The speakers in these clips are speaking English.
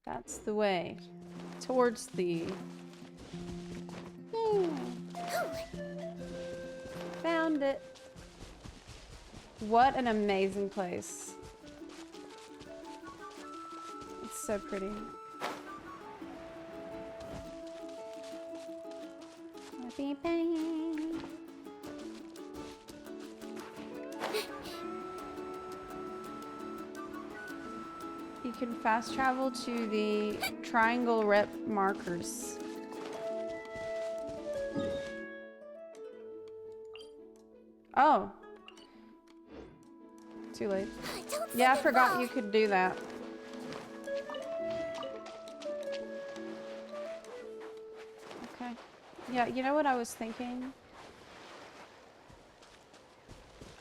That's the way. Towards the... Found it. What an amazing place. It's so pretty. You can fast travel to the triangle rep markers. Oh. Too late. Yeah, I forgot you could do that. Okay. Yeah, you know what I was thinking?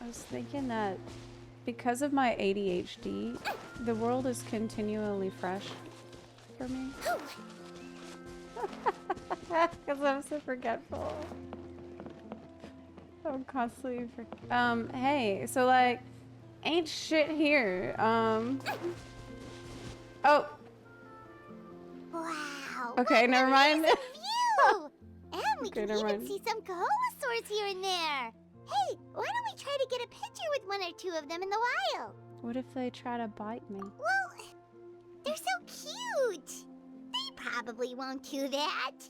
I was thinking that because of my ADHD, the world is continually fresh for me. Because I'm so forgetful. I'm constantly hey, so like, ain't shit here. Oh. Wow. Okay, never mind. View. And we Okay, can never even mind. see some Koholasaurs here and there. Hey, why don't we try to get a picture with one or two of them in the wild? What if they try to bite me? Well, they're so cute. They probably won't do that.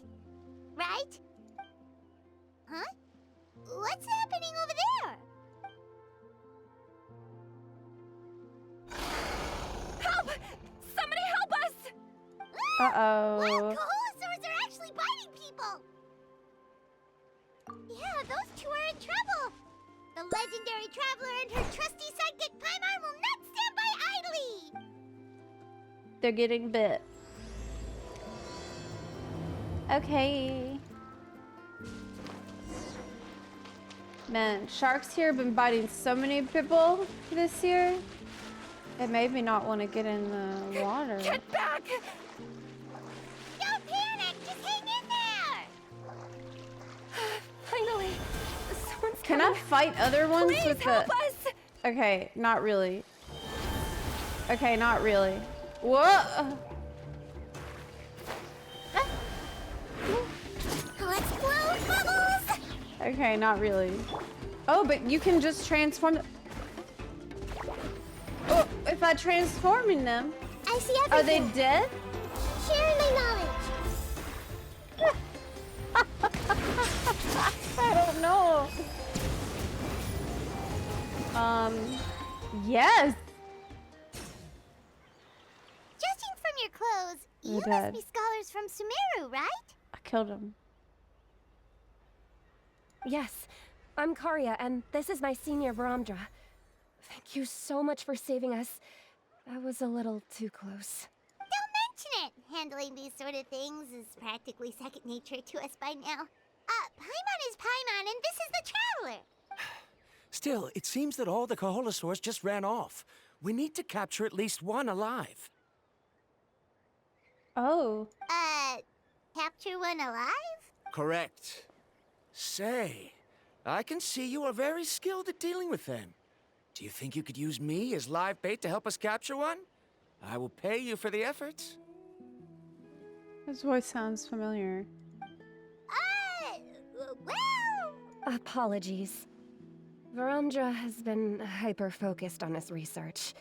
Right? Huh? What's happening over there? Help! Somebody help us! Uh-oh. Look, Koholasaurs are actually biting people! Yeah, those two are in trouble! The legendary traveler and her trusty sidekick Paimon will not stand by idly! They're getting bit. Okay. Man, sharks here have been biting so many people this year. It made me not want to get in the water. Get back! Don't panic! Just hang in there! Finally! Someone's Can I fight other ones Please with help the... us! Okay, not really. Okay, not really. Whoa! Let's blow bubbles! Okay, not really. Oh, but you can just transform them. Oh, if I transform in them, I see are they everything. dead? Share my knowledge. I don't know. Yes. Judging from your clothes, You're you dead. must be scholars from Sumeru, right? I killed him. Yes, I'm Karya, and this is my senior Varamdra. Thank you so much for saving us. That was a little too close. Don't mention it. Handling these sort of things is practically second nature to us by now. Paimon is Paimon, and this is the Traveler. Still, it seems that all the Koholasaurs just ran off. We need to capture at least one alive. Oh. Capture one alive? Correct. Say, I can see you are very skilled at dealing with them. Do you think you could use me as live bait to help us capture one? I will pay you for the efforts. His voice sounds familiar. Well... Apologies. Varamdra has been hyper-focused on his research.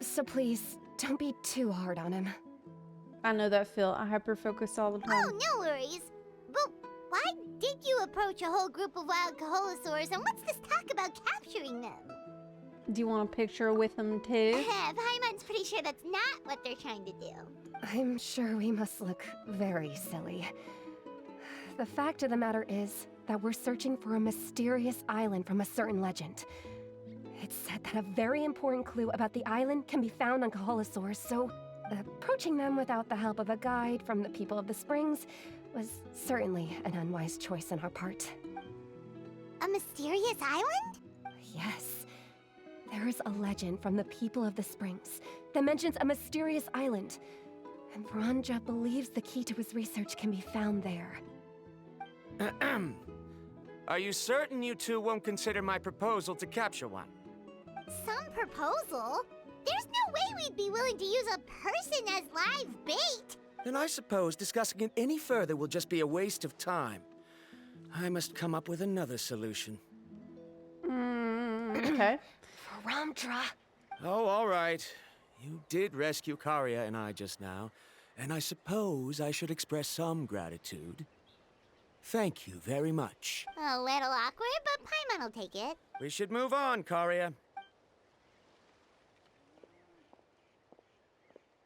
So please, don't be too hard on him. I know that feel. I hyper-focus all the time. Oh, no worries. But why did you approach a whole group of wild Koholasaurs, and what's this talk about capturing them? Do you want a picture with him too? Paimon's pretty sure that's not what they're trying to do. I'm sure we must look very silly. The fact of the matter is that we're searching for a mysterious island from a certain legend. It's said that a very important clue about the island can be found on Koholasaurs, so approaching them without the help of a guide from the people of the Springs was certainly an unwise choice on our part. A mysterious island? Yes. There is a legend from the people of the Springs that mentions a mysterious island, and Varamdra believes the key to his research can be found there. Are you certain you two won't consider my proposal to capture one? Some proposal? There's no way we'd be willing to use a person as live bait. Then I suppose discussing it any further will just be a waste of time. I must come up with another solution. Okay. Ramdra. Oh, all right. You did rescue Karia and I just now, and I suppose I should express some gratitude. Thank you very much. A little awkward, but Paimon will take it. We should move on, Karia.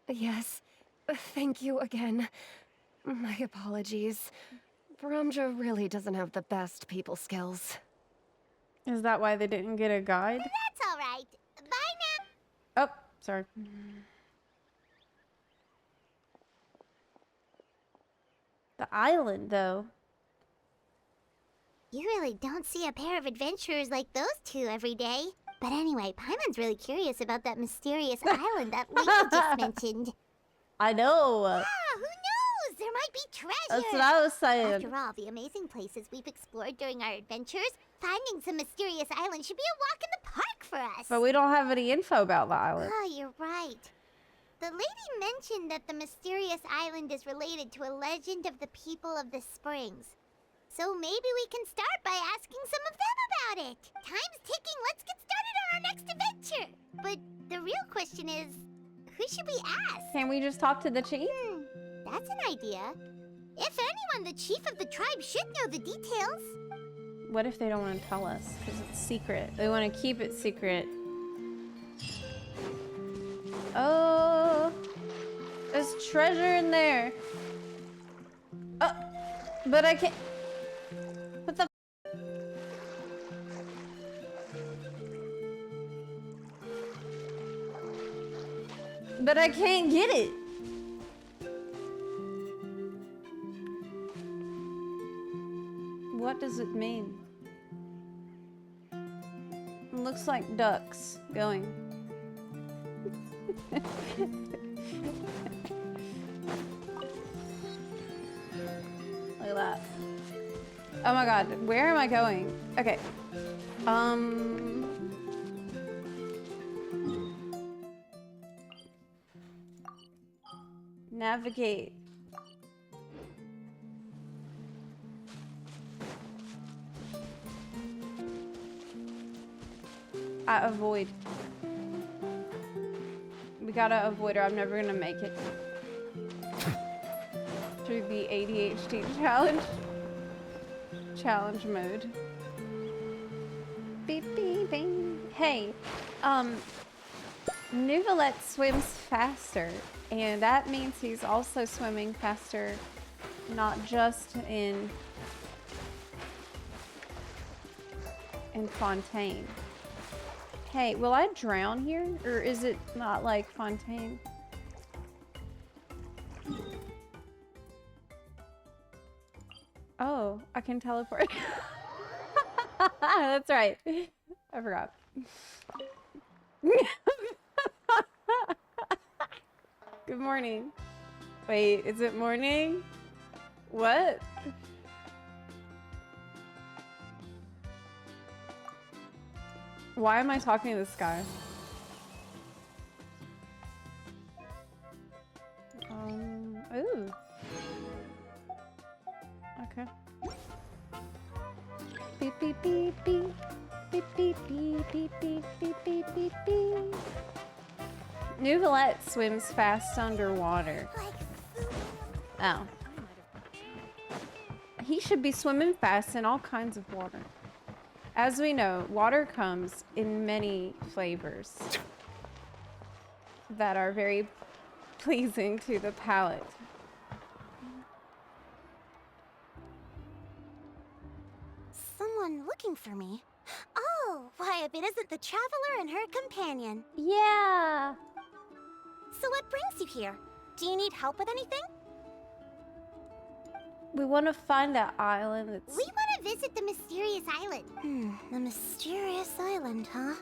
Yes. Thank you again. My apologies. Ramdra really doesn't have the best people skills. Is that why they didn't get a guide? That's all right. Bye now. Oh, sorry. The island, though. You really don't see a pair of adventurers like those two every day. But anyway, Paimon's really curious about that mysterious island that Lisa just mentioned. I know. Ah, who knows? There might be treasure. That's what I was saying. After all, the amazing places we've explored during our adventures, finding some mysterious island should be a walk in the park for us. But we don't have any info about the island. Oh, you're right. The lady mentioned that the mysterious island is related to a legend of the people of the springs. So maybe we can start by asking some of them about it. Time's ticking. Let's get started on our next adventure. But the real question is, who should we ask? Can we just talk to the chief? That's an idea. If anyone, the chief of the tribe should know the details. What if they don't want to tell us? Because it's secret. They want to keep it secret. Oh, there's treasure in there. Oh, but I can't. What the? But I can't get it. What does it mean? It looks like ducks going. Look at that. Oh my god, where am I going? Okay. Navigate. I avoid. We gotta avoid her. I'm never gonna make it. Through the ADHD challenge mode. Beep beep bing. Hey, Nuvalet swims faster, and that means he's also swimming faster, not just in Fontaine. Hey, will I drown here, or is it not like Fontaine? Oh, I can teleport. That's right. I forgot. Good morning. Wait, is it morning? What? Why am I talking to this guy? Ooh. Okay. Beep beep beep beep. Beep beep beep beep beep beep beep beep beep. Nuvalet swims fast underwater. Oh. He should be swimming fast in all kinds of water. As we know, water comes in many flavors that are very pleasing to the palate. Someone looking for me? Oh, why, if it isn't the traveler and her companion. Yeah. So what brings you here? Do you need help with anything? We want to find that island that's... We want to visit the mysterious island. The mysterious island, huh?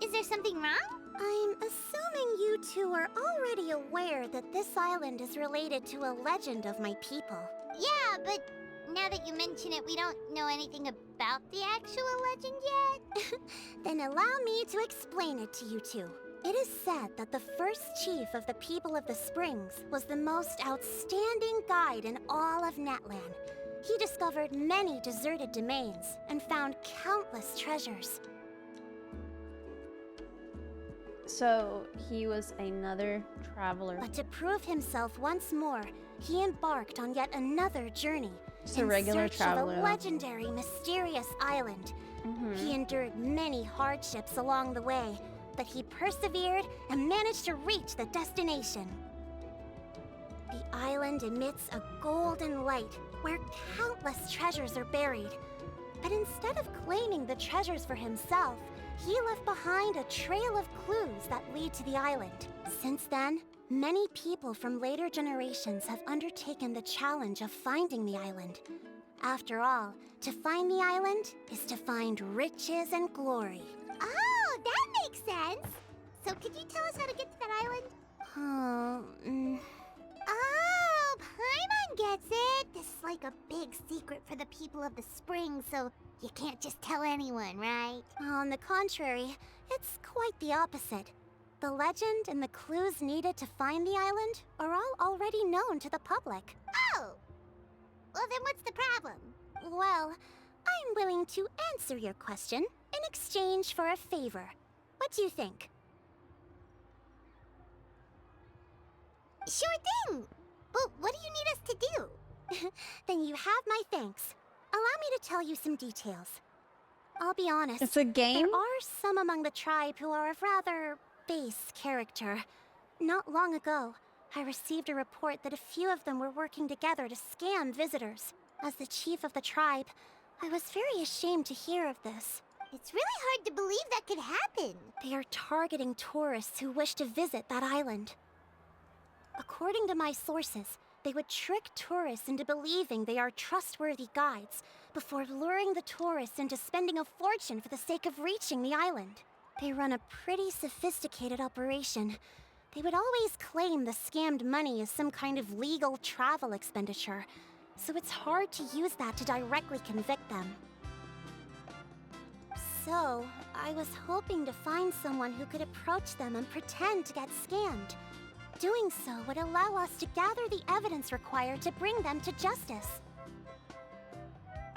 Is there something wrong? I'm assuming you two are already aware that this island is related to a legend of my people. Yeah, but now that you mention it, we don't know anything about the actual legend yet. Then allow me to explain it to you two. It is said that the first chief of the people of the Springs was the most outstanding guide in all of Netland. He discovered many deserted domains and found countless treasures. So he was another traveler. But to prove himself once more, he embarked on yet another journey. Just a in regular search traveler. of a legendary, mysterious island. He endured many hardships along the way, but he persevered and managed to reach the destination. The island emits a golden light where countless treasures are buried. But instead of claiming the treasures for himself, he left behind a trail of clues that lead to the island. Since then, many people from later generations have undertaken the challenge of finding the island. After all, to find the island is to find riches and glory. Oh, that makes sense. So could you tell us how to get to that island? Oh, Paimon gets it. This is like a big secret for the people of the spring, so you can't just tell anyone, right? On the contrary, it's quite the opposite. The legend and the clues needed to find the island are all already known to the public. Oh! Well, then what's the problem? Well, I'm willing to answer your question in exchange for a favor. What do you think? Sure thing! But what do you need us to do? Then you have my thanks. Allow me to tell you some details. I'll be honest. It's a game? There are some among the tribe who are of rather base character. Not long ago, I received a report that a few of them were working together to scam visitors. As the chief of the tribe, I was very ashamed to hear of this. It's really hard to believe that could happen. They are targeting tourists who wish to visit that island. According to my sources, they would trick tourists into believing they are trustworthy guides before luring the tourists into spending a fortune for the sake of reaching the island. They run a pretty sophisticated operation. They would always claim the scammed money is some kind of legal travel expenditure, so it's hard to use that to directly convict them. So, I was hoping to find someone who could approach them and pretend to get scammed. Doing so would allow us to gather the evidence required to bring them to justice.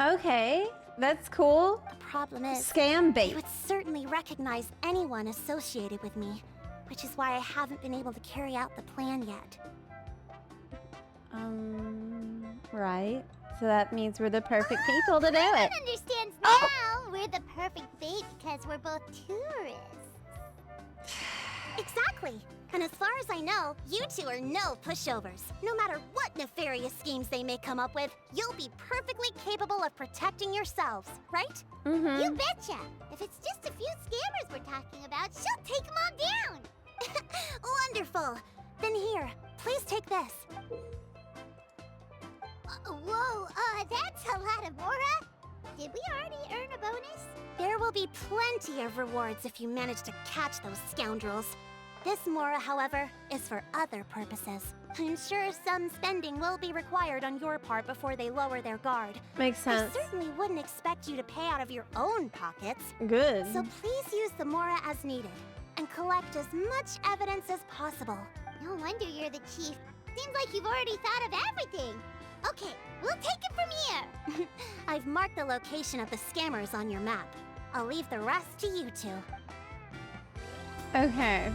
Okay, that's cool. The problem is, Scam they bait. would certainly recognize anyone associated with me, which is why I haven't been able to carry out the plan yet. Right. So that means we're the perfect people to do it. Paimon understands now. We're the perfect bait because we're both tourists. Exactly. And as far as I know, you two are no pushovers. No matter what nefarious schemes they may come up with, you'll be perfectly capable of protecting yourselves, right? You betcha. If it's just a few scammers we're talking about, she'll take them all down. Wonderful. Then here, please take this. Whoa, that's a lot of Mora. Did we already earn a bonus? There will be plenty of rewards if you manage to catch those scoundrels. This Mora, however, is for other purposes. I'm sure some spending will be required on your part before they lower their guard. Makes sense. I certainly wouldn't expect you to pay out of your own pockets. Good. So please use the Mora as needed, and collect as much evidence as possible. No wonder you're the chief. Seems like you've already thought of everything. Okay, we'll take it from here. I've marked the location of the scammers on your map. I'll leave the rest to you two. Okay.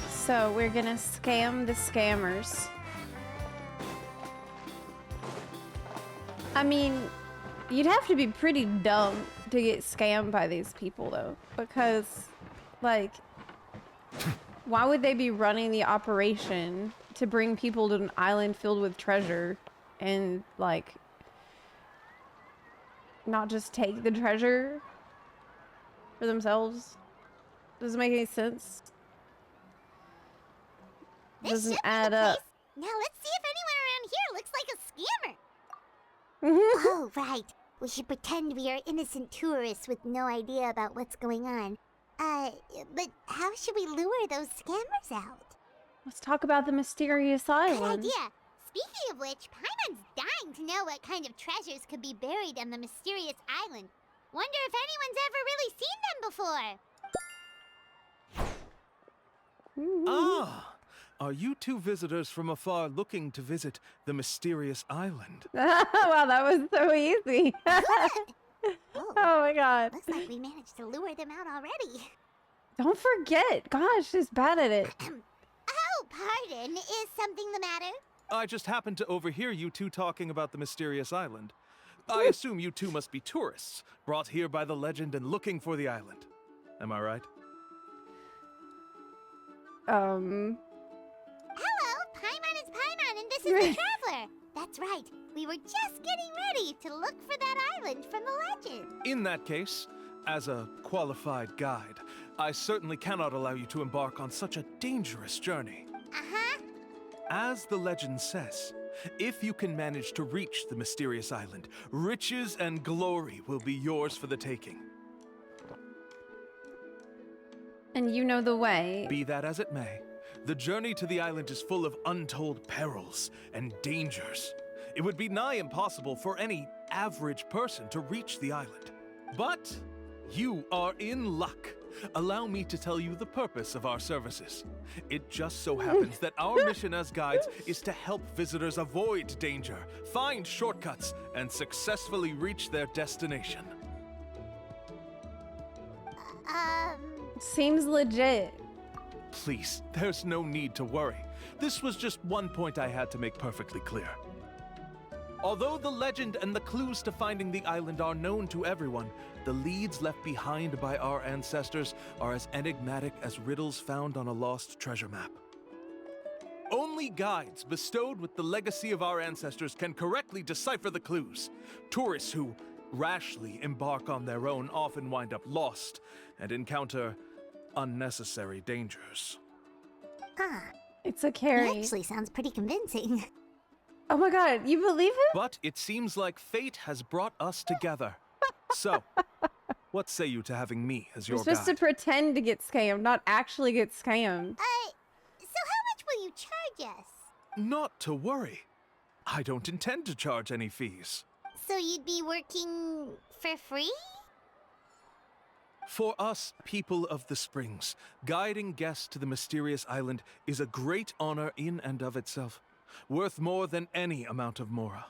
So we're gonna scam the scammers. I mean, you'd have to be pretty dumb to get scammed by these people though, because like, why would they be running the operation to bring people to an island filled with treasure and like not just take the treasure for themselves? Doesn't make any sense. This Doesn't should be add the up. place. Now let's see if anyone around here looks like a scammer. Oh, right. We should pretend we are innocent tourists with no idea about what's going on. But how should we lure those scammers out? Let's talk about the mysterious Good island. idea. Speaking of which, Paimon's dying to know what kind of treasures could be buried on the mysterious island. Wonder if anyone's ever really seen them before. Ah! Are you two visitors from afar looking to visit the mysterious island? Wow, that was so easy. Oh, Oh my god. looks like we managed to lure them out already. Don't forget. Gosh, she's bad at it. Oh, pardon. Is something the matter? I just happened to overhear you two talking about the mysterious island. I assume you two must be tourists, brought here by the legend and looking for the island. Am I right? Hello, Paimon is Paimon, and this is the Traveler. That's right. We were just getting ready to look for that island from the legend. In that case, as a qualified guide, I certainly cannot allow you to embark on such a dangerous journey. Uh-huh. As the legend says, if you can manage to reach the mysterious island, riches and glory will be yours for the taking. And you know the way. Be that as it may, the journey to the island is full of untold perils and dangers. It would be nigh impossible for any average person to reach the island. But you are in luck. Allow me to tell you the purpose of our services. It just so happens that our mission as guides is to help visitors avoid danger, find shortcuts, and successfully reach their destination. Seems legit. Please, there's no need to worry. This was just one point I had to make perfectly clear. Although the legend and the clues to finding the island are known to everyone, the leads left behind by our ancestors are as enigmatic as riddles found on a lost treasure map. Only guides bestowed with the legacy of our ancestors can correctly decipher the clues. Tourists who rashly embark on their own often wind up lost and encounter unnecessary dangers. Huh. It's a It carry. actually sounds pretty convincing. Oh my god, you believe him? But it seems like fate has brought us together. So, what say you to having me as You're your supposed to guide? pretend to get scammed, not actually get scammed. So how much will you charge us? Not to worry. I don't intend to charge any fees. So you'd be working for free? For us, people of the Springs, guiding guests to the mysterious island is a great honor in and of itself, worth more than any amount of mora.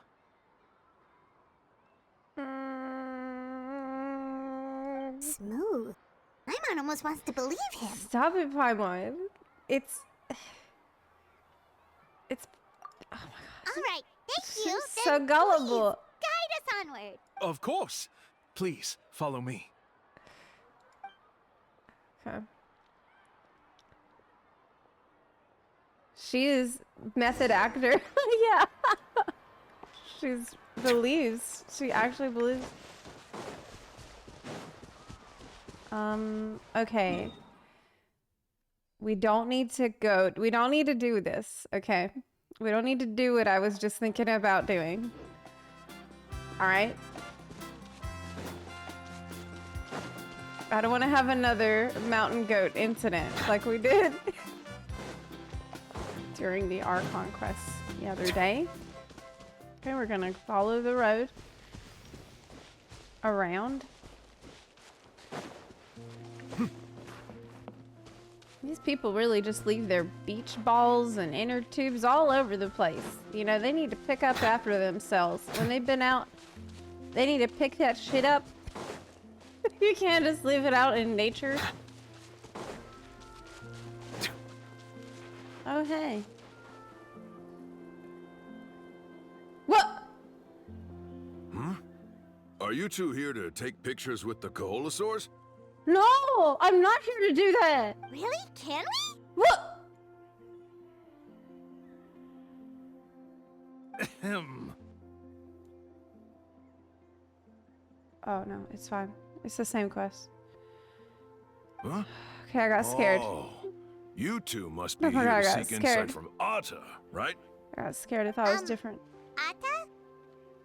Smooth. Paimon almost wants to believe him. Stop it, Paimon. It's... Oh my god. All right, thank She's you. so Then gullible. please guide us onward. Of course. Please, follow me. Okay. She is method actor. Yeah. She's believes. She actually believes. Okay. We don't need to go. We don't need to do this. Okay. We don't need to do what I was just thinking about doing. All right. I don't want to have another mountain goat incident like we did during the Archon quest the other day. Okay, we're gonna follow the road around. These people really just leave their beach balls and inner tubes all over the place. You know, they need to pick up after themselves. When they've been out, they need to pick that shit up. You can't just leave it out in nature. Oh, hey. What? Are you two here to take pictures with the Koholasaurs? No, I'm not here to do that. Really? Can we? What? Ahem. Oh, no, it's fine. It's the same quest. Huh? Okay, I got scared. Oh, you two must be Oh my here God, I to got seek scared. insight from Atta, right? I got scared. I thought it was different. Atta?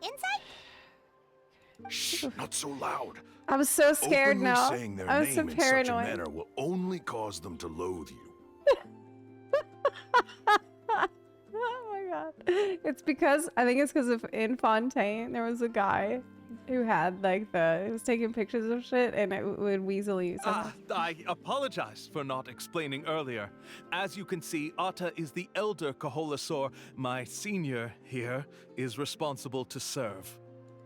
Inside? Shh, not so loud. I was so scared Openly now. saying their I was name so in such a paranoid. manner will only cause them to loathe you. Oh my god. It's because, I think it's because of in Fontaine, there was a guy who had like he was taking pictures of shit and it would weasel you somehow. I apologize for not explaining earlier. As you can see, Atta is the elder Koholasaur. My senior here is responsible to serve.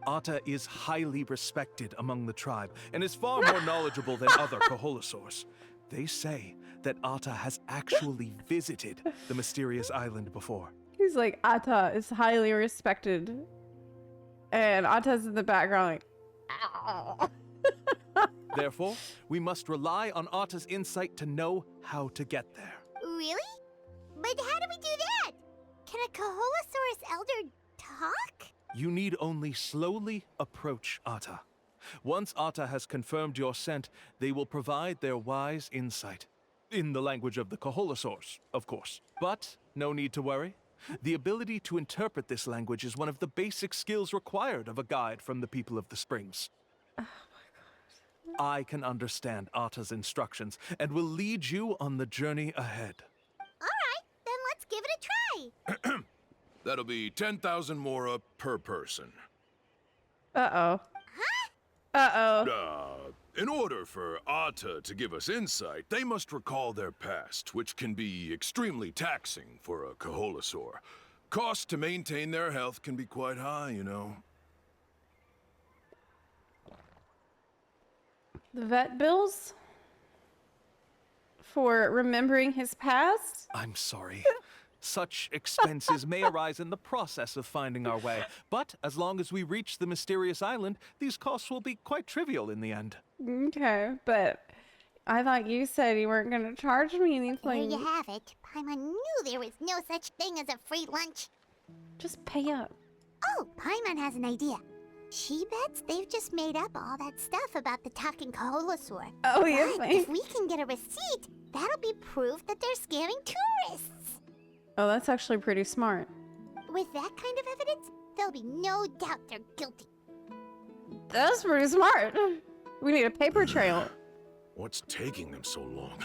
Atta is highly respected among the tribe and is far more knowledgeable than other Koholasaurs. They say that Atta has actually visited the mysterious island before. He's like, Atta is highly respected. And Atta's in the background like, ow. Therefore, we must rely on Atta's insight to know how to get there. Really? But how do we do that? Can a Koholasaurus elder talk? You need only slowly approach Atta. Once Atta has confirmed your scent, they will provide their wise insight. In the language of the Koholasaurs, of course. But no need to worry. The ability to interpret this language is one of the basic skills required of a guide from the people of the Springs. Oh my god. I can understand Atta's instructions and will lead you on the journey ahead. Alright, then let's give it a try. That'll be 10,000 mora per person. Uh-oh. Uh-oh. In order for Atta to give us insight, they must recall their past, which can be extremely taxing for a Koholasaur. Costs to maintain their health can be quite high, you know. The vet bills? For remembering his past? I'm sorry. Such expenses may arise in the process of finding our way, but as long as we reach the mysterious island, these costs will be quite trivial in the end. Okay, but I thought you said you weren't going to charge me There anything. you have it. Paimon knew there was no such thing as a free lunch. Just pay up. Oh, Paimon has an idea. She bets they've just made up all that stuff about the talking Koholasaur. Oh, you But think? if we can get a receipt, that'll be proof that they're scamming tourists. Oh, that's actually pretty smart. With that kind of evidence, there'll be no doubt they're guilty. That's pretty smart. We need a paper trail. What's taking them so long?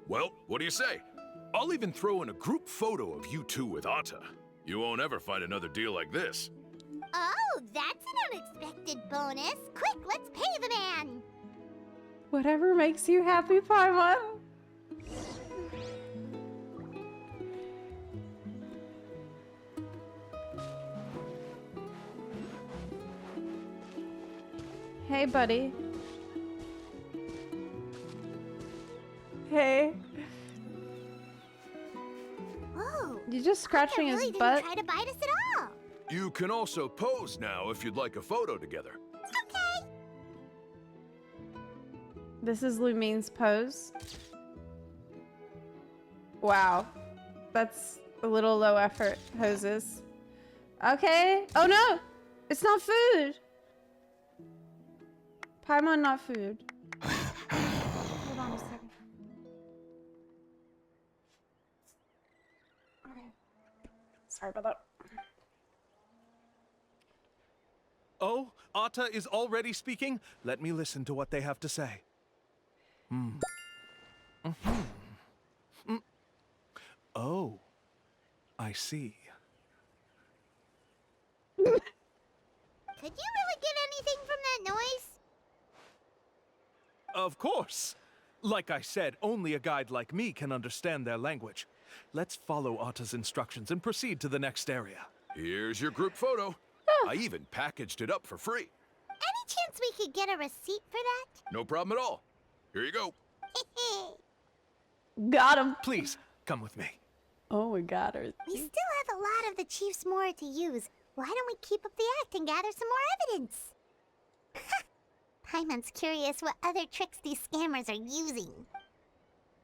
Well, what do you say? I'll even throw in a group photo of you two with Atta. You won't ever find another deal like this. Oh, that's an unexpected bonus. Quick, let's pay the man. Whatever makes you happy, Paimon. Hey, buddy. Hey. Whoa. You just scratching That really his didn't butt? try to bite us at all. You can also pose now if you'd like a photo together. Okay. This is Lumine's pose. Wow. That's a little low effort poses. Okay. Oh no! It's not food! Paimon, not food. Hold on a second. Okay. Sorry about that. Oh, Atta is already speaking? Let me listen to what they have to say. Oh, I see. Could you really get anything from that noise? Of course. Like I said, only a guide like me can understand their language. Let's follow Atta's instructions and proceed to the next area. Here's your group photo. I even packaged it up for free. Any chance we could get a receipt for that? No problem at all. Here you go. Got him. Please, come with me. Oh, we got her. We still have a lot of the chief's more to use. Why don't we keep up the act and gather some more evidence? Paimon's curious what other tricks these scammers are using.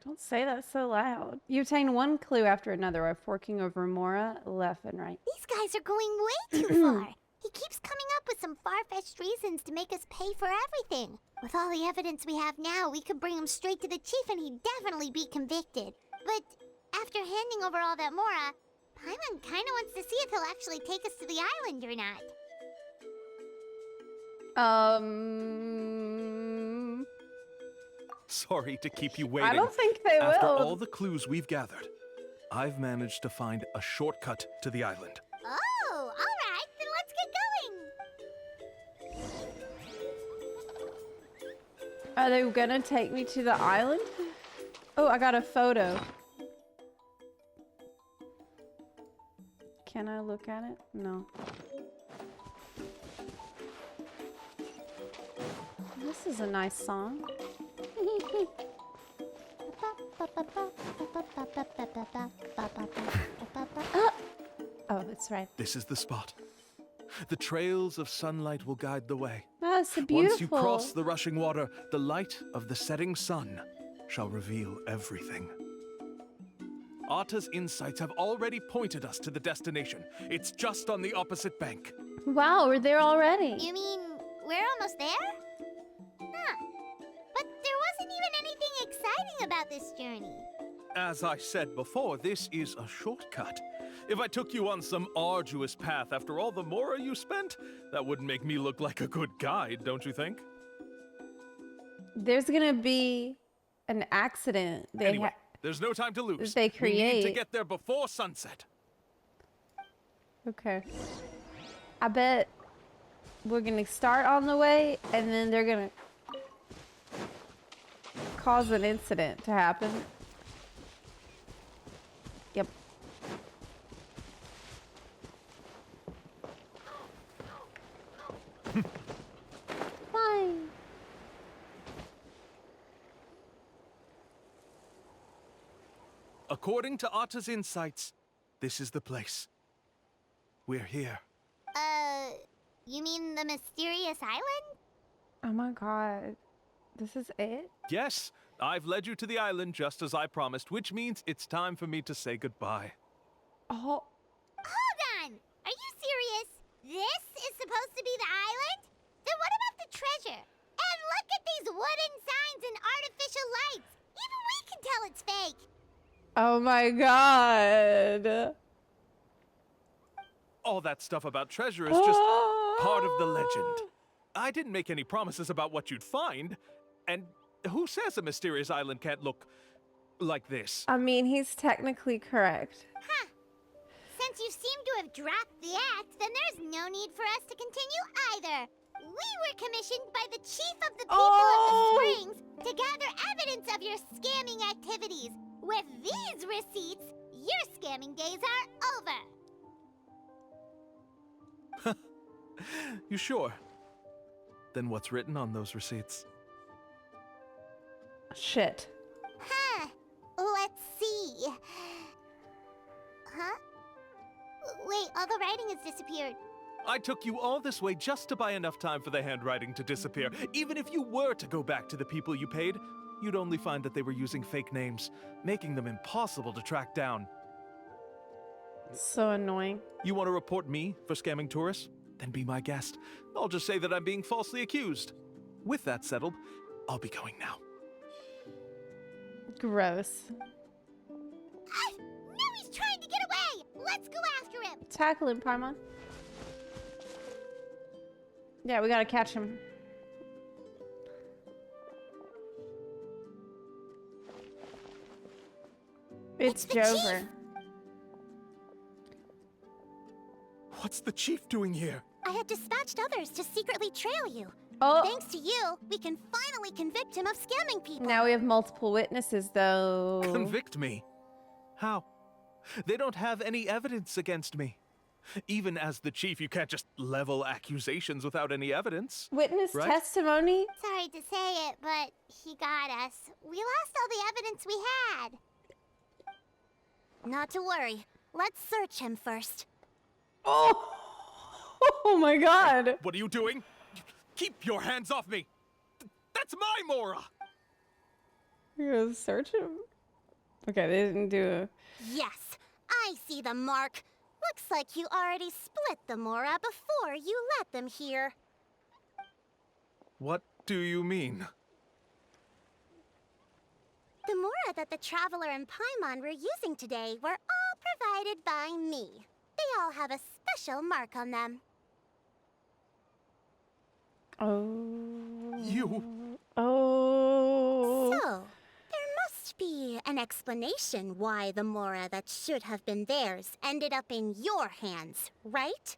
Don't say that so loud. You obtain one clue after another by forking over Mora left and right. These guys are going way too far. He keeps coming up with some far-fetched reasons to make us pay for everything. With all the evidence we have now, we could bring him straight to the chief and he'd definitely be convicted. But after handing over all that Mora, Paimon kinda wants to see if he'll actually take us to the island or not. Sorry to keep you waiting. I don't think they After will. all the clues we've gathered, I've managed to find a shortcut to the island. Oh, all right. Then let's get going. Are they gonna take me to the island? Oh, I got a photo. Can I look at it? No. This is a nice song. Oh, that's right. This is the spot. The trails of sunlight will guide the way. Oh, it's so beautiful. Once you cross the rushing water, the light of the setting sun shall reveal everything. Atta's insights have already pointed us to the destination. It's just on the opposite bank. Wow, we're there already. You mean we're almost there? Huh. But there wasn't even anything exciting about this journey. As I said before, this is a shortcut. If I took you on some arduous path after all the mora you spent, that wouldn't make me look like a good guide, don't you think? There's gonna be an accident. Anyway, there's no time to lose. They We need to create. get there before sunset. Okay. I bet we're gonna start on the way, and then they're gonna cause an incident to happen. Yep. Fine. According to Atta's insights, this is the place. We're here. You mean the mysterious island? Oh my god. This is it? Yes, I've led you to the island just as I promised, which means it's time for me to say goodbye. Oh. Hold on! Are you serious? This is supposed to be the island? Then what about the treasure? And look at these wooden signs and artificial lights! Even we can tell it's fake! Oh my god. All that stuff about treasure is just part of the legend. I didn't make any promises about what you'd find. And who says a mysterious island can't look like this? I mean, he's technically correct. Huh. Since you seem to have dropped the act, then there's no need for us to continue either. We were commissioned by the chief of the people of the Springs to gather evidence of your scamming activities. With these receipts, your scamming days are over. You sure? Then what's written on those receipts? Shit. Huh. Let's see. Huh? Wait, all the writing has disappeared. I took you all this way just to buy enough time for the handwriting to disappear. Even if you were to go back to the people you paid, you'd only find that they were using fake names, making them impossible to track down. So annoying. You want to report me for scamming tourists? Then be my guest. I'll just say that I'm being falsely accused. With that settled, I'll be going now. Gross. Now he's trying to get away! Let's go after him! Tackle him, Paimon. Yeah, we gotta catch him. It's the Jover. What's the chief doing here? I had dispatched others to secretly trail you. Oh, Thanks to you, we can finally convict him of scamming people. now we have multiple witnesses, though. Convict me? How? They don't have any evidence against me. Even as the chief, you can't just level accusations without any evidence. Witness Right? testimony? Sorry to say it, but he got us. We lost all the evidence we had. Not to worry. Let's search him first. Oh! Oh my god! What are you doing? Keep your hands off me! That's my Mora! You're gonna search him? Okay, they didn't do a... Yes, I see the mark. Looks like you already split the Mora before you let them here. What do you mean? The Mora that the Traveler and Paimon were using today were all provided by me. They all have a special mark on them. Oh... You... Oh... So, there must be an explanation why the Mora that should have been theirs ended up in your hands, right?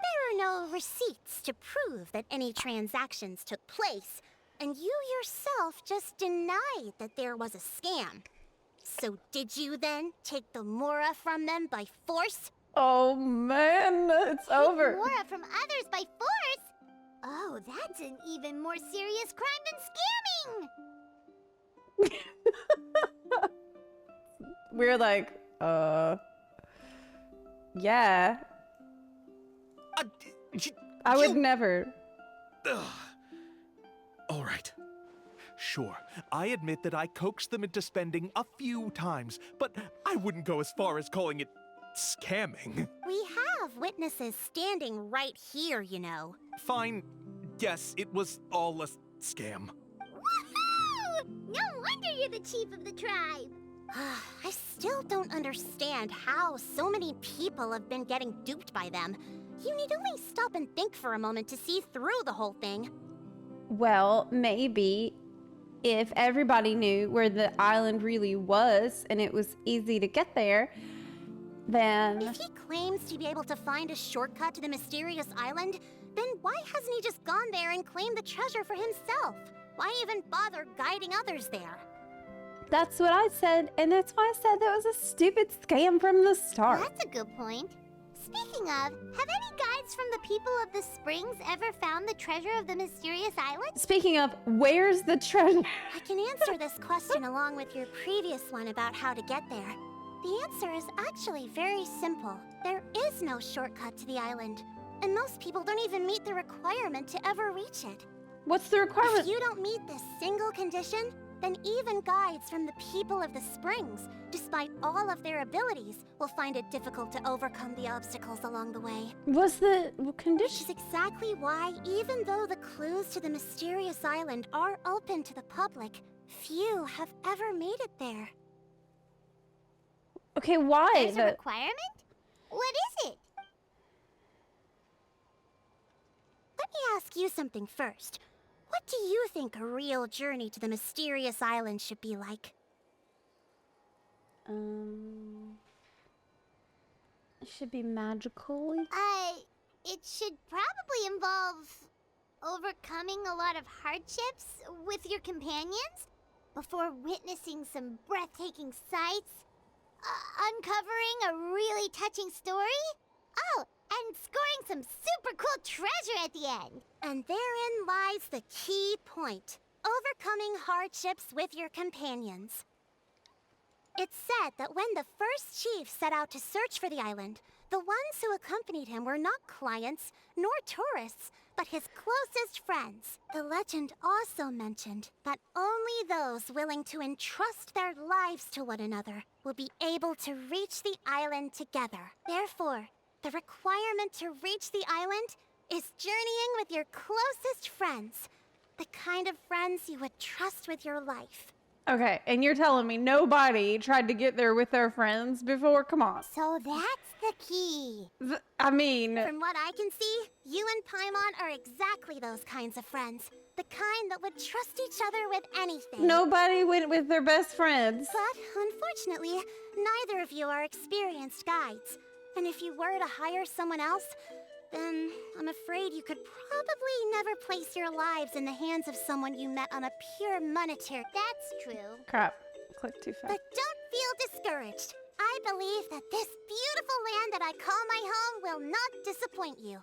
There are no receipts to prove that any transactions took place, and you yourself just denied that there was a scam. So did you then take the Mora from them by force? Oh man, it's over. Mora from others by force? Oh, that's an even more serious crime than scamming! We're like, yeah. I would never. All right. Sure, I admit that I coaxed them into spending a few times, but I wouldn't go as far as calling it scamming. We have witnesses standing right here, you know. Fine. Yes, it was all a scam. Woohoo! No wonder you're the chief of the tribe! I still don't understand how so many people have been getting duped by them. You need only stop and think for a moment to see through the whole thing. Well, maybe if everybody knew where the island really was and it was easy to get there, then... If he claims to be able to find a shortcut to the mysterious island, then why hasn't he just gone there and claimed the treasure for himself? Why even bother guiding others there? That's what I said, and that's why I said that was a stupid scam from the start. That's a good point. Speaking of, have any guides from the people of the springs ever found the treasure of the mysterious island? Speaking of, where's the treasure? I can answer this question along with your previous one about how to get there. The answer is actually very simple. There is no shortcut to the island, and most people don't even meet the requirement to ever reach it. What's the requirement? If you don't meet this single condition, then even guides from the people of the springs, despite all of their abilities, will find it difficult to overcome the obstacles along the way. What's the Which condition? is exactly why, even though the clues to the mysterious island are open to the public, few have ever made it there. Okay, why? There's a requirement? What is it? Let me ask you something first. What do you think a real journey to the mysterious island should be like? It should be magical. It should probably involve overcoming a lot of hardships with your companions before witnessing some breathtaking sights, uncovering a really touching story. Oh, and scoring some super cool treasure at the end. And therein lies the key point. Overcoming hardships with your companions. It's said that when the first chief set out to search for the island, the ones who accompanied him were not clients nor tourists, but his closest friends. The legend also mentioned that only those willing to entrust their lives to one another will be able to reach the island together. Therefore, the requirement to reach the island is journeying with your closest friends. The kind of friends you would trust with your life. Okay, and you're telling me nobody tried to get there with their friends before? Come on. So that's the key. I mean... From what I can see, you and Paimon are exactly those kinds of friends. The kind that would trust each other with anything. Nobody went with their best friends. But unfortunately, neither of you are experienced guides. And if you were to hire someone else, then I'm afraid you could probably never place your lives in the hands of someone you met on a pure monetary... That's true. Crap. Click too fast. But don't feel discouraged. I believe that this beautiful land that I call my home will not disappoint you.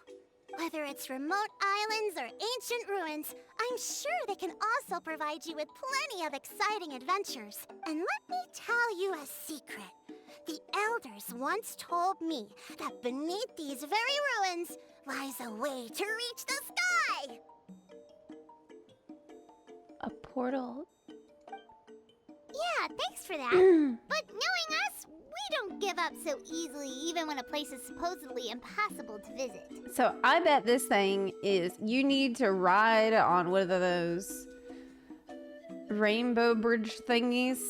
Whether it's remote islands or ancient ruins, I'm sure they can also provide you with plenty of exciting adventures. And let me tell you a secret. The elders once told me that beneath these very ruins lies a way to reach the sky! A portal. Yeah, thanks for that. But knowing us, we don't give up so easily even when a place is supposedly impossible to visit. So I bet this thing is you need to ride on one of those rainbow bridge thingies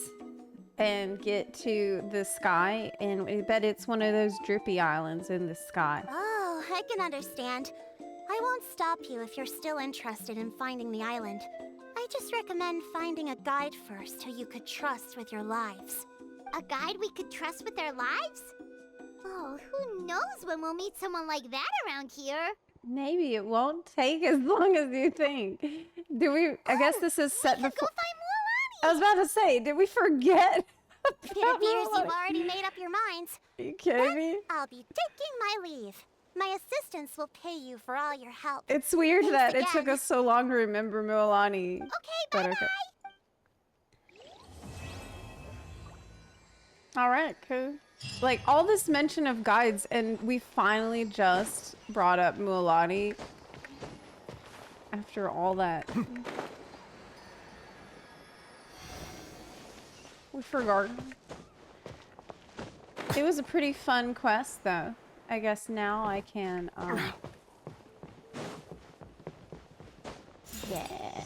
and get to the sky, and I bet it's one of those drippy islands in the sky. Oh, I can understand. I won't stop you if you're still interested in finding the island. I just recommend finding a guide first who you could trust with your lives. A guide we could trust with our lives? Oh, who knows when we'll meet someone like that around here? Maybe it won't take as long as you think. Do we? I guess this is set We could go before. find Mualani! I was about to say, did we forget? It appears you've already made up your minds. Are you kidding me? I'll be taking my leave. My assistants will pay you for all your help. It's weird Thanks that it took again. us so long to remember Mualani. Okay, But bye-bye! okay. All right, cool. Like, all this mention of guides, and we finally just brought up Mualani after all that. We forgot. It was a pretty fun quest, though. I guess now I can, yeah.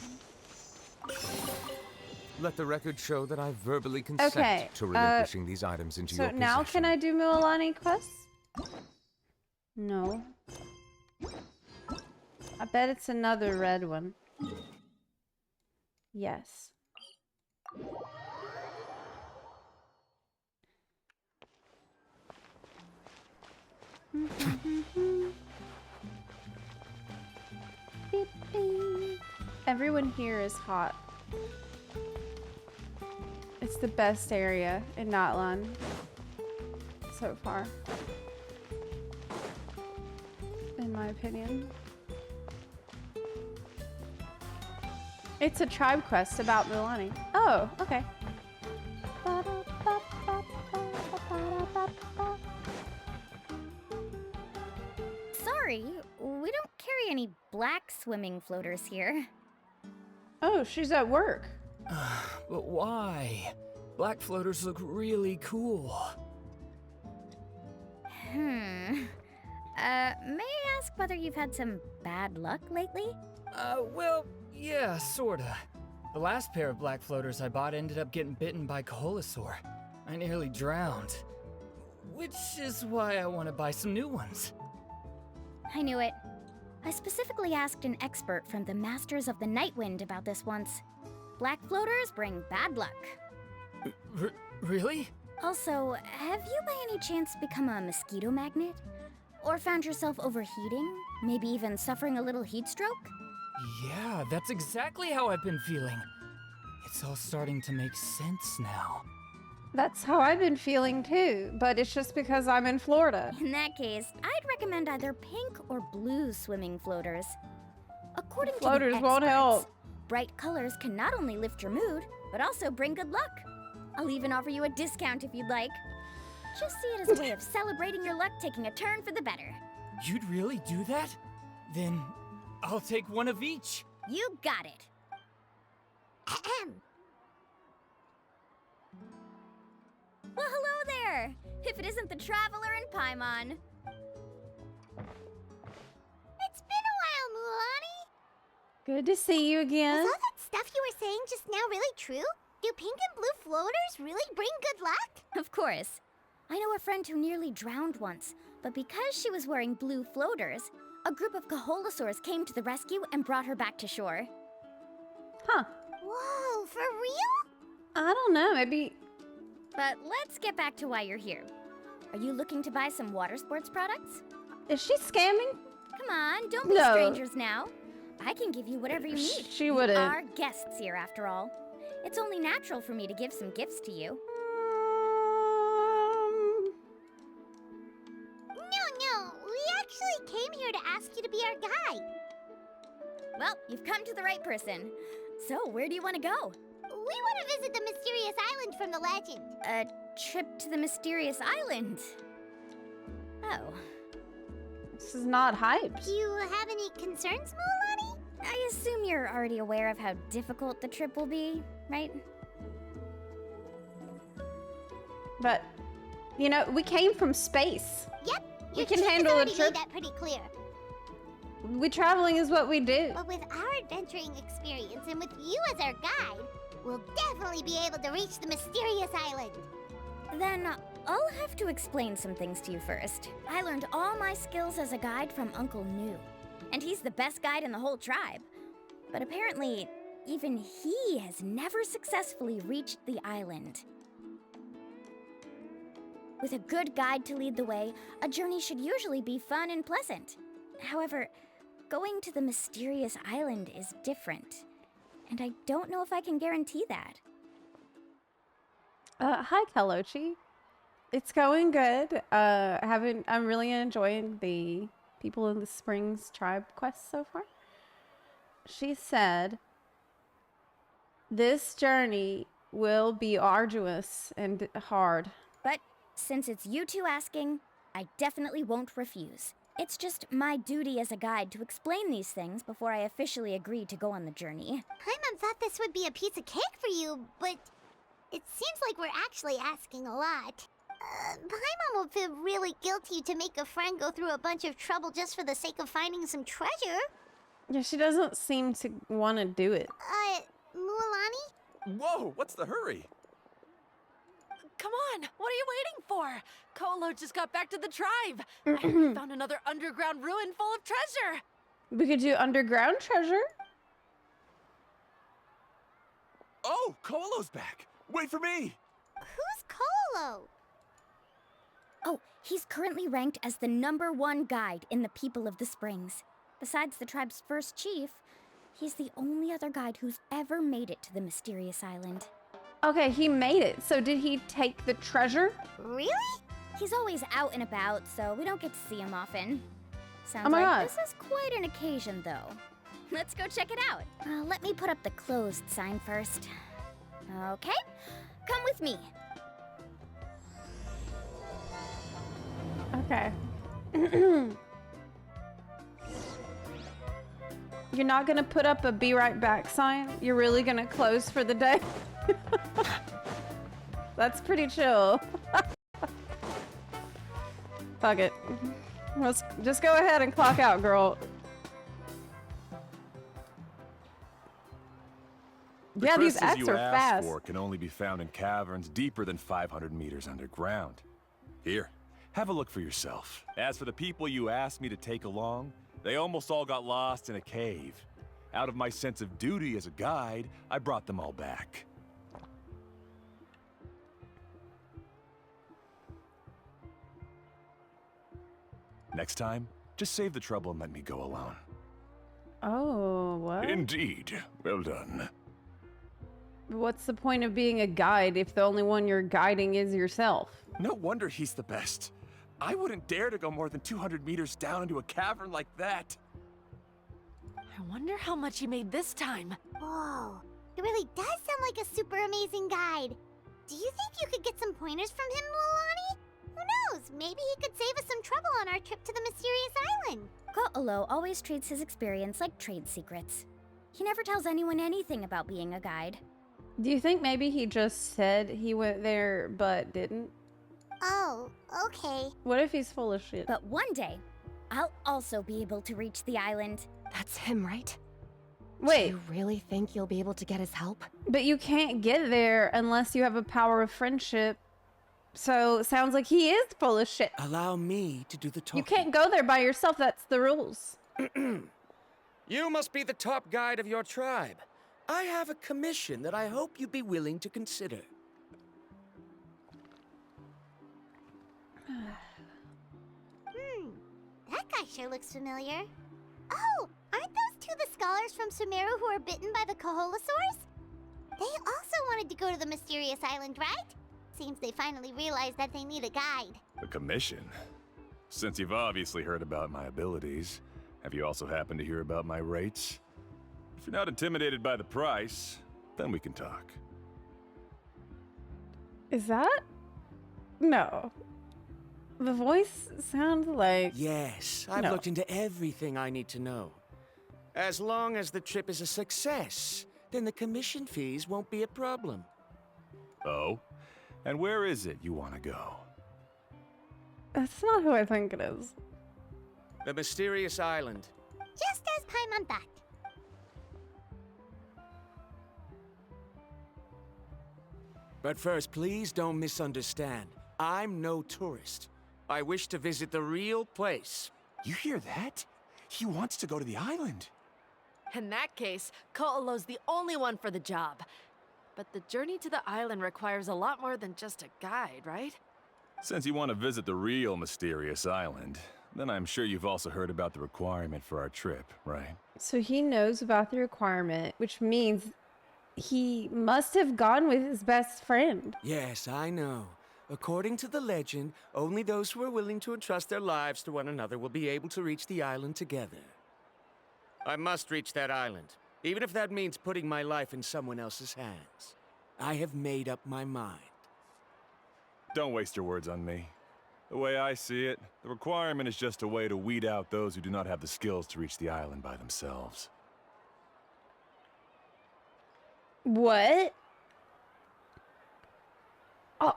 Let the record show that I verbally consent Okay, to relinquishing these items into your So possession. now can I do Mualani quests? No. I bet it's another red one. Yes. Beep, beep. Everyone here is hot. It's the best area in Notland so far, in my opinion. It's a tribe quest about Mualani. Oh, okay. Sorry, we don't carry any black swimming floaters here. Oh, she's at work. But why? Black floaters look really cool. May I ask whether you've had some bad luck lately? Well, yeah, sorta. The last pair of black floaters I bought ended up getting bitten by Koholasaur. I nearly drowned. Which is why I want to buy some new ones. I knew it. I specifically asked an expert from the Masters of the Nightwind about this once. Black floaters bring bad luck. Really? Also, have you by any chance become a mosquito magnet? Or found yourself overheating? Maybe even suffering a little heat stroke? Yeah, that's exactly how I've been feeling. It's all starting to make sense now. That's how I've been feeling too, but it's just because I'm in Florida. In that case, I'd recommend either pink or blue swimming floaters. According Floaters to the won't experts, help. bright colors can not only lift your mood, but also bring good luck. I'll even offer you a discount if you'd like. Just see it as a way of celebrating your luck taking a turn for the better. You'd really do that? Then I'll take one of each. You got it. Ahem. Well, hello there! If it isn't the Traveler in Paimon. It's been a while, Mualani. Good to see you again. Was all that stuff you were saying just now really true? Do pink and blue floaters really bring good luck? Of course. I know a friend who nearly drowned once, but because she was wearing blue floaters, a group of Koholasaurs came to the rescue and brought her back to shore. Huh. Whoa, for real? I don't know, maybe... But let's get back to why you're here. Are you looking to buy some water sports products? Is she scamming? Come on, don't be No. strangers now. I can give you whatever you need. She wouldn't. You are guests here, after all. It's only natural for me to give some gifts to you. No, we actually came here to ask you to be our guide. Well, you've come to the right person. So, where do you want to go? We want to visit the mysterious island from the legend. A trip to the mysterious island. Oh, This is not hyped. Do you have any concerns, Mualani? I assume you're already aware of how difficult the trip will be, right? But, you know, we came from space. Yep. We Your can chief has handle a already trip. made that pretty clear. Traveling is what we do. But with our adventuring experience and with you as our guide, we'll definitely be able to reach the mysterious island. Then I'll have to explain some things to you first. I learned all my skills as a guide from Uncle Nu, and he's the best guide in the whole tribe. But apparently, even he has never successfully reached the island. With a good guide to lead the way, a journey should usually be fun and pleasant. However, going to the mysterious island is different, and I don't know if I can guarantee that. Hi, Kalochi. It's going good. I'm really enjoying the People in the Springs tribe quest so far. She said, this journey will be arduous and hard. But since it's you two asking, I definitely won't refuse. It's just my duty as a guide to explain these things before I officially agree to go on the journey. Paimon thought this would be a piece of cake for you, but it seems like we're actually asking a lot. Paimon will feel really guilty to make a friend go through a bunch of trouble just for the sake of finding some treasure. Yeah, she doesn't seem to want to do it. MUALANI? Whoa, what's the hurry? Come on, what are you waiting for? Koolau just got back to the tribe. I heard we found another underground ruin full of treasure. We could do underground treasure. Oh, Koolau's back. Wait for me. Who's Koolau? Oh, he's currently ranked as the #1 guide in the People of the Springs. Besides the tribe's first chief, he's the only other guide who's ever made it to the mysterious island. Okay, he made it. So did he take the treasure? Really? He's always out and about, so we don't get to see him often. Sounds Oh my like God. this is quite an occasion, though. Let's go check it out. Let me put up the closed sign first. Okay, come with me. Okay. You're not gonna put up a be right back sign? You're really gonna close for the day? That's pretty chill. Fuck it. Let's just go ahead and clock out, girl. Yeah, these crystals acts you are asked fast. for can only be found in caverns deeper than 500 meters underground. Here, have a look for yourself. As for the people you asked me to take along, they almost all got lost in a cave. Out of my sense of duty as a guide, I brought them all back. Next time, just save the trouble and let me go alone. Oh, what? Indeed. Well done. What's the point of being a guide if the only one you're guiding is yourself? No wonder he's the best. I wouldn't dare to go more than 200 meters down into a cavern like that. I wonder how much he made this time. Whoa, it really does sound like a super amazing guide. Do you think you could get some pointers from him, MUALANI? Who knows? Maybe he could save us some trouble on our trip to the mysterious island. Koolau always treats his experience like trade secrets. He never tells anyone anything about being a guide. Do you think maybe he just said he went there but didn't? Oh, okay. What if he's full of shit? But one day, I'll also be able to reach the island. That's him, right? Wait, Do you really think you'll be able to get his help? but you can't get there unless you have a power of friendship. So it sounds like he is full of shit. Allow me to do the talking. You can't go there by yourself. That's the rules. You must be the top guide of your tribe. I have a commission that I hope you'd be willing to consider. That guy sure looks familiar. Oh, aren't those two the scholars from Sumeru who are bitten by the Koholasaurs? They also wanted to go to the mysterious island, right? Seems they finally realized that they need a guide. A commission? Since you've obviously heard about my abilities, have you also happened to hear about my rates? If you're not intimidated by the price, then we can talk. Is that? No. The voice sounds like... Yes, I've No. looked into everything I need to know. As long as the trip is a success, then the commission fees won't be a problem. Oh? And where is it you want to go? That's not who I think it is. The mysterious island. Just as Paimon thought. But first, please don't misunderstand. I'm no tourist. I wish to visit the real place. You hear that? He wants to go to the island. In that case, Ko'olo's the only one for the job. But the journey to the island requires a lot more than just a guide, right? Since you want to visit the real mysterious island, then I'm sure you've also heard about the requirement for our trip, right? So he knows about the requirement, which means he must have gone with his best friend. Yes, I know. According to the legend, only those who are willing to entrust their lives to one another will be able to reach the island together. I must reach that island, even if that means putting my life in someone else's hands. I have made up my mind. Don't waste your words on me. The way I see it, the requirement is just a way to weed out those who do not have the skills to reach the island by themselves. What? Oh.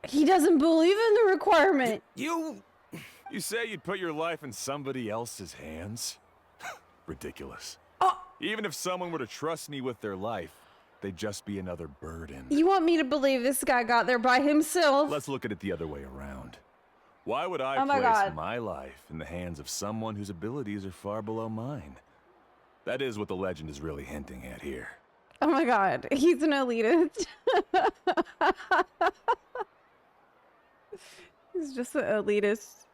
He doesn't believe in the requirement. You say you'd put your life in somebody else's hands? Ridiculous. Oh. Even if someone were to trust me with their life, they'd just be another burden. You want me to believe this guy got there by himself? Let's look at it the other way around. Why would I Oh my place God. my life in the hands of someone whose abilities are far below mine? That is what the legend is really hinting at here. Oh my god, he's an elitist. He's just an elitist.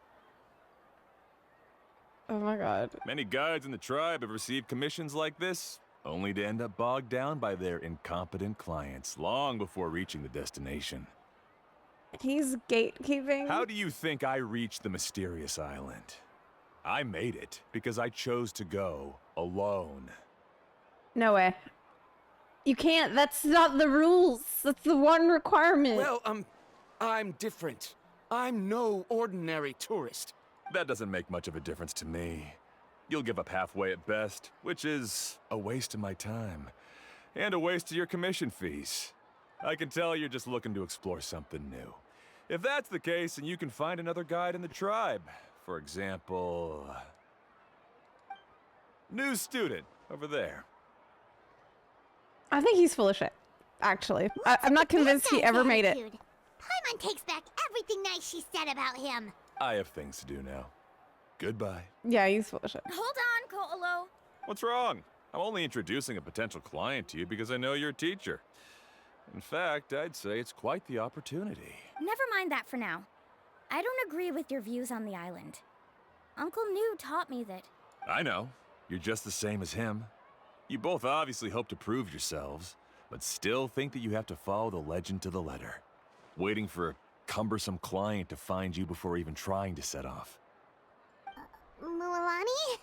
Oh my god. Many guides in the tribe have received commissions like this, only to end up bogged down by their incompetent clients long before reaching the destination. He's gatekeeping. How do you think I reached the mysterious island? I made it because I chose to go alone. No way. You can't. That's not the rules. That's the one requirement. Well, I'm different. I'm no ordinary tourist. That doesn't make much of a difference to me. You'll give up halfway at best, which is a waste of my time. And a waste of your commission fees. I can tell you're just looking to explore something new. If that's the case, then you can find another guide in the tribe. For example... new student, over there. I think he's full of shit, actually. I'm not convinced he ever made it. Paimon takes back everything nice she said about him. I have things to do now. Goodbye. Yeah, he's full of shit. Hold on, Ko'olo. What's wrong? I'm only introducing a potential client to you because I know you're a teacher. In fact, I'd say it's quite the opportunity. Never mind that for now. I don't agree with your views on the island. Uncle New taught me that. I know. You're just the same as him. You both obviously hope to prove yourselves, but still think that you have to follow the legend to the letter. Waiting for a cumbersome client to find you before even trying to set off. MUALANI?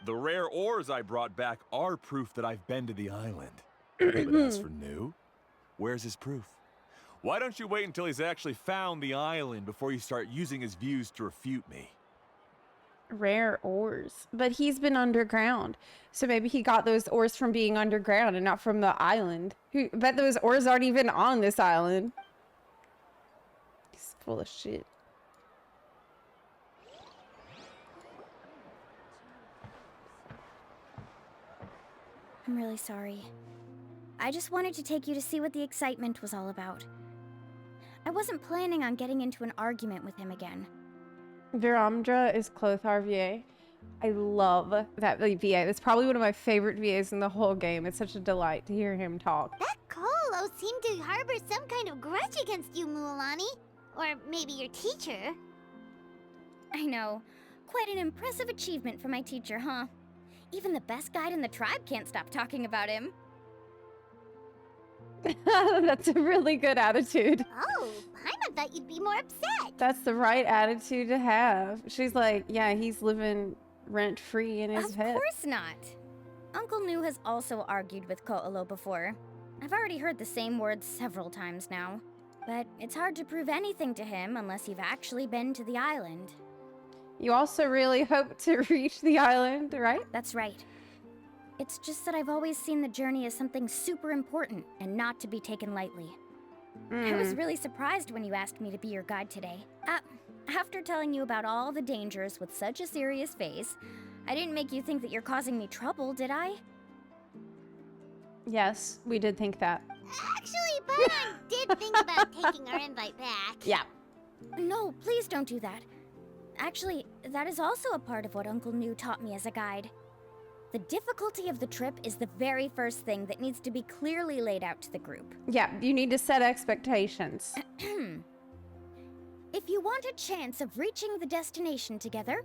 The rare ores I brought back are proof that I've been to the island. But as for New, where's his proof? Why don't you wait until he's actually found the island before you start using his views to refute me? Rare ores. But he's been underground. So maybe he got those ores from being underground and not from the island. I bet those ores aren't even on this island. He's full of shit. I'm really sorry. I just wanted to take you to see what the excitement was all about. I wasn't planning on getting into an argument with him again. Viramdra is Clothar VA. I love that VA. That's probably one of my favorite VAs in the whole game. It's such a delight to hear him talk. That Koolau seemed to harbor some kind of grudge against you, MUALANI. Or maybe your teacher. I know. Quite an impressive achievement for my teacher, huh? Even the best guide in the tribe can't stop talking about him. That's a really good attitude. Oh, Paimon thought you'd be more upset. That's the right attitude to have. She's like, yeah, he's living rent-free in his head. Of course not. Uncle New has also argued with Ko'olo before. I've already heard the same words several times now. But it's hard to prove anything to him unless you've actually been to the island. You also really hope to reach the island, right? That's right. It's just that I've always seen the journey as something super important and not to be taken lightly. I was really surprised when you asked me to be your guide today. After telling you about all the dangers with such a serious face, I didn't make you think that you're causing me trouble, did I? Yes, we did think that. Actually, Paimon did think about taking our invite back. Yeah. No, please don't do that. Actually, that is also a part of what Uncle New taught me as a guide. The difficulty of the trip is the very first thing that needs to be clearly laid out to the group. Yeah, you need to set expectations. If you want a chance of reaching the destination together,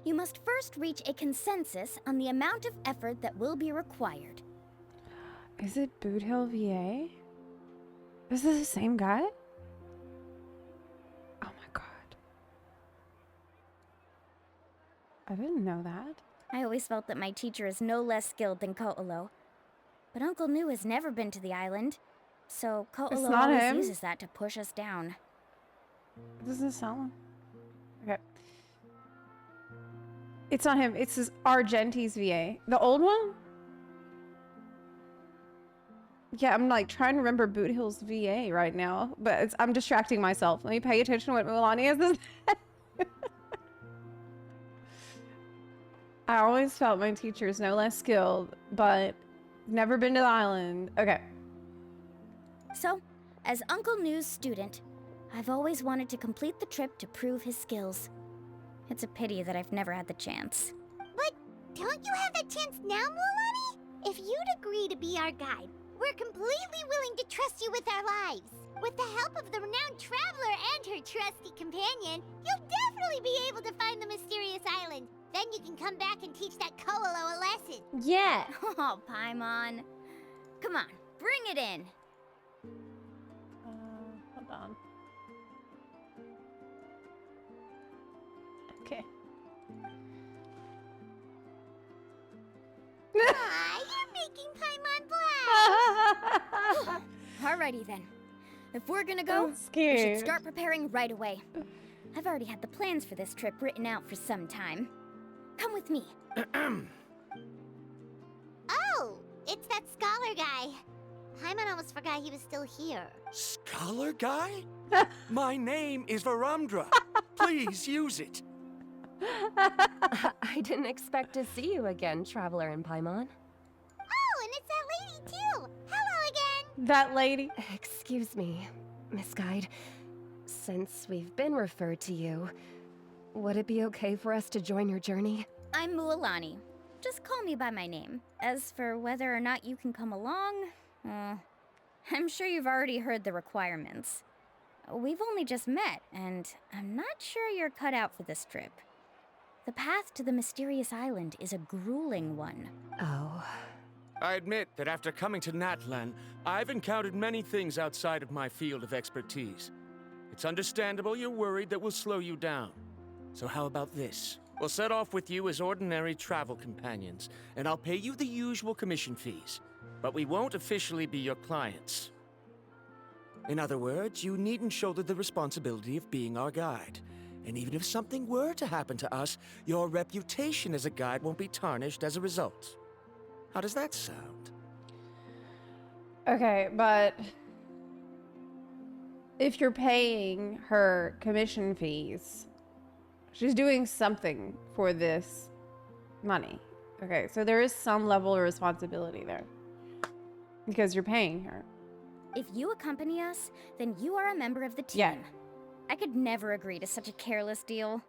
you must first reach a consensus on the amount of effort that will be required. Is it Boot Hill, VA? Is this the same guy? Oh my god. I didn't know that. I always felt that my teacher is no less skilled than Koolau. But Uncle New has never been to the island, so Koolau not always him. uses that to push us down. Doesn't sound. Okay. It's not him. It's his Argenti's VA. The old one? Yeah, I'm like trying to remember Boot Hill's VA right now, but I'm distracting myself. Let me pay attention to what MUALANI has to say. I always felt my teacher is no less skilled, but never been to the island. Okay. So, as Uncle New's student, I've always wanted to complete the trip to prove his skills. It's a pity that I've never had the chance. But don't you have that chance now, MUALANI? If you'd agree to be our guide, we're completely willing to trust you with our lives. With the help of the renowned traveler and her trusty companion, you'll definitely be able to find the mysterious island. Then you can come back and teach that Koolau a lesson. Yeah. Oh, Paimon. Come on, bring it in. Hold on. Okay. Aw, you're making Paimon blush. Alrighty then. If we're gonna go, I'm we scared. should start preparing right away. I've already had the plans for this trip written out for some time. Come with me. Oh, it's that scholar guy. Paimon almost forgot he was still here. Scholar guy? My name is Varamdra. Please use it. I didn't expect to see you again, Traveler and Paimon. Oh, and it's that lady too. Hello again. That lady. Excuse me, Miss Guide. Since we've been referred to you, would it be okay for us to join your journey? I'm MUALANI. Just call me by my name. As for whether or not you can come along, I'm sure you've already heard the requirements. We've only just met, and I'm not sure you're cut out for this trip. The path to the mysterious island is a grueling one. Oh. I admit that after coming to Natlan, I've encountered many things outside of my field of expertise. It's understandable you're worried that we'll slow you down. So how about this? We'll set off with you as ordinary travel companions, and I'll pay you the usual commission fees. But we won't officially be your clients. In other words, you needn't shoulder the responsibility of being our guide. And even if something were to happen to us, your reputation as a guide won't be tarnished as a result. How does that sound? Okay, but if you're paying her commission fees, she's doing something for this money. Okay, so there is some level of responsibility there because you're paying her. If you accompany us, then you are a member of the team. Yeah. I could never agree to such a careless deal.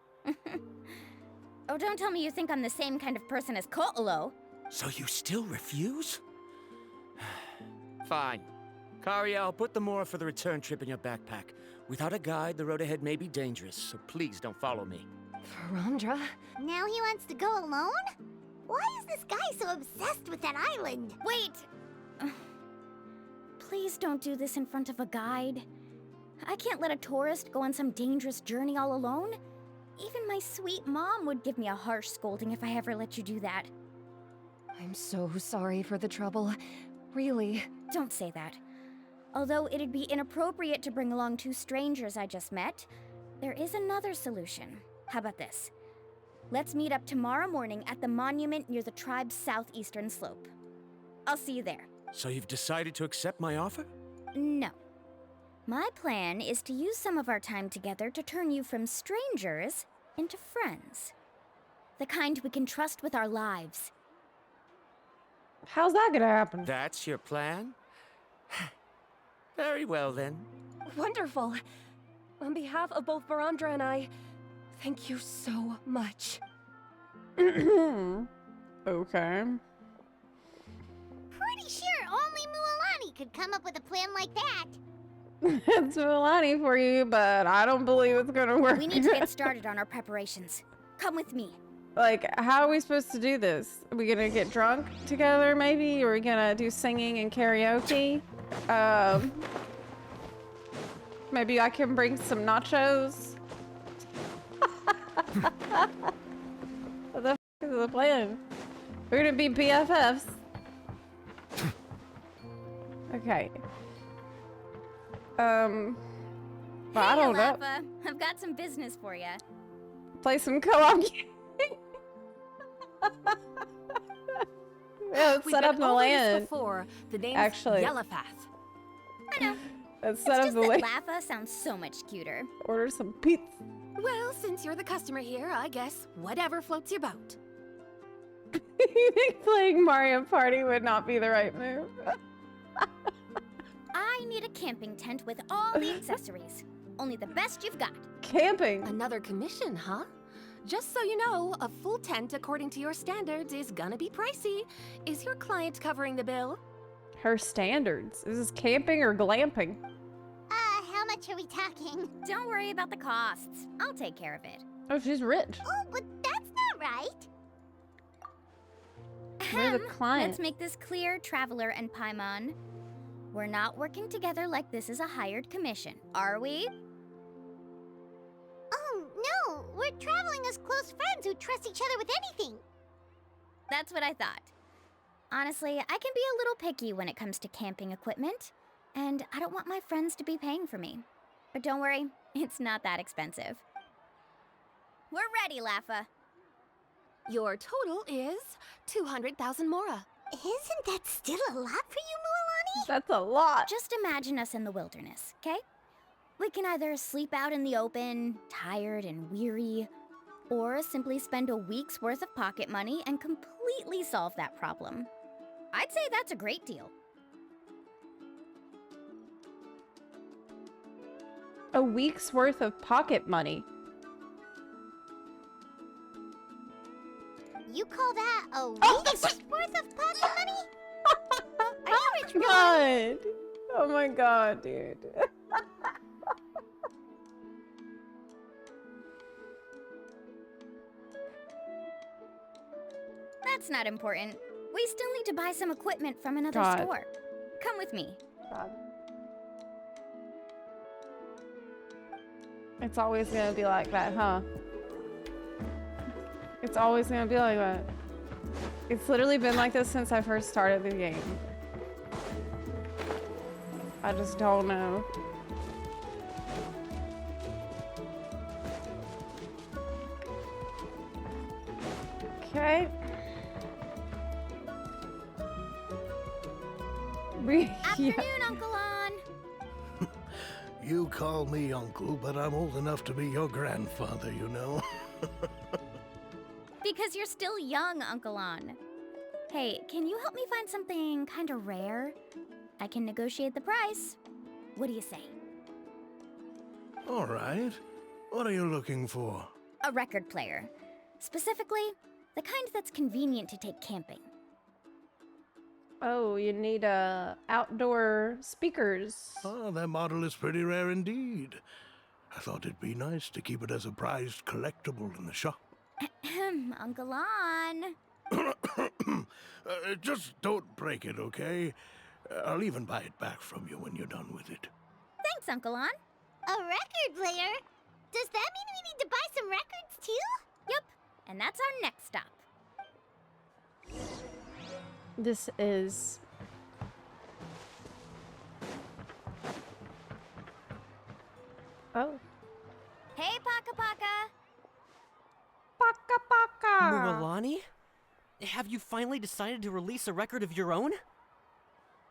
Oh, don't tell me you think I'm the same kind of person as Koolau. So you still refuse? Fine. Kariel, put the more for the return trip in your backpack. Without a guide, the road ahead may be dangerous, so please don't follow me. Varamdra? Now he wants to go alone? Why is this guy so obsessed with that island? Wait! Please don't do this in front of a guide. I can't let a tourist go on some dangerous journey all alone. Even my sweet mom would give me a harsh scolding if I ever let you do that. I'm so sorry for the trouble. Really. Don't say that. Although it'd be inappropriate to bring along two strangers I just met, there is another solution. How about this? Let's meet up tomorrow morning at the monument near the tribe's southeastern slope. I'll see you there. So you've decided to accept my offer? No. My plan is to use some of our time together to turn you from strangers into friends. The kind we can trust with our lives. How's that gonna happen? That's your plan? Very well then. Wonderful. On behalf of both Varamdra and I, Thank you so much. Okay. Pretty sure only MUALANI could come up with a plan like that. It's MUALANI for you, but I don't believe it's gonna work. We need to get started on our preparations. Come with me. Like, how are we supposed to do this? Are we gonna get drunk together, maybe? Or are we gonna do singing and karaoke? Maybe I can bring some nachos? What the f is the plan? We're gonna be BFFs. Okay. Well, I don't know. Lava. I've got some business for you. Play some co-op games. Yeah, let's We've set been up the over this land. before. The name's Actually. Yellowpath. I know. Let's It's set up just the that land. Lava sounds so much cuter. Order some pizza. Well, since you're the customer here, I guess whatever floats your boat. You think playing Mario Party would not be the right move? I need a camping tent with all the accessories. Only the best you've got. Camping. Another commission, huh? Just so you know, a full tent according to your standards is gonna be pricey. Is your client covering the bill? Her standards. Is this camping or glamping? How much are we talking? Don't worry about the costs. I'll take care of it. Oh, she's rich. Oh, but that's not right. We're the Ahem. client. Let's make this clear, Traveler and Paimon. We're not working together like this is a hired commission, are we? Oh, no. We're traveling as close friends who trust each other with anything. That's what I thought. Honestly, I can be a little picky when it comes to camping equipment, and I don't want my friends to be paying for me. But don't worry, it's not that expensive. We're ready, Laffa. Your total is 200,000 mora. Isn't that still a lot for you, MUALANI? That's a lot. Just imagine us in the wilderness, okay? We can either sleep out in the open, tired and weary, or simply spend a week's worth of pocket money and completely solve that problem. I'd say that's a great deal. A week's worth of pocket money. You call that a week's worth of pocket money? Are you rich, MUALANI? God. Oh my god, dude. That's not important. We still need to buy some equipment from another God. store. Come with me. God. It's always gonna be like that, huh? It's always gonna be like that. It's literally been like this since I first started the game. I just don't know. Okay. Afternoon, Uncle On. You call me uncle, but I'm old enough to be your grandfather, you know. Because you're still young, Uncle On. Hey, can you help me find something kind of rare? I can negotiate the price. What do you say? All right. What are you looking for? A record player. Specifically, the kind that's convenient to take camping. Oh, you need outdoor speakers. Oh, that model is pretty rare indeed. I thought it'd be nice to keep it as a prized collectible in the shop. Uncle On. Just don't break it, okay? I'll even buy it back from you when you're done with it. Thanks, Uncle On. A record player? Does that mean we need to buy some records too? Yep, and that's our next stop. This is... Oh. Hey, Paka Paka. Paka Paka! MUALANI? Have you finally decided to release a record of your own?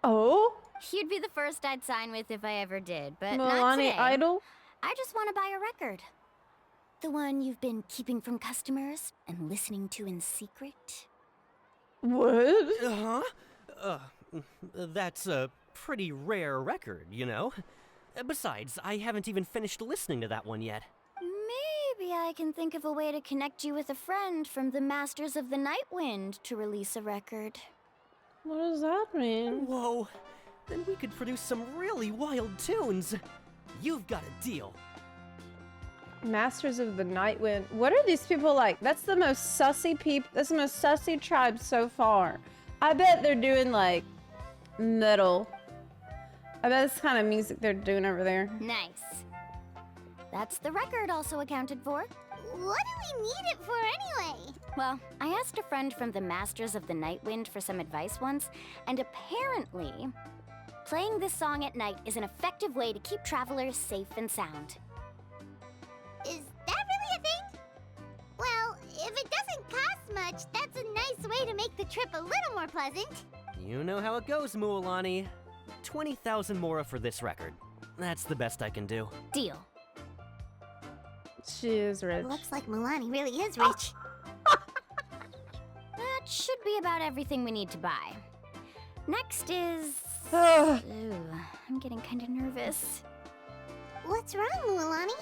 Oh? You'd be the first I'd sign with if I ever did, but not MUALANI today. Idol? I just want to buy a record. The one you've been keeping from customers and listening to in secret. What? Uh-huh. That's a pretty rare record, you know? Besides, I haven't even finished listening to that one yet. maybe I can think of a way to connect you with a friend from the Masters of the Night Wind to release a record. What does that mean? Whoa, then we could produce some really wild tunes. You've got a deal. Masters of the Night Wind. What are these people like? That's the most sussy people. That's the most sussy tribe so far. I bet they're doing like metal. I bet it's the kind of music they're doing over there. Nice. That's the record also accounted for. What do we need it for anyway? Well, I asked a friend from the Masters of the Night Wind for some advice once, and apparently, playing this song at night is an effective way to keep travelers safe and sound. Is that really a thing? Well, if it doesn't cost much, that's a nice way to make the trip a little more pleasant. You know how it goes, MUALANI. 20,000 mora for this record. That's the best I can do. Deal. She is rich. Looks like Mualani really is rich. That should be about everything we need to buy. Next is... Ugh. Ooh, I'm getting kind of nervous. What's wrong, Mualani?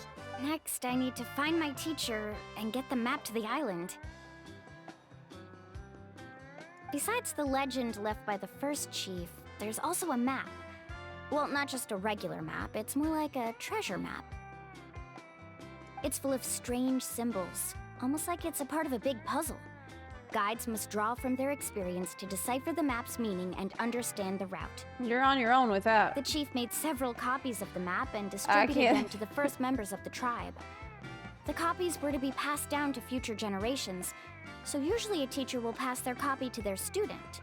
Next, I need to find my teacher and get the map to the island. Besides the legend left by the first chief, there's also a map. Well, not just a regular map, it's more like a treasure map. It's full of strange symbols, almost like it's a part of a big puzzle. Guides must draw from their experience to decipher the map's meaning and understand the route. You're on your own with that. The chief made several copies of the map and distributed them to the first members of the tribe. The copies were to be passed down to future generations, so usually a teacher will pass their copy to their student.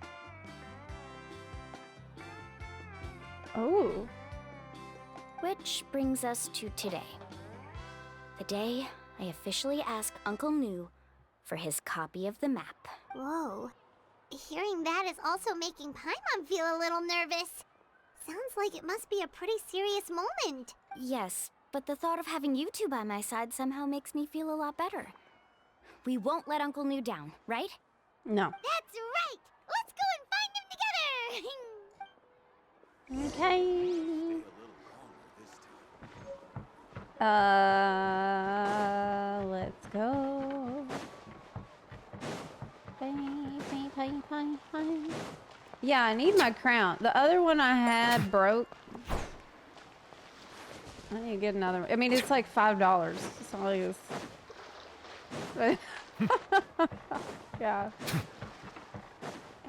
Oh. Which brings us to today. The day I officially ask Uncle Nu for his copy of the map. Whoa. Hearing that is also making Paimon feel a little nervous. Sounds like it must be a pretty serious moment. Yes, but the thought of having you two by my side somehow makes me feel a lot better. We won't let Uncle Nu down, right? No. That's right! Let's go and find him together! Okay. Let's go. Yeah, I need my crown. The other one I had broke. I need to get another one. I mean, it's like $5. It's not like it's... yeah.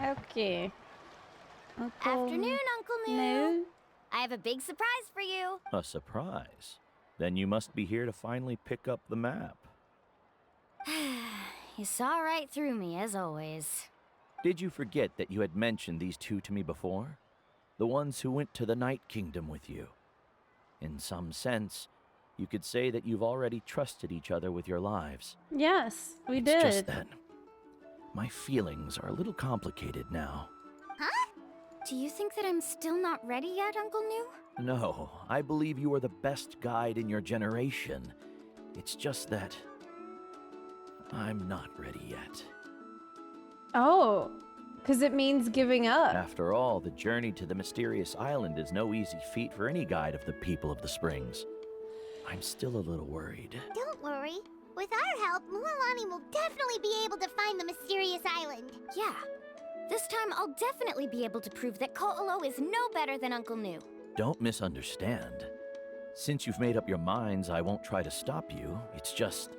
Okay. Afternoon, Uncle Nu. I have a big surprise for you. A surprise? Then you must be here to finally pick up the map. You saw right through me, as always. Did you forget that you had mentioned these two to me before? The ones who went to the Night Kingdom with you. In some sense, you could say that you've already trusted each other with your lives. Yes, we It's did. just that my feelings are a little complicated now. Huh? Do you think that I'm still not ready yet, Uncle Nu? No, I believe you are the best guide in your generation. It's just that I'm not ready yet. Oh, because it means giving up. After all, the journey to the mysterious island is no easy feat for any guide of the people of the springs. I'm still a little worried. Don't worry. With our help, Mualani will definitely be able to find the mysterious island. Yeah. This time, I'll definitely be able to prove that Koolau is no better than Uncle Nu. Don't misunderstand. Since you've made up your minds, I won't try to stop you. It's just...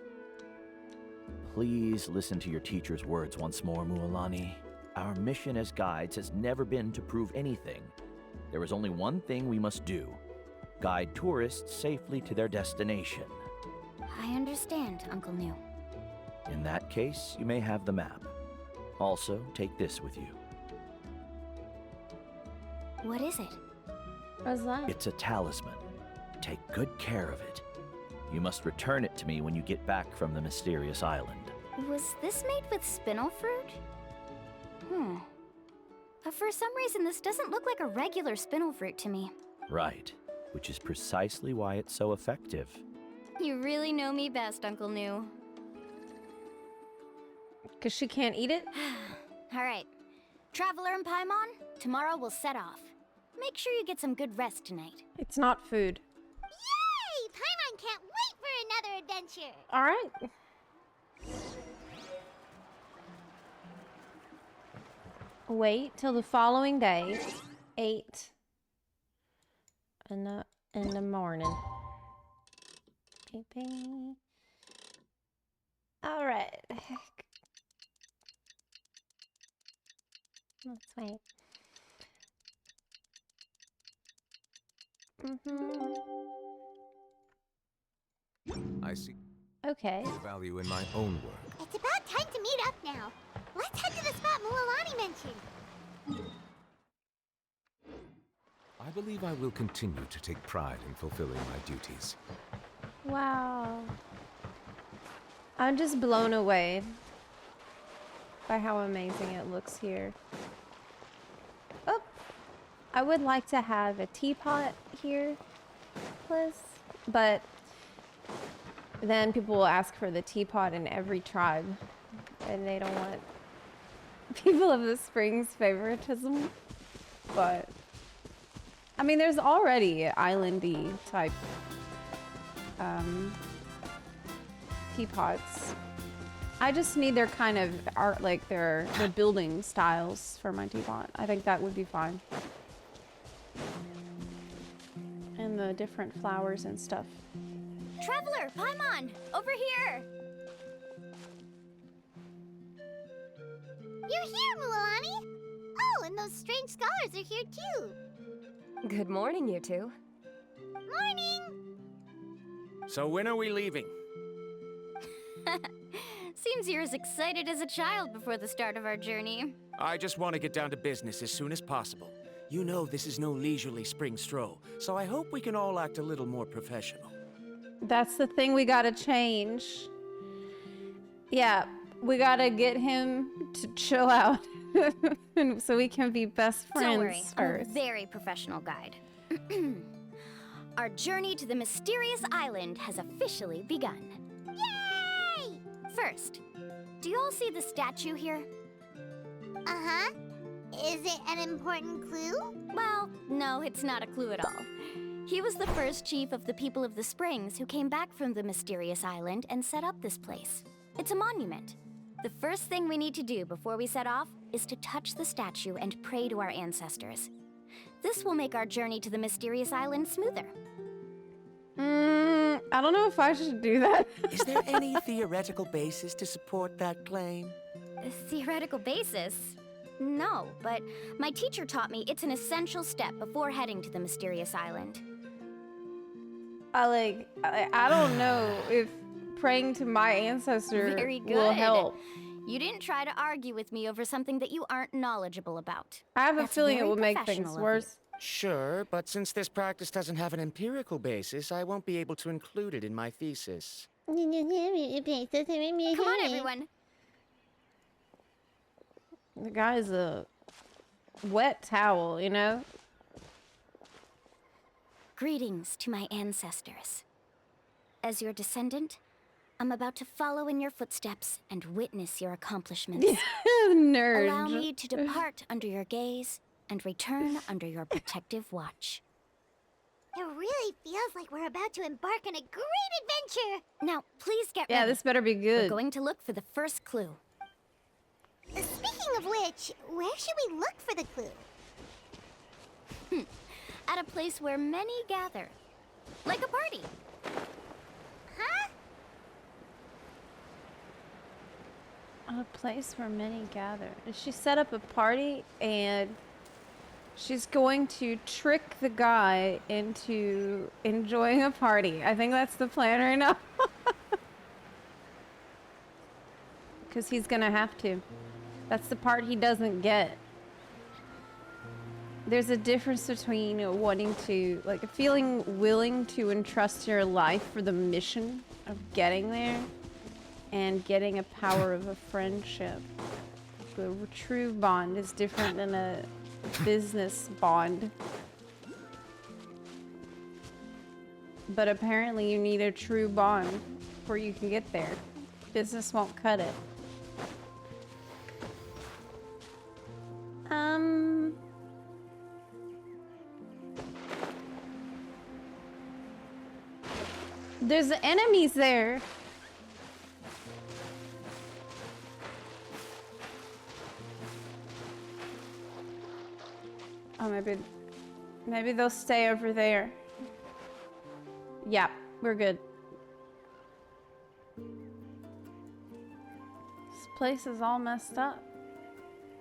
Please listen to your teacher's words once more, Mualani. Our mission as guides has never been to prove anything. There is only one thing we must do. Guide tourists safely to their destination. I understand, Uncle Nu. In that case, you may have the map. Also, take this with you. What is it? What's that? It's a talisman. Take good care of it. You must return it to me when you get back from the mysterious island. Was this made with spinel fruit? But for some reason, this doesn't look like a regular spinel fruit to me. Right, which is precisely why it's so effective. You really know me best, Uncle Nu. Because she can't eat it? All right. Traveler and Paimon, tomorrow we'll set off. Make sure you get some good rest tonight. It's not food. Yay! Paimon can't wait for another adventure! adventure. All right. Wait till the following day, 8 in the morning. Ping, ping. All right. Let's wait. I see Okay. value in my own work. It's about time to meet up now. Let's head to the spot MUALANI mentioned. I believe I will continue to take pride in fulfilling my duties. Wow. I'm just blown away by how amazing it looks here. Oh, I would like to have a teapot here, please. But then people will ask for the teapot in every tribe, and they don't want people of the Springs favoritism. But I mean, there's already islandy type teapots. I just need their kind of art, like their building styles for my teapot. I think that would be fine. And the different flowers and stuff. Traveler, Paimon, over here! You're here, MUALANI! Oh, and those strange scholars are here too. Good morning, you two. Morning! So when are we leaving? Seems you're as excited as a child before the start of our journey. I just want to get down to business as soon as possible. You know this is no leisurely spring stroll, so I hope we can all act a little more professional. That's the thing we gotta change. Yeah, we gotta get him to chill out so we can be best friends Don't worry, I'm a first. very professional guide. Our journey to the mysterious island has officially begun. Yay! First, do you all see the statue here? Uh-huh. Is it an important clue? Well, no, it's not a clue at all. He was the first chief of the people of the Springs who came back from the mysterious island and set up this place. It's a monument. The first thing we need to do before we set off is to touch the statue and pray to our ancestors. This will make our journey to the mysterious island smoother. I don't know if I should do that. Is there any theoretical basis to support that claim? A theoretical basis? No, but my teacher taught me it's an essential step before heading to the mysterious island. I don't know if praying to my ancestor Very good. will help. You didn't try to argue with me over something that you aren't knowledgeable about. I have a That's feeling it very will make professional things of worse. Sure, but since this practice doesn't have an empirical basis, I won't be able to include it in my thesis. Come on, everyone. The guy's a wet towel, you know? Greetings to my ancestors. As your descendant, I'm about to follow in your footsteps and witness your accomplishments. Nerd. Allow me to depart under your gaze and return under your protective watch. It really feels like we're about to embark on a great adventure. Now, please get Yeah, ready. this better be We're good. going to look for the first clue. Speaking of which, where should we look for the clue? At a place where many gather. Like a party. Huh? A place where many gather. Does she set up a party and she's going to trick the guy into enjoying a party? I think that's the plan right now. Because he's gonna have to. That's the part he doesn't get. There's a difference between wanting to, like, feeling willing to entrust your life for the mission of getting there and getting a power of a friendship. The true bond is different than a business bond. But apparently you need a true bond before you can get there. Business won't cut it. There's enemies there. Maybe they'll stay over there. Yeah, we're good. This place is all messed up.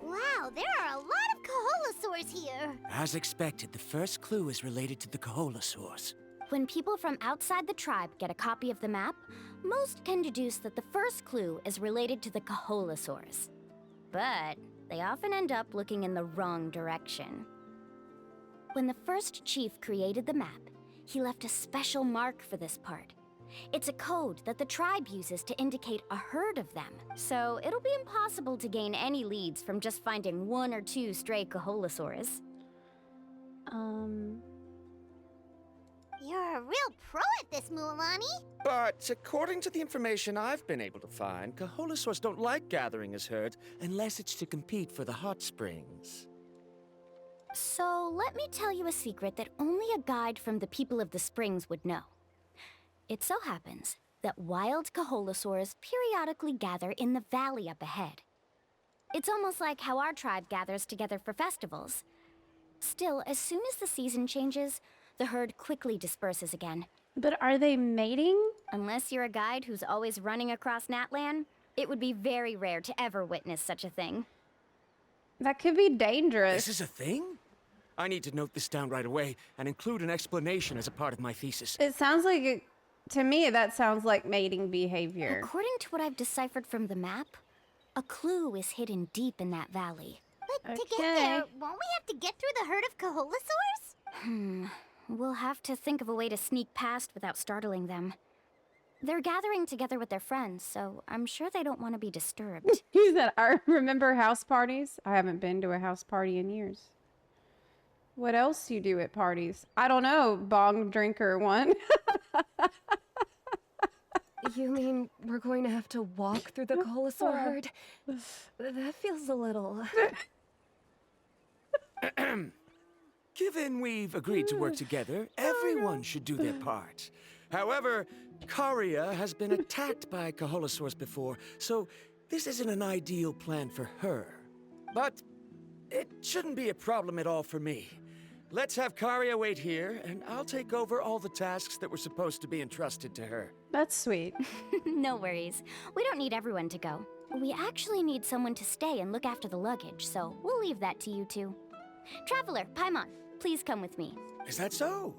Wow, there are a lot of Koholasaurs here. As expected, the first clue is related to the Koholasaurs. When people from outside the tribe get a copy of the map, most can deduce that the first clue is related to the Koholasaurs. But they often end up looking in the wrong direction. When the first chief created the map, he left a special mark for this part. It's a code that the tribe uses to indicate a herd of them, so it'll be impossible to gain any leads from just finding 1 or 2 stray Koholasaurs. You're a real pro at this, MUALANI. But according to the information I've been able to find, Koholasaurs don't like gathering as herds unless it's to compete for the hot springs. So let me tell you a secret that only a guide from the people of the springs would know. It so happens that wild Koholasaurs periodically gather in the valley up ahead. It's almost like how our tribe gathers together for festivals. Still, as soon as the season changes, the herd quickly disperses again. But are they mating? Unless you're a guide who's always running across Natlan, it would be very rare to ever witness such a thing. That could be dangerous. This is a thing? I need to note this down right away and include an explanation as a part of my thesis. It sounds like, to me, that sounds like mating behavior. According to what I've deciphered from the map, a clue is hidden deep in that valley. But to get there, won't we have to get through the herd of Koholasaurs? We'll have to think of a way to sneak past without startling them. They're gathering together with their friends, so I'm sure they don't want to be disturbed. He said, I remember house parties. I haven't been to a house party in years. What else you do at parties? I don't know, bong drinker one. You mean we're going to have to walk through the Koholasaur herd? That feels a little... Given we've agreed to work together, everyone should do their part. However, Karia has been attacked by Koholasaurs before, so this isn't an ideal plan for her. But it shouldn't be a problem at all for me. Let's have Karia wait here, and I'll take over all the tasks that were supposed to be entrusted to her. That's sweet. No worries. We don't need everyone to go. We actually need someone to stay and look after the luggage, so we'll leave that to you two. Traveler, Paimon, please come with me. Is that so?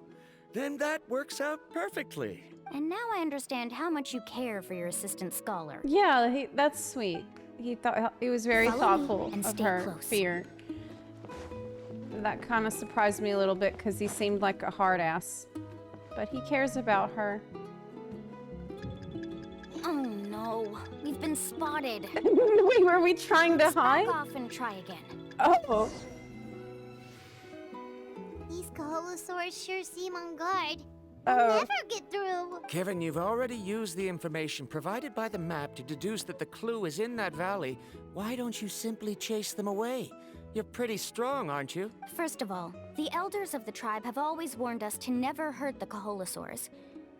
Then that works out perfectly. And now I understand how much you care for your assistant scholar. Yeah, that's sweet. He thought he was very thoughtful and of stay her close. fear. That kind of surprised me a little bit because he seemed like a hard ass. But he cares about her. Oh no, we've been spotted. Wait, were we trying to hide? Back off and try again. Oh. These Koholasaurs sure seem on guard. Oh. We'll never get through. Kevin, you've already used the information provided by the map to deduce that the clue is in that valley. Why don't you simply chase them away? You're pretty strong, aren't you? First of all, the elders of the tribe have always warned us to never hurt the Koholasaurs.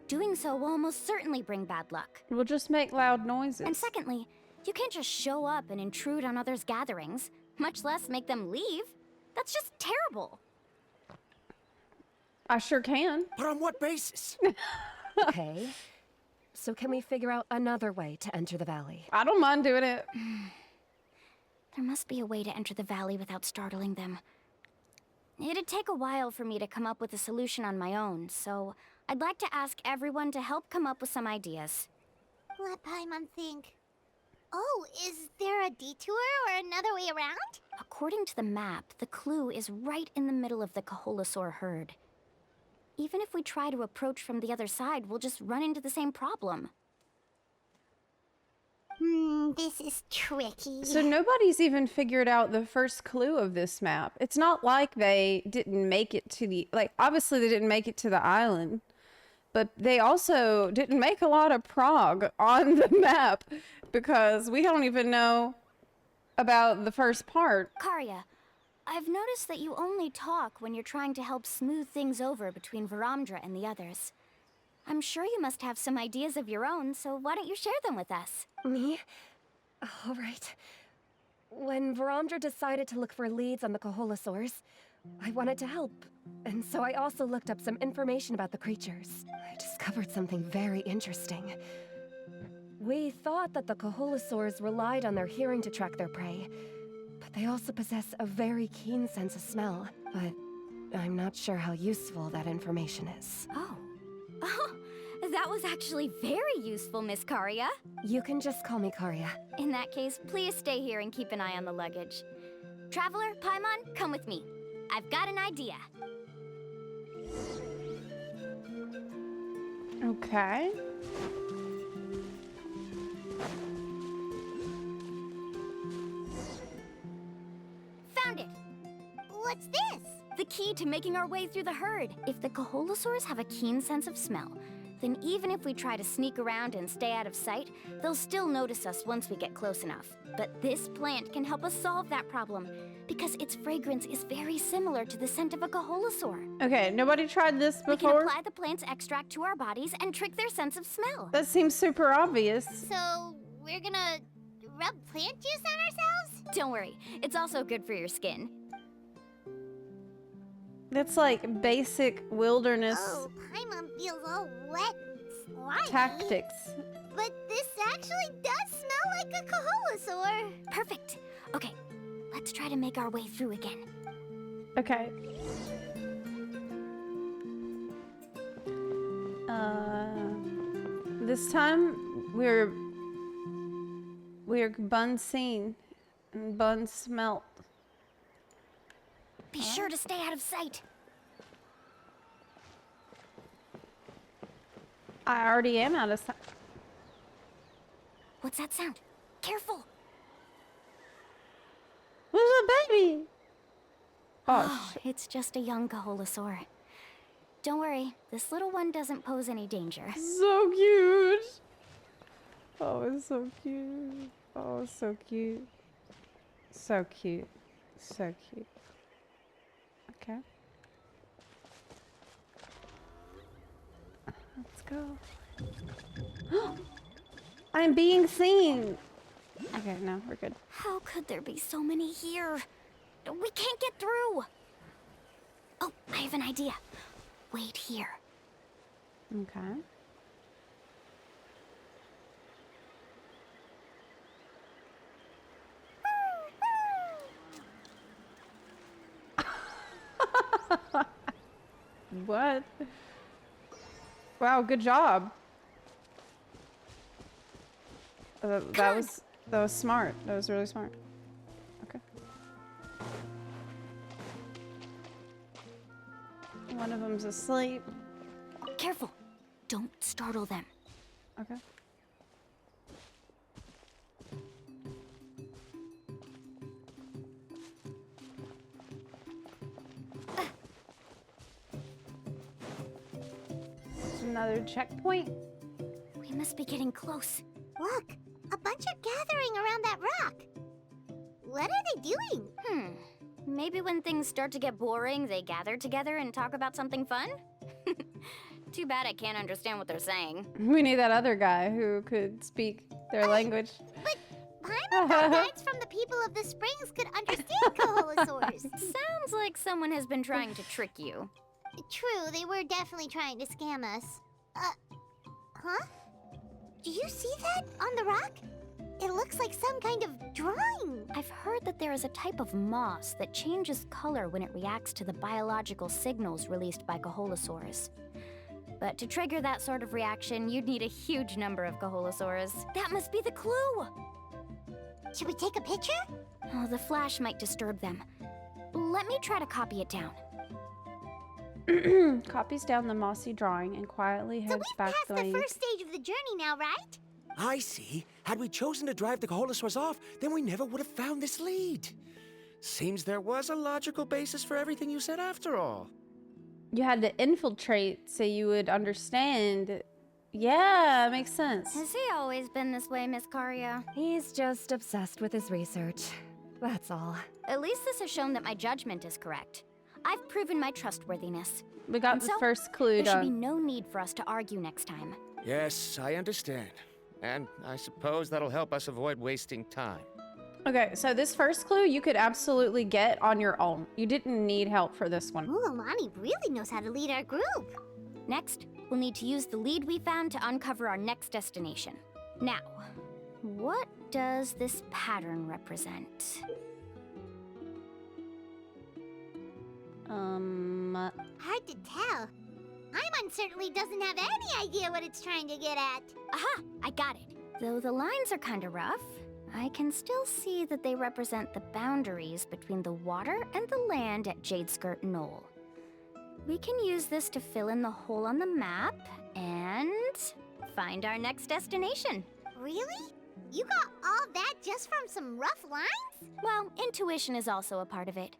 Doing so will almost certainly bring bad luck. We'll just make loud noises. And secondly, you can't just show up and intrude on others' gatherings, much less make them leave. That's just terrible. I sure can. But on what basis? Okay. So can we figure out another way to enter the valley? I don't mind doing it. There must be a way to enter the valley without startling them. It'd take a while for me to come up with a solution on my own, so I'd like to ask everyone to help come up with some ideas. Let Paimon think. Oh, is there a detour or another way around? According to the map, the clue is right in the middle of the Koholasaur herd. Even if we try to approach from the other side, we'll just run into the same problem. This is tricky. So nobody's even figured out the first clue of this map. It's not like they didn't make it to the... Like, obviously they didn't make it to the island. But they also didn't make a lot of prog on the map. Because we don't even know about the first part. Karia, I've noticed that you only talk when you're trying to help smooth things over between Varamdra and the others. I'm sure you must have some ideas of your own, so why don't you share them with us? Me? All right. When Varamdra decided to look for leads on the Koholasaurs, I wanted to help. And so I also looked up some information about the creatures. I discovered something very interesting. We thought that the Koholasaurs relied on their hearing to track their prey, but they also possess a very keen sense of smell. But I'm not sure how useful that information is. Oh. Oh, that was actually very useful, Miss Karia. You can just call me Karia. In that case, please stay here and keep an eye on the luggage. Traveler, Paimon, come with me. I've got an idea. Okay. Found it! What's this? The key to making our way through the herd. If the Koholasaurs have a keen sense of smell, then even if we try to sneak around and stay out of sight, they'll still notice us once we get close enough. But this plant can help us solve that problem, because its fragrance is very similar to the scent of a Koholasaur. Okay, nobody tried this before? We can apply the plant's extract to our bodies and trick their sense of smell. That seems super obvious. So, we're gonna rub plant juice on ourselves? Don't worry, it's also good for your skin. That's like basic wilderness Oh, Paimon feels all wet and slimy. tactics. But this actually does smell like a Koholasaur. Perfect. Okay, let's try to make our way through again. Okay. This time we're bun seen and bun smelt. Be sure to stay out of sight. I already am out of sight. What's that sound? Careful. Where's the baby? Oh, it's just a young Koholasaur. Don't worry, this little one doesn't pose any danger. So cute. Oh, it's so cute. Oh, it's so cute. So cute. So cute. Okay. Let's go. I'm being seen. Okay, no, we're good. How could there be so many here? We can't get through. Oh, I have an idea. Wait here. Okay. What? Wow, good job. That was smart. That was really smart. Okay. One of them's asleep. Careful. Don't startle them. Okay. Another checkpoint. We must be getting close. Look, a bunch are gathering around that rock. What are they doing? Maybe when things start to get boring, they gather together and talk about something fun? Too bad I can't understand what they're saying. We need that other guy who could speak their language. But Paimon thought guides from the people of the springs could understand Koholasaurs. Sounds like someone has been trying to trick you. True, they were definitely trying to scam us. Huh? Do you see that on the rock? It looks like some kind of drawing. I've heard that there is a type of moss that changes color when it reacts to the biological signals released by Koholasaurs. But to trigger that sort of reaction, you'd need a huge number of Koholasaurs. That must be the clue! Should we take a picture? Oh, the flash might disturb them. Let me try to copy it down. Copies down the mossy drawing and quietly heads back the That's way. the first stage of the journey now, right? I see. Had we chosen to drive the Koholasaurs off, then we never would have found this lead. Seems there was a logical basis for everything you said after all. You had to infiltrate so you would understand. Yeah, makes sense. Has he always been this way, Miss Karia? He's just obsessed with his research. That's all. At least this has shown that my judgment is correct. I've proven my trustworthiness. We got the first clue there should be done. no need for us to argue next time. Yes, I understand. And I suppose that'll help us avoid wasting time. Okay, so this first clue you could absolutely get on your own. You didn't need help for this one. MUALANI really knows how to lead our group. Next, we'll need to use the lead we found to uncover our next destination. Now, what does this pattern represent? Hard to tell. Paimon certainly doesn't have any idea what it's trying to get at. Aha! I got it. Though the lines are kinda rough, I can still see that they represent the boundaries between the water and the land at Jadeskirt Knoll. We can use this to fill in the hole on the map and find our next destination. Really? You got all that just from some rough lines? Well, intuition is also a part of it.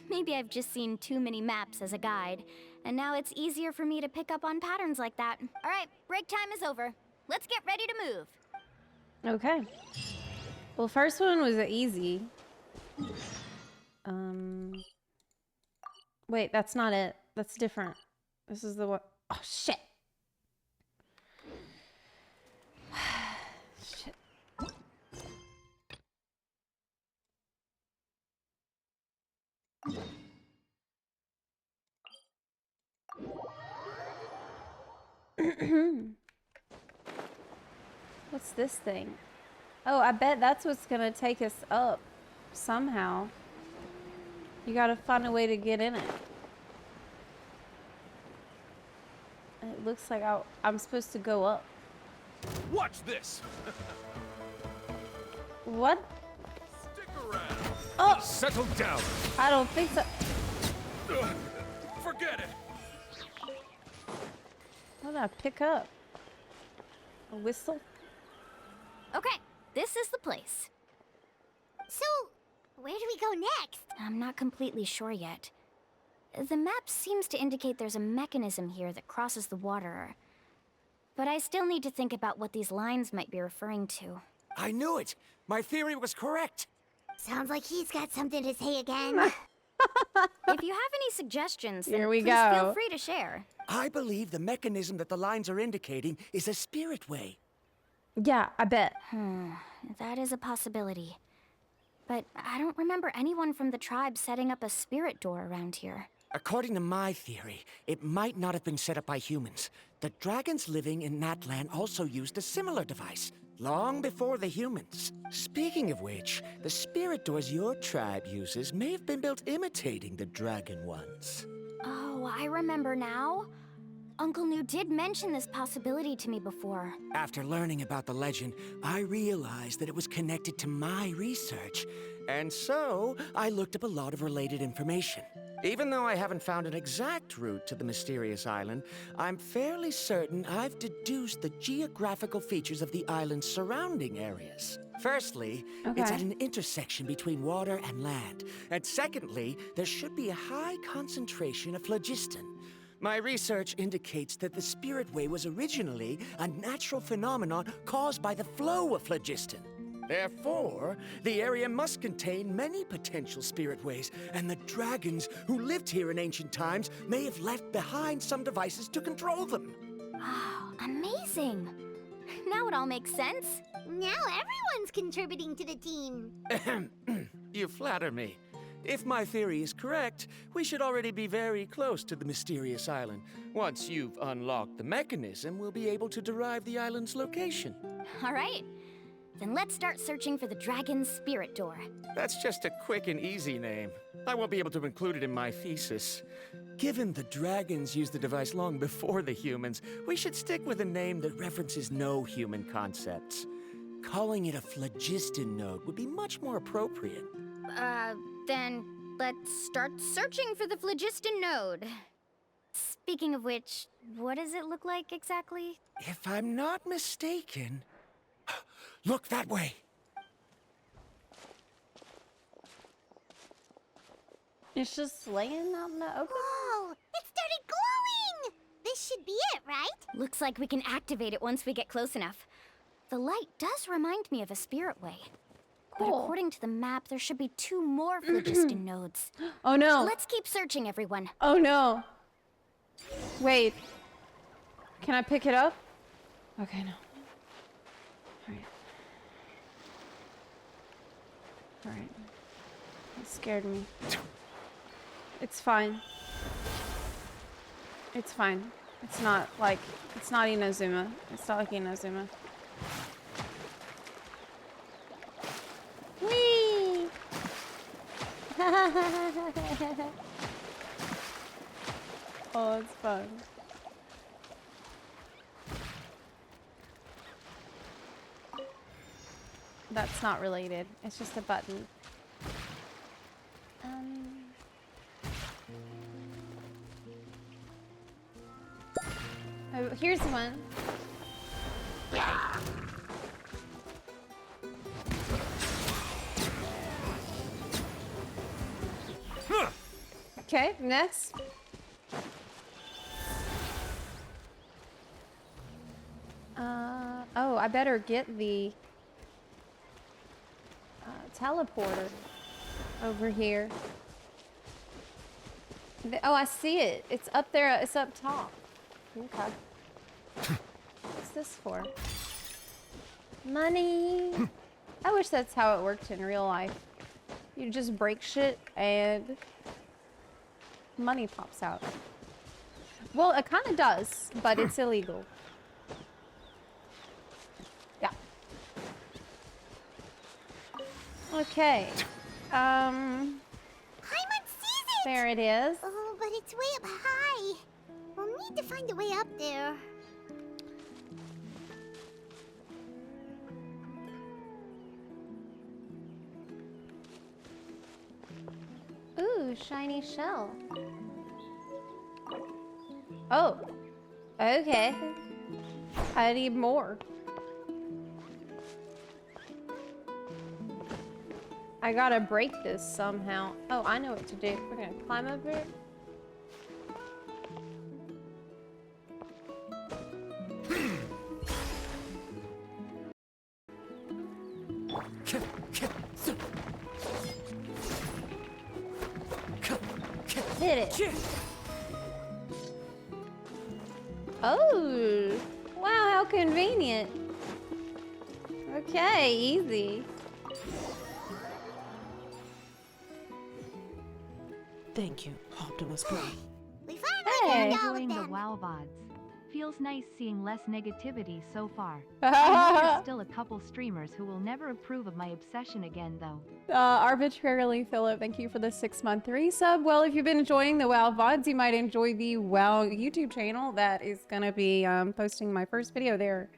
Maybe I've just seen too many maps as a guide, and now it's easier for me to pick up on patterns like that. All right, break time is over. Let's get ready to move. Okay. Well, first one was easy. Wait, that's not it. That's different. This is the one. Oh, shit. Shit. What's this thing? Oh, I bet that's what's gonna take us up somehow. You gotta find a way to get in it. It looks like I'm supposed to go up. Watch this! What? Stick around! Oh! Settle down! I don't think so. Forget it! What did I pick up? A whistle? Okay, this is the place. So, where do we go next? I'm not completely sure yet. The map seems to indicate there's a mechanism here that crosses the water. But I still need to think about what these lines might be referring to. I knew it! My theory was correct! Sounds like he's got something to say again. If you have any suggestions, then Here we please go. feel free to share. I believe the mechanism that the lines are indicating is a spirit way. Yeah, I bet. That is a possibility. But I don't remember anyone from the tribe setting up a spirit door around here. According to my theory, it might not have been set up by humans. The dragons living in that land also used a similar device, long before the humans. Speaking of which, the spirit doors your tribe uses may have been built imitating the dragon ones. Oh, I remember now. Uncle New did mention this possibility to me before. After learning about the legend, I realized that it was connected to my research. And so, I looked up a lot of related information. Even though I haven't found an exact route to the mysterious island, I'm fairly certain I've deduced the geographical features of the island's surrounding areas. Firstly, it's at an intersection between water and land. And secondly, there should be a high concentration of phlogiston. My research indicates that the Spirit Way was originally a natural phenomenon caused by the flow of phlogiston. Therefore, the area must contain many potential spirit ways, and the dragons who lived here in ancient times may have left behind some devices to control them. Oh, amazing! Now it all makes sense. Now everyone's contributing to the team. You flatter me. If my theory is correct, we should already be very close to the mysterious island. Once you've unlocked the mechanism, we'll be able to derive the island's location. All right. Then let's start searching for the dragon's spirit door. That's just a quick and easy name. I won't be able to include it in my thesis. Given the dragons used the device long before the humans, we should stick with a name that references no human concepts. Calling it a phlogiston node would be much more appropriate. Then let's start searching for the phlogiston node. Speaking of which, what does it look like exactly? If I'm not mistaken... Look that way! It's just laying out in the open? Whoa! It started glowing! This should be it, right? Looks like we can activate it once we get close enough. The light does remind me of a spirit way. But according to the map, there should be 2 more phlogiston nodes. Oh no! Let's keep searching, everyone. Oh no! Wait. Can I pick it up? Okay, no. Alright. Alright. It scared me. It's fine. It's fine. It's not like, it's not Inazuma. It's not like Inazuma. Whee! Oh, it's fun. That's not related. It's just a button. Oh, here's one. Okay, next. Oh, I better get the teleporter over here. Oh, I see it. It's up there. It's up top. Okay. What's this for? Money. I wish that's how it worked in real life. You just break shit and money pops out. Well, it kind of does, but it's illegal. Yeah. Okay. Paimon sees it! There it is. Oh, but it's way up high. We'll need to find a way up there. Ooh, shiny shell. Oh. Okay. I need more. I gotta break this somehow. Oh, I know what to do. We're gonna climb over it. Hit it. Oh, wow, how convenient. Okay, easy. Thank you, Optimus Prime. We finally found all of Enjoying the them. WoW VODs. Feels nice seeing less negativity so far. I know there's still a couple streamers who will never approve of my obsession again, though. Arbitrarily, Philip, thank you for the 6-month resub. Well, if you've been enjoying the WoW VODs, you might enjoy the WoW YouTube channel that is going to be posting my first video there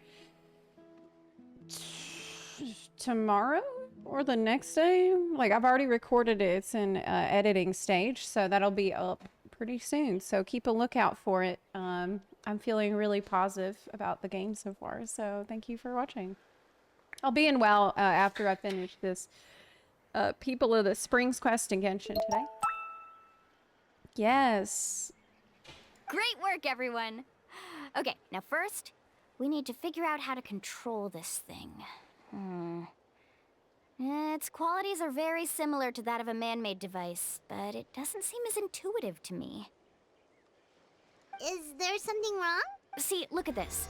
tomorrow or the next day. Like, I've already recorded it. It's in editing stage, so that'll be up pretty soon. So keep a lookout for it. I'm feeling really positive about the game so far, so thank you for watching. I'll be in WoW after I finish this People of the Springs quest in Genshin today. Yes. Great work, everyone. Okay, now first, we need to figure out how to control this thing. Its qualities are very similar to that of a man-made device, but it doesn't seem as intuitive to me. Is there something wrong? See, look at this.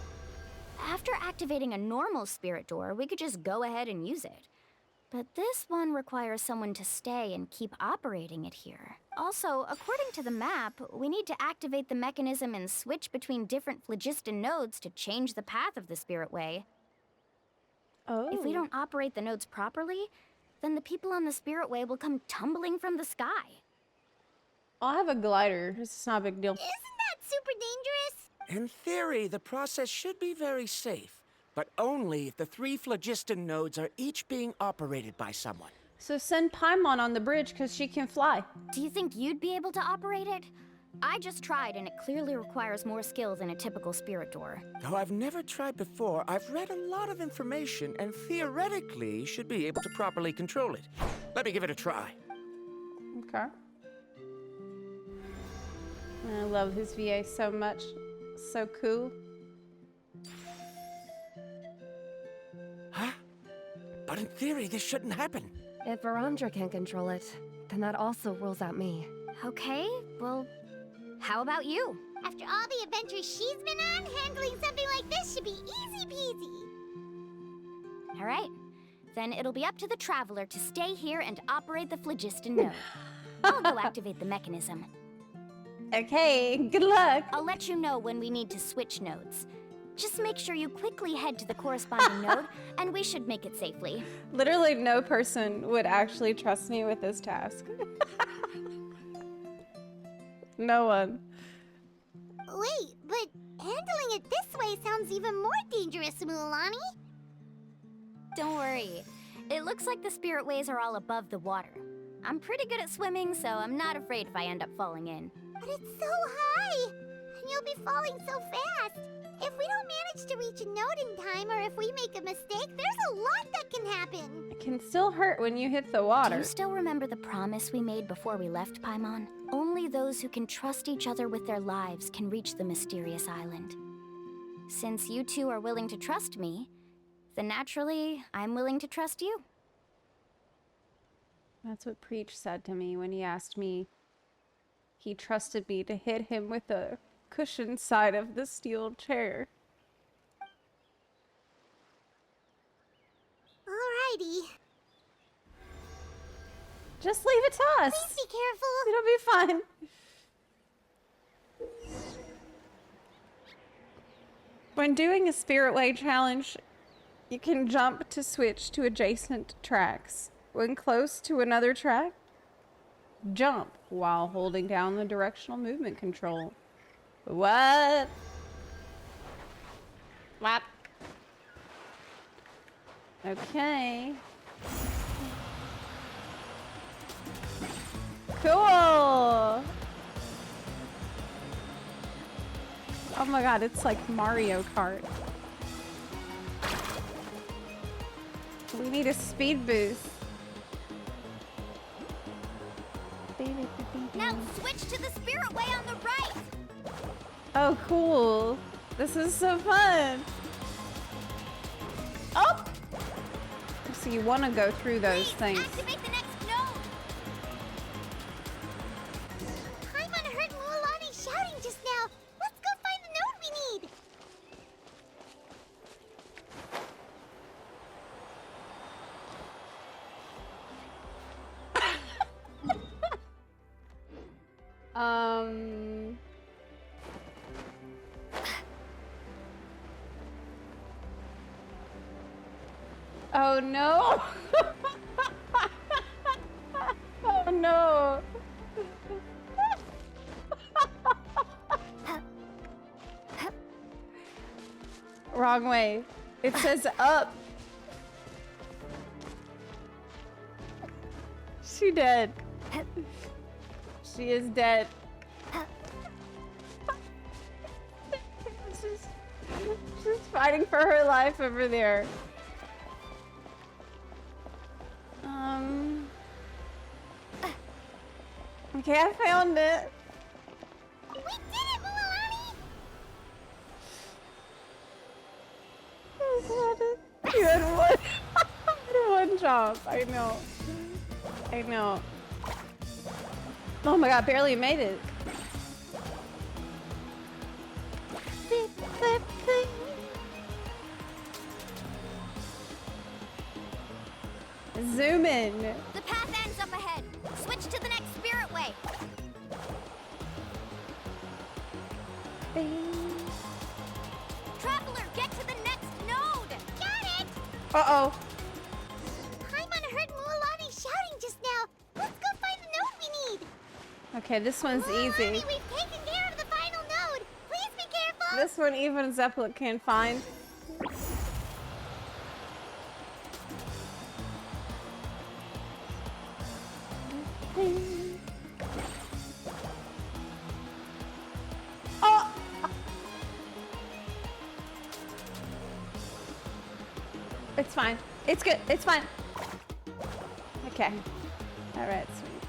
After activating a normal spirit door, we could just go ahead and use it. But this one requires someone to stay and keep operating it here. Also, according to the map, we need to activate the mechanism and switch between different phlogiston nodes to change the path of the spirit way. Oh. If we don't operate the nodes properly, then the people on the spirit way will come tumbling from the sky. I'll have a glider. It's not a big deal. Isn't that super dangerous? In theory, the process should be very safe, but only if the 3 phlogiston nodes are each being operated by someone. So send Paimon on the bridge because she can fly. Do you think you'd be able to operate it? I just tried, and it clearly requires more skill than a typical spirit door. Though I've never tried before, I've read a lot of information and theoretically should be able to properly control it. Let me give it a try. Okay. I love his VA so much. So cool. Huh? But in theory, this shouldn't happen. If Verandra can control it, then that also rules out me. Okay, well, how about you? After all the adventures she's been on, handling something like this should be easy peasy. All right, Then it'll be up to the Traveler to stay here and operate the phlogiston node. I'll go activate the mechanism. Okay, good luck. I'll let you know when we need to switch nodes. Just make sure you quickly head to the corresponding node, and we should make it safely. Literally no person would actually trust me with this task. No one. Wait, but handling it this way sounds even more dangerous, Mualani. Don't worry. It looks like the spirit ways are all above the water. I'm pretty good at swimming, so I'm not afraid if I end up falling in. But it's so high, and you'll be falling so fast. If we don't manage to reach a node in time, or if we make a mistake, there's a lot that can happen. It can still hurt when you hit the water. Do you still remember the promise we made before we left Paimon? Only those who can trust each other with their lives can reach the mysterious island. Since you two are willing to trust me, then naturally, I'm willing to trust you. That's what Preach said to me when he asked me. He trusted me to hit him with the cushioned side of the steel chair. Alrighty. Just leave it to us. Please be careful. It'll be fine. When doing a Spirit Way challenge, you can jump to switch to adjacent tracks. When close to another track, jump while holding down the directional movement control. What? What? Okay. Cool! Oh my god, it's like Mario Kart. We need a speed boost. Now switch to the spirit way on the right! Oh, cool. This is so fun. Oh! So you want to go through those things. Activate the next node! Paimon heard Mualani shouting just now. Let's go find the node we need. Oh no! Oh no! Wrong way. It says up. She dead. She is dead. She's fighting for her life over there. Okay, I found it. We did it, Mualani! You had one, one job. I know. I know. Oh my god, barely made it. Zoom in. The path ends up ahead. Switch to the next spirit way. Traveler, get to the next node! Got it! Uh-oh. Paimon heard Mualani shouting just now. Let's go find the node we need. Okay, this one's easy. Mualani, we've taken care of the final node. Please be careful. This one even Zepla can find. Oh! It's fine. It's good. It's fine. Okay. Alright, sweet.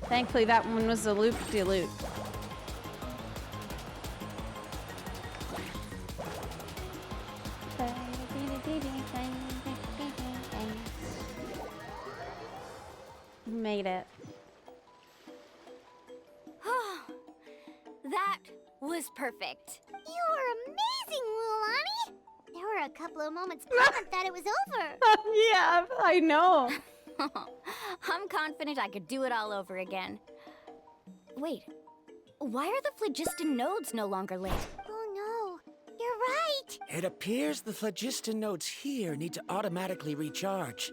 Thankfully that one was a loop-de-loop. Made it. That was perfect. You are amazing, Mualani. There were a couple of moments Paimon thought it was over. Yeah, I know. I'm confident I could do it all over again. Wait, why are the phlogiston nodes no longer lit? Oh no, you're right. It appears the phlogiston nodes here need to automatically recharge.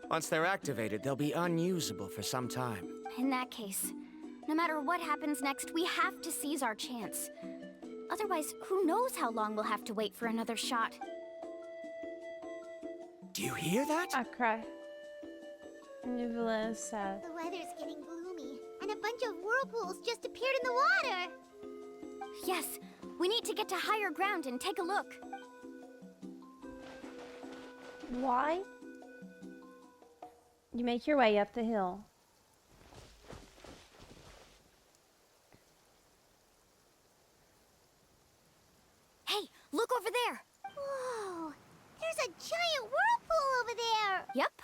Once they're activated, they'll be unusable for some time. In that case, no matter what happens next, we have to seize our chance. Otherwise, who knows how long we'll have to wait for another shot. Do you hear that? I cry. Nuvula is sad. The weather's getting gloomy, and a bunch of whirlpools just appeared in the water. Yes, we need to get to higher ground and take a look. Why? You make your way up the hill. Hey, look over there! Whoa, there's a giant whirlpool over there. Yep,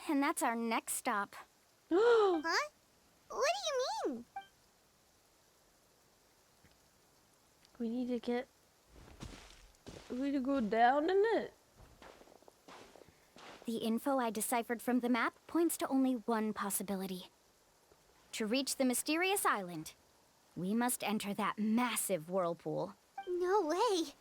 and that's our next stop. Huh? What do you mean? We need to get... We need to go down in it. The info I deciphered from the map points to only one possibility. To reach the mysterious island, we must enter that massive whirlpool. No way.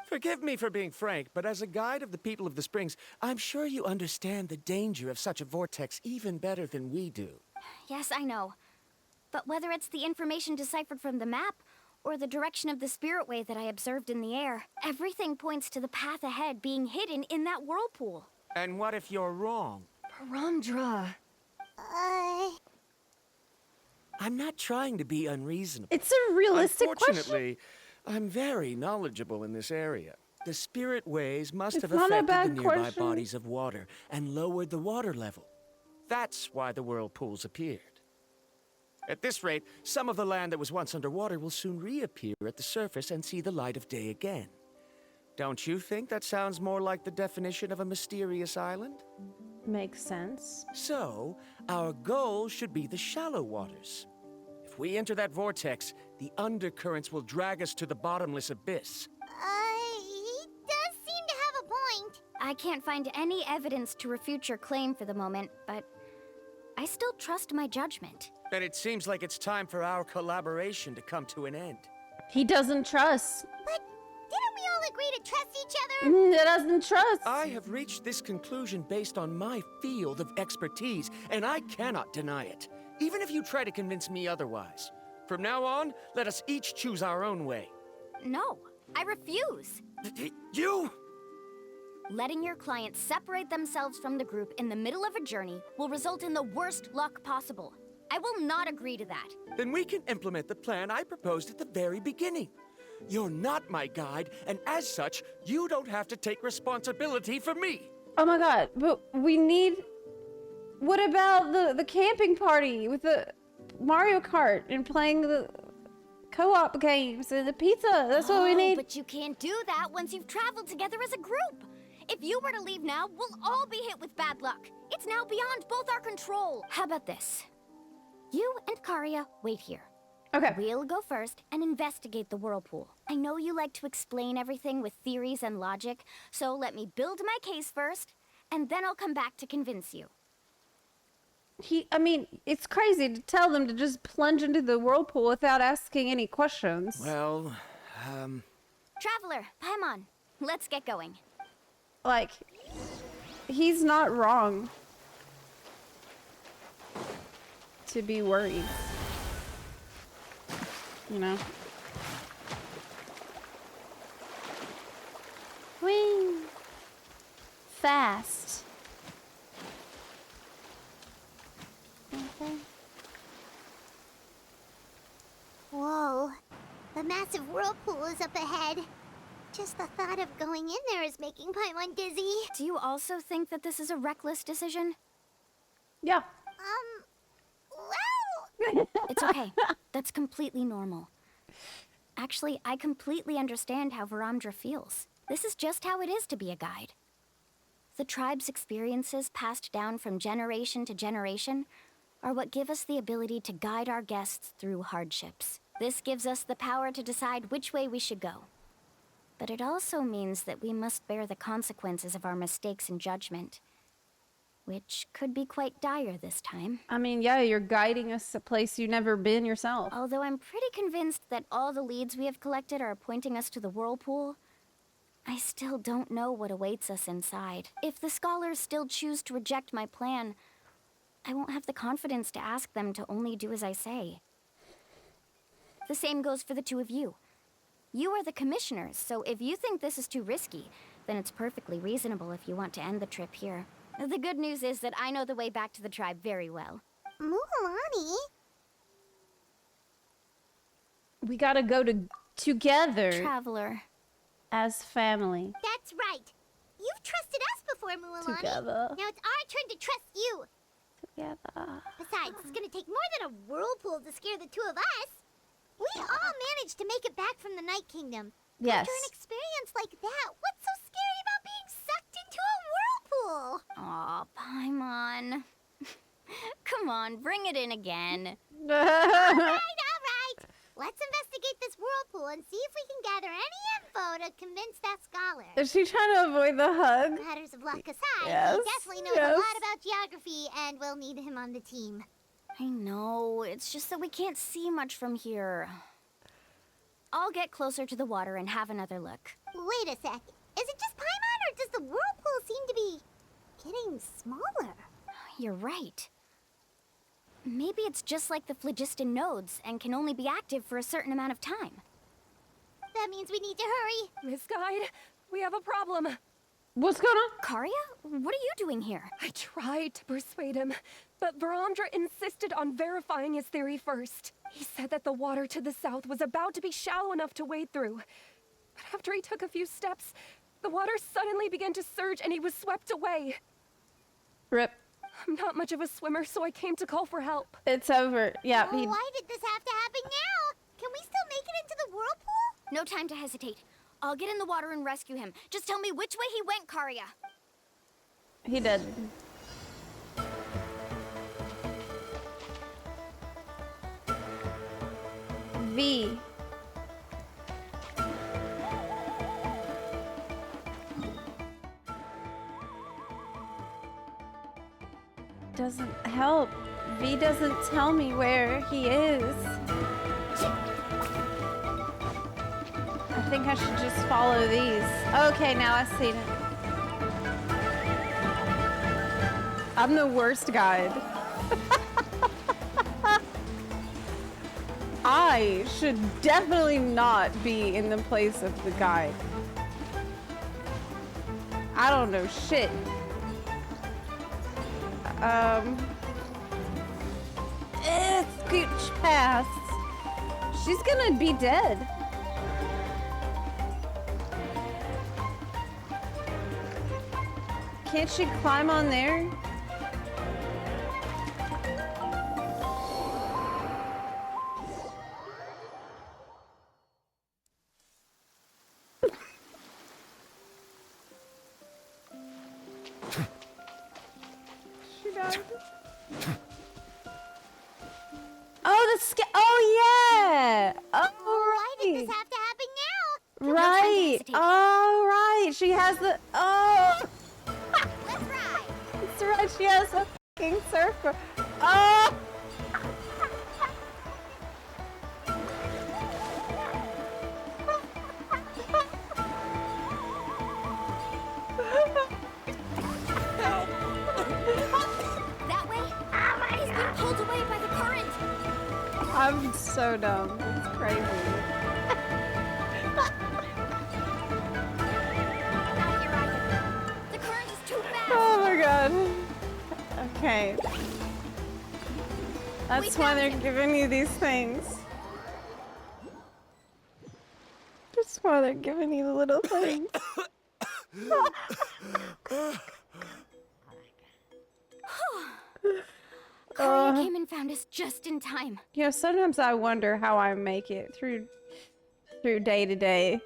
Forgive me for being frank, but as a guide of the people of the Springs, I'm sure you understand the danger of such a vortex even better than we do. Yes, I know. But whether it's the information deciphered from the map, or the direction of the spirit wave that I observed in the air, everything points to the path ahead being hidden in that whirlpool. And what if you're wrong? Paramdra. I'm not trying to be unreasonable. It's a realistic question. Unfortunately, I'm very knowledgeable in this area. The spirit waves must have not a affected the bad nearby question. bodies of water and lowered the water level. That's why the whirlpools appeared. At this rate, some of the land that was once underwater will soon reappear at the surface and see the light of day again. Don't you think that sounds more like the definition of a mysterious island? Makes sense. So, our goal should be the shallow waters. If we enter that vortex, the undercurrents will drag us to the bottomless abyss. He does seem to have a point. I can't find any evidence to refute your claim for the moment, but I still trust my judgment. Then it seems like it's time for our collaboration to come to an end. He doesn't trust. But didn't we all agree to trust each other? He doesn't trust. I have reached this conclusion based on my field of expertise, and I cannot deny it, even if you try to convince me otherwise. From now on, let us each choose our own way. No, I refuse. You? Letting your clients separate themselves from the group in the middle of a journey will result in the worst luck possible. I will not agree to that. Then we can implement the plan I proposed at the very beginning. You're not my guide, and as such, you don't have to take responsibility for me. Oh my god, but we need... What about the camping party with the Mario Kart and playing the co-op games and the pizza? That's what we need. But you can't do that once you've traveled together as a group. If you were to leave now, we'll all be hit with bad luck. It's now beyond both our control. How about this? You and Karia wait here. Okay. We'll go first and investigate the whirlpool. I know you like to explain everything with theories and logic, so let me build my case first, and then I'll come back to convince you. I mean, it's crazy to tell them to just plunge into the whirlpool without asking any questions. Well, Traveler, Paimon, let's get going. Like, he's not wrong to be worried. You know? Whee! Fast. Okay. Whoa, the massive whirlpool is up ahead. Just the thought of going in there is making Paimon dizzy. Do you also think that this is a reckless decision? Yeah. Well... It's okay. That's completely normal. Actually, I completely understand how Paramdra feels. This is just how it is to be a guide. The tribe's experiences passed down from generation to generation are what give us the ability to guide our guests through hardships. This gives us the power to decide which way we should go. But it also means that we must bear the consequences of our mistakes and judgment. Which could be quite dire this time. I mean, yeah, you're guiding us a place you've never been yourself. Although I'm pretty convinced that all the leads we have collected are pointing us to the whirlpool, I still don't know what awaits us inside. If the scholars still choose to reject my plan, I won't have the confidence to ask them to only do as I say. The same goes for the two of you. You are the commissioners, so if you think this is too risky, then it's perfectly reasonable if you want to end the trip here. The good news is that I know the way back to the tribe very well. MUALANI? We gotta go together. Traveler. As family. That's right. You've trusted us before, MUALANI. Together. Now it's our turn to trust you. Together. Besides, it's gonna take more than a whirlpool to scare the two of us. We all managed to make it back from the Night Kingdom. Yes. After an experience like that, what's so scary about being sucked into a whirlpool? Aw, Paimon. Come on, bring it in again. All right. Let's investigate this whirlpool and see if we can gather any info to convince that scholar. Is she trying to avoid the hug? Matters of luck aside, Yes, he definitely knows a lot about geography, and we'll need him on the team. I know, it's just that we can't see much from here. I'll get closer to the water and have another look. Wait a sec. Is it just Paimon, or does the whirlpool seem to be getting smaller? You're right. Maybe it's just like the phlogiston nodes and can only be active for a certain amount of time. That means we need to hurry. Miss Guide, we have a problem. What's going on? Karia? What are you doing here? I tried to persuade him, but Varandra insisted on verifying his theory first. He said that the water to the south was about to be shallow enough to wade through. But after he took a few steps, the water suddenly began to surge and he was swept away. Rip. I'm not much of a swimmer, so I came to call for help. It's over. Yeah. Oh, why did this have to happen now? Can we still make it into the whirlpool? No time to hesitate. I'll get in the water and rescue him. Just tell me which way he went, Karia. He did. V. Doesn't help. V doesn't tell me where he is. I think I should just follow these. Okay, now I see it. I'm the worst guide. I should definitely not be in the place of the guide. I don't know shit. Scooch past. She's gonna be dead. Can't she climb on there? She died. Oh, oh yeah! Oh, why did this have to happen now? Right. Oh, right. She has the. Oh. Let's ride. That's right. She has a fucking surfer. Oh. That way? He's been pulled away by the current. I'm so dumb. It's crazy. The current is too fast. Oh my god. Okay. That's why they're giving you these things. That's why they're giving you the little things. Karia came and found us just in time. You know, sometimes I wonder how I make it through day to day.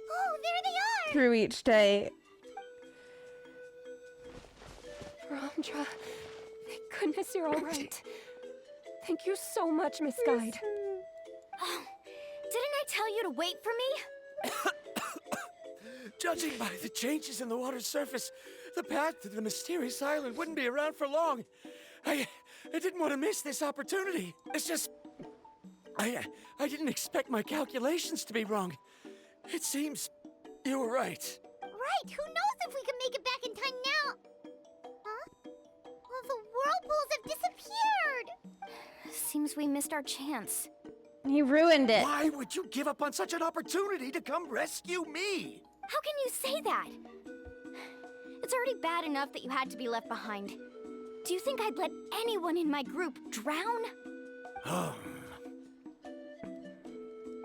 Oh, there they are! Through each day. Varandra, thank goodness you're all right. Thank you so much, Miss Guide. Oh, didn't I tell you to wait for me? Judging by the changes in the water's surface, the path to the mysterious island wouldn't be around for long. I didn't want to miss this opportunity. It's just... I didn't expect my calculations to be wrong. It seems you were right. Right, who knows if we can make it back in time now? Huh? Well, the whirlpools have disappeared! Seems we missed our chance. He ruined it. Why would you give up on such an opportunity to come rescue me? How can you say that? It's already bad enough that you had to be left behind. Do you think I'd let anyone in my group drown?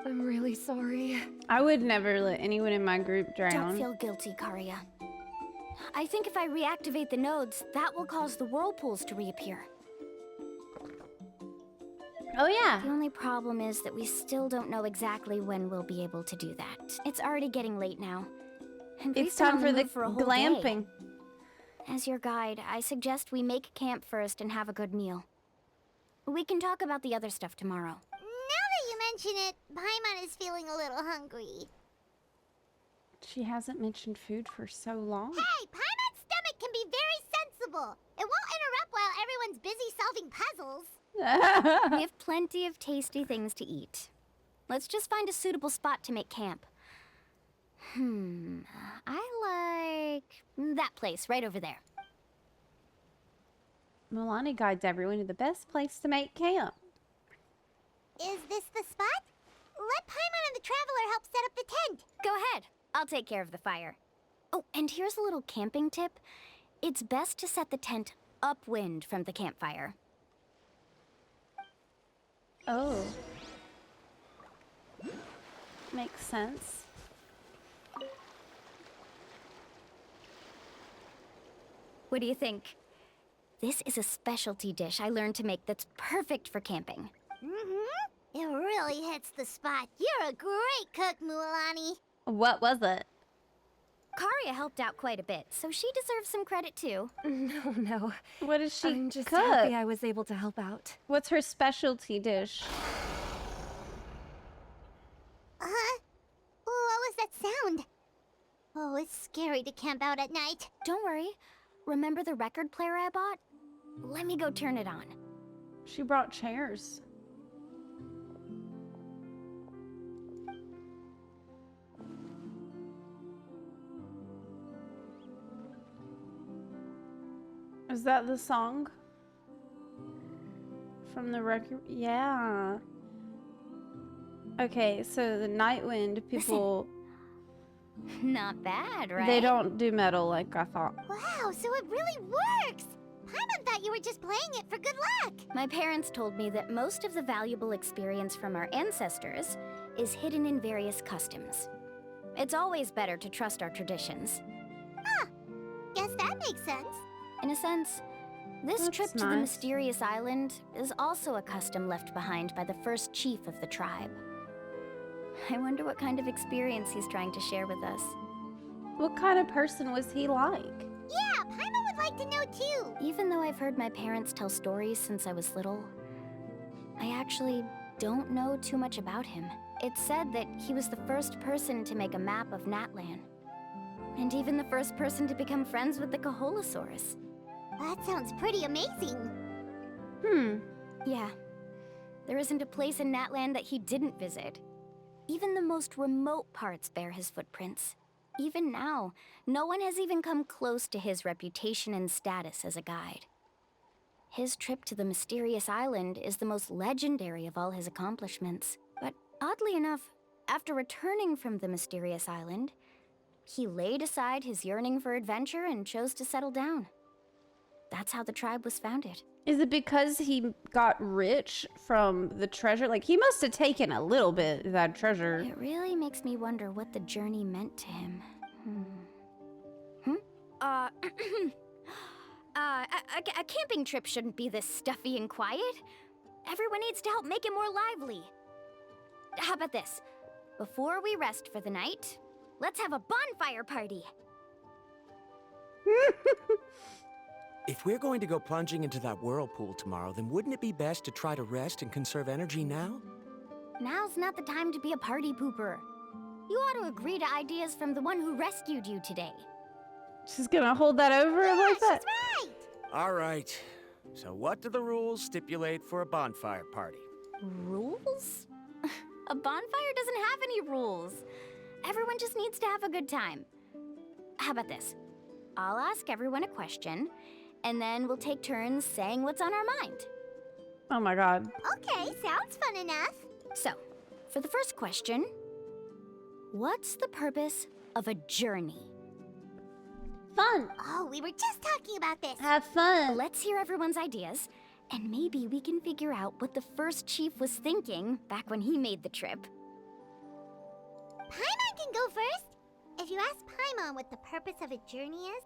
I'm really sorry. I would never let anyone in my group drown. Don't feel guilty, Karia. I think if I reactivate the nodes, that will cause the whirlpools to reappear. Oh yeah. The only problem is that we still don't know exactly when we'll be able to do that. It's already getting late now. And It's time for the glamping. As your guide, I suggest we make camp first and have a good meal. We can talk about the other stuff tomorrow. Now that you mention it, Paimon is feeling a little hungry. She hasn't mentioned food for so long. Hey, Paimon's stomach can be very sensible. It won't interrupt while everyone's busy solving puzzles. We have plenty of tasty things to eat. Let's just find a suitable spot to make camp. I like that place right over there. Mualani guides everyone to the best place to make camp. Is this the spot? Let Paimon and the Traveler help set up the tent. Go ahead. I'll take care of the fire. Oh, and here's a little camping tip. It's best to set the tent upwind from the campfire. Oh. Makes sense. What do you think? This is a specialty dish I learned to make that's perfect for camping. Mm-hmm. It really hits the spot. You're a great cook, Mualani. What was it? Karia helped out quite a bit, so she deserves some credit too. No. What does she I'm just cook? happy I was able to help out. What's her specialty dish? What was that sound? Oh, it's scary to camp out at night. Don't worry. Remember the record player I bought? Let me go turn it on. She brought chairs. Is that the song? From the record? Yeah. Okay, so the Night Wind people... Not bad, right? They don't do metal like I thought. Wow, so it really works! Paimon thought you were just playing it for good luck. My parents told me that most of the valuable experience from our ancestors is hidden in various customs. It's always better to trust our traditions. Huh. Guess that makes sense. In a sense, this That's trip to the nice. mysterious island is also a custom left behind by the first chief of the tribe. I wonder what kind of experience he's trying to share with us. What kind of person was he like? Yeah, Paimon would like to know too. Even though I've heard my parents tell stories since I was little, I actually don't know too much about him. It's said that he was the first person to make a map of Natlan, and even the first person to become friends with the Koholasaurs. That sounds pretty amazing. Yeah. There isn't a place in Natlan that he didn't visit. Even the most remote parts bear his footprints. Even now, no one has even come close to his reputation and status as a guide. His trip to the mysterious island is the most legendary of all his accomplishments. But oddly enough, after returning from the mysterious island, he laid aside his yearning for adventure and chose to settle down. That's how the tribe was founded. Is it because he got rich from the treasure? Like, he must have taken a little bit of that treasure. It really makes me wonder what the journey meant to him. A camping trip shouldn't be this stuffy and quiet. Everyone needs to help make it more lively. How about this? Before we rest for the night, let's have a bonfire party. If we're going to go plunging into that whirlpool tomorrow, then wouldn't it be best to try to rest and conserve energy now? Now's not the time to be a party pooper. You ought to agree to ideas from the one who rescued you today. She's gonna hold that over him like that? She's right! All right. So what do the rules stipulate for a bonfire party? Rules? A bonfire doesn't have any rules. Everyone just needs to have a good time. How about this? I'll ask everyone a question, and then we'll take turns saying what's on our mind. Oh my god. Okay, sounds fun enough. So, for the first question, what's the purpose of a journey? Fun. Oh, we were just talking about this. Have fun. Let's hear everyone's ideas, and maybe we can figure out what the first chief was thinking back when he made the trip. Paimon can go first. If you ask Paimon what the purpose of a journey is,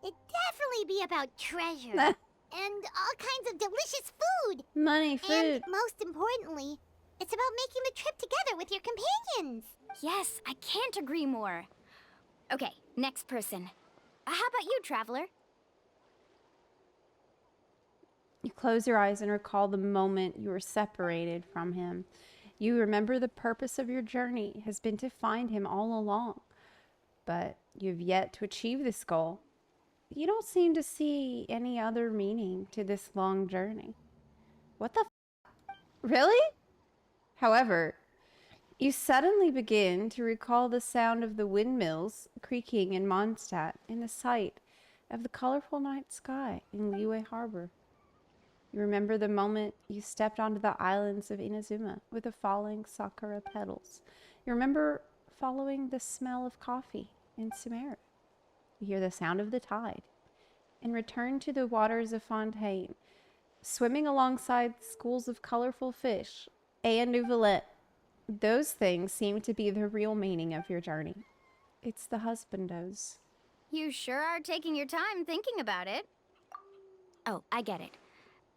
it'd definitely be about treasure. And all kinds of delicious food. Money, food. And most importantly, it's about making the trip together with your companions. Yes, I can't agree more. Okay, next person. How about you, Traveler? You close your eyes and recall the moment you were separated from him. You remember the purpose of your journey has been to find him all along. But you've yet to achieve this goal. You don't seem to see any other meaning to this long journey. What the f? Really? However, you suddenly begin to recall the sound of the windmills creaking in Mondstadt in the sight of the colorful night sky in Liyue Harbor. You remember the moment you stepped onto the islands of Inazuma with the falling sakura petals. You remember following the smell of coffee in Sumeru. You hear the sound of the tide and return to the waters of Fontaine, swimming alongside schools of colorful fish and Nouvelette. Those things seem to be the real meaning of your journey. It's the husbandos. You sure are taking your time thinking about it. Oh, I get it.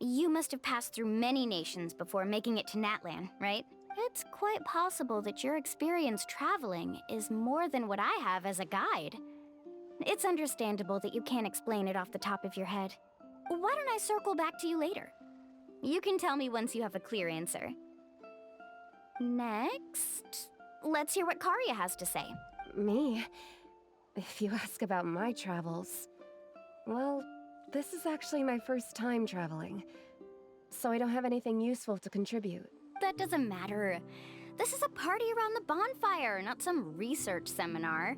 You must have passed through many nations before making it to Natlan, right? It's quite possible that your experience traveling is more than what I have as a guide. It's understandable that you can't explain it off the top of your head. Why don't I circle back to you later? You can tell me once you have a clear answer. Next, let's hear what Karya has to say. Me? If you ask about my travels, well, this is actually my first time traveling, so I don't have anything useful to contribute. That doesn't matter. This is a party around the bonfire, not some research seminar.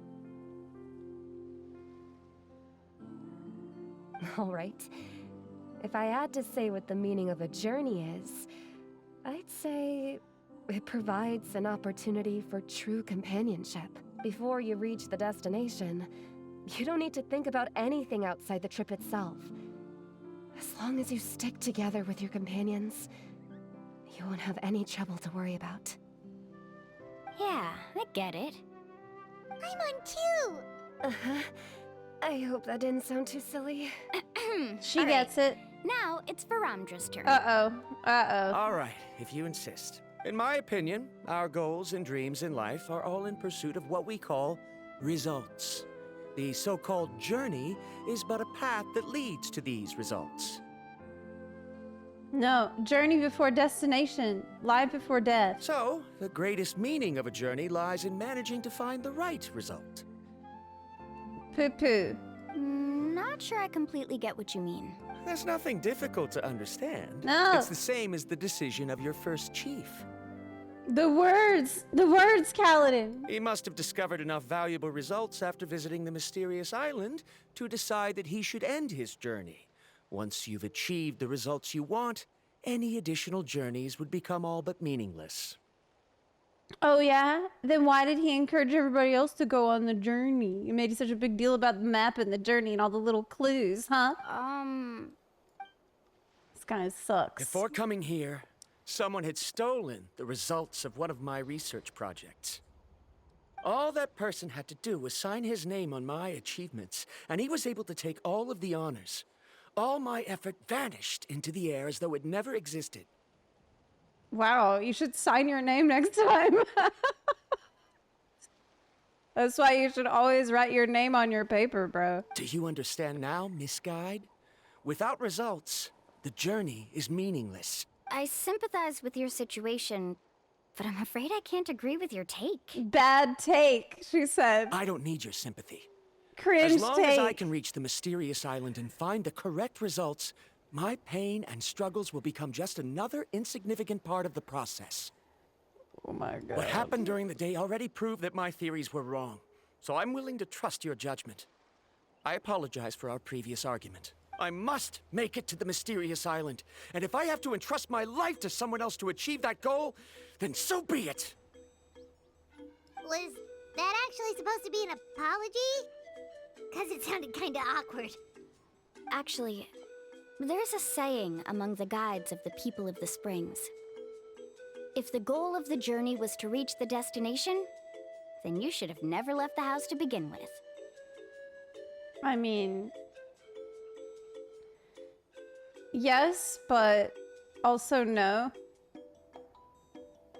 All right. If I had to say what the meaning of a journey is, I'd say it provides an opportunity for true companionship. Before you reach the destination, you don't need to think about anything outside the trip itself. As long as you stick together with your companions, you won't have any trouble to worry about. Yeah, I get it. I'm on too! Uh-huh. I hope that didn't sound too silly. She gets it. Now it's Varandra's turn. Uh-oh. Uh-oh. All right, if you insist. In my opinion, our goals and dreams in life are all in pursuit of what we call results. The so-called journey is but a path that leads to these results. No, journey before destination, life before death. So, the greatest meaning of a journey lies in managing to find the right result. Poo-poo. Not sure I completely get what you mean. There's nothing difficult to understand. No. It's the same as the decision of your first chief. The words, Kaladin. He must have discovered enough valuable results after visiting the mysterious island to decide that he should end his journey. Once you've achieved the results you want, any additional journeys would become all but meaningless. Oh yeah? Then why did he encourage everybody else to go on the journey? He made such a big deal about the map and the journey and all the little clues, huh? This guy sucks. Before coming here, someone had stolen the results of one of my research projects. All that person had to do was sign his name on my achievements, and he was able to take all of the honors. All my effort vanished into the air as though it never existed. Wow, you should sign your name next time. That's why you should always write your name on your paper, bro. Do you understand now, Miss Guide? Without results, the journey is meaningless. I sympathize with your situation, but I'm afraid I can't agree with your take. Bad take, she said. I don't need your sympathy. Cringe As long as I take. can reach the mysterious island and find the correct results, my pain and struggles will become just another insignificant part of the process. Oh my god. What happened during the day already proved that my theories were wrong, so I'm willing to trust your judgment. I apologize for our previous argument. I must make it to the mysterious island, and if I have to entrust my life to someone else to achieve that goal, then so be it. Was that actually supposed to be an apology? Because it sounded kind of awkward. Actually, there's a saying among the guides of the people of the Springs. If the goal of the journey was to reach the destination, then you should have never left the house to begin with. I mean, yes, but also no.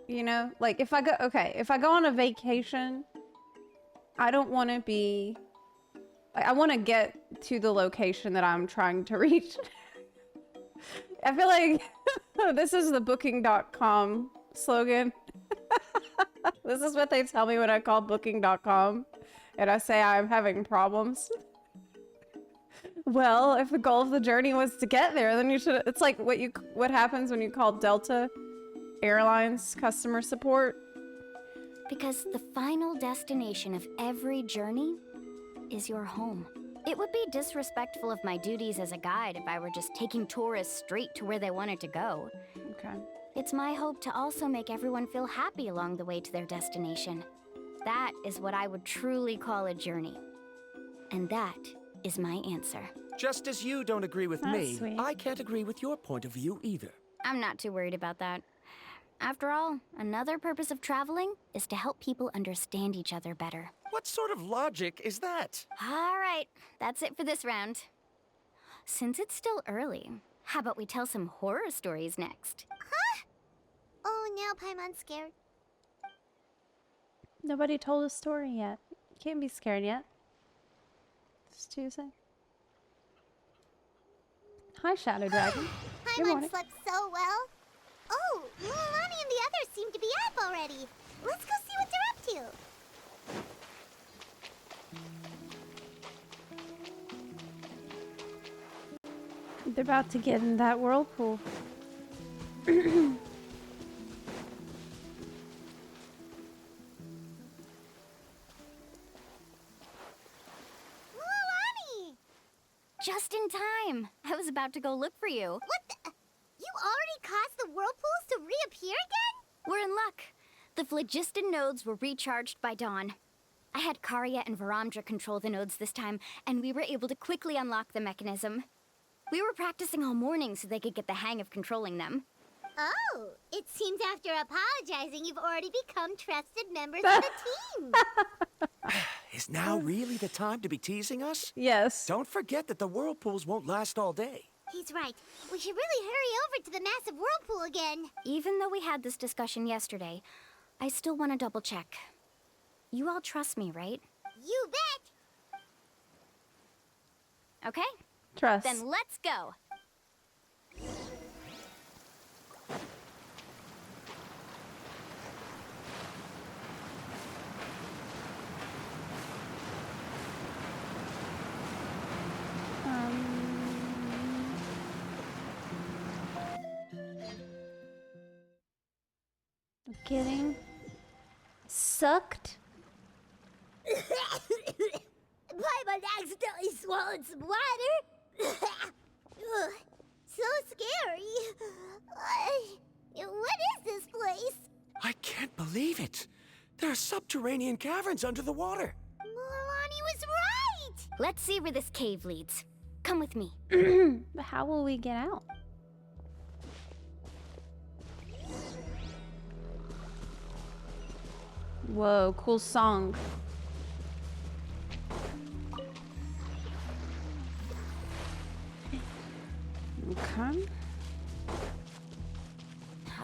You know, like if I go on a vacation, I don't want to be, I want to get to the location that I'm trying to reach. I feel like this is the booking.com slogan. This is what they tell me when I call booking.com and I say I'm having problems. Well, if the goal of the journey was to get there, then you should. It's like what happens when you call Delta Airlines customer support. Because the final destination of every journey is your home. It would be disrespectful of my duties as a guide if I were just taking tourists straight to where they wanted to go. Okay. It's my hope to also make everyone feel happy along the way to their destination. That is what I would truly call a journey. And that is my answer. Just as you don't agree with That's me, sweet. I can't agree with your point of view either. I'm not too worried about that. After all, another purpose of traveling is to help people understand each other better. What sort of logic is that? All right, that's it for this round. Since it's still early, how about we tell some horror stories next? Huh? Oh, now Paimon's scared. Nobody told a story yet. Can't be scared yet. It's Tuesday. Hi, Shadow Dragon. Good Paimon morning. slept so well. Oh, Mualani and the others seem to be up already. Let's go see what they're up to. They're about to get in that whirlpool. Mualani! Just in time. I was about to go look for you. What the? You already caused the whirlpools to reappear again? We're in luck. The phlogiston nodes were recharged by dawn. I had Karya and Varamdra control the nodes this time, and we were able to quickly unlock the mechanism. We were practicing all morning so they could get the hang of controlling them. Oh, it seems after apologizing, you've already become trusted members of the team. Is now really the time to be teasing us? Yes. Don't forget that the whirlpools won't last all day. He's right. We should really hurry over to the massive whirlpool again. Even though we had this discussion yesterday, I still want to double check. You all trust me, right? You bet. Okay? Trust. Then let's go. Getting sucked. Paimon accidentally swallowed some water. Ugh, so scary. What is this place? I can't believe it. There are subterranean caverns under the water. Mualani was right. Let's see where this cave leads. Come with me. But how will we get out? Whoa, cool song. Okay.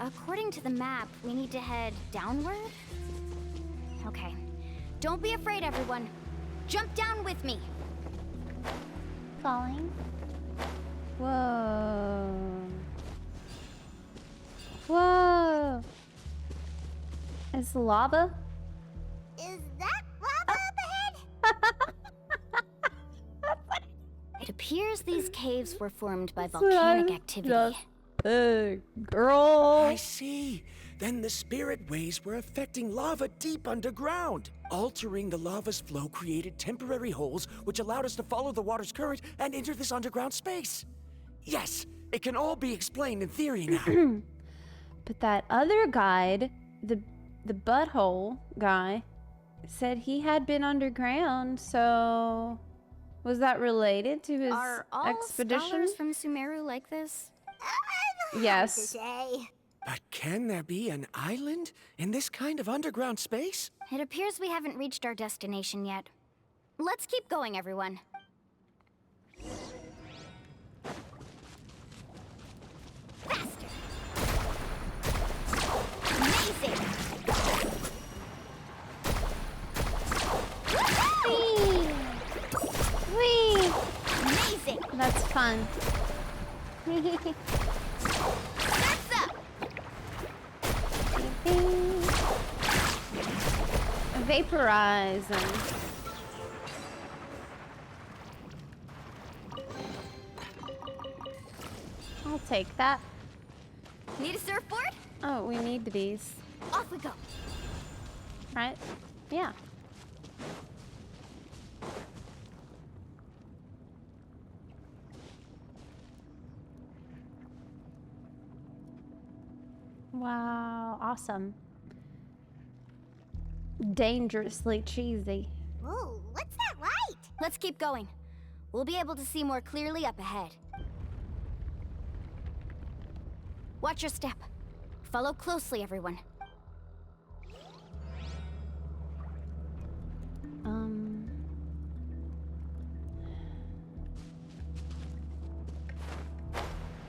According to the map, we need to head downward? Okay. Don't be afraid, everyone. Jump down with me. Falling. Whoa. Whoa. Is lava? Is that lava up ahead? It appears these caves were formed by volcanic activity. Girl. I see. Then the spirit waves were affecting lava deep underground. Altering the lava's flow created temporary holes, which allowed us to follow the water's current and enter this underground space. Yes, it can all be explained in theory now. But that other guide, the butthole guy, said he had been underground, so was that related to his Are all expedition? scholars from Sumeru like this? Yes. But can there be an island in this kind of underground space? It appears we haven't reached our destination yet. Let's keep going, everyone. Faster! Amazing! Whee! Amazing! That's fun. That's up! Vaporize them. I'll take that. Need a surfboard? Oh, we need these. Off we go. Right? Yeah. Wow, awesome. Dangerously cheesy. Whoa, what's that light? Let's keep going. We'll be able to see more clearly up ahead. Watch your step. Follow closely, everyone.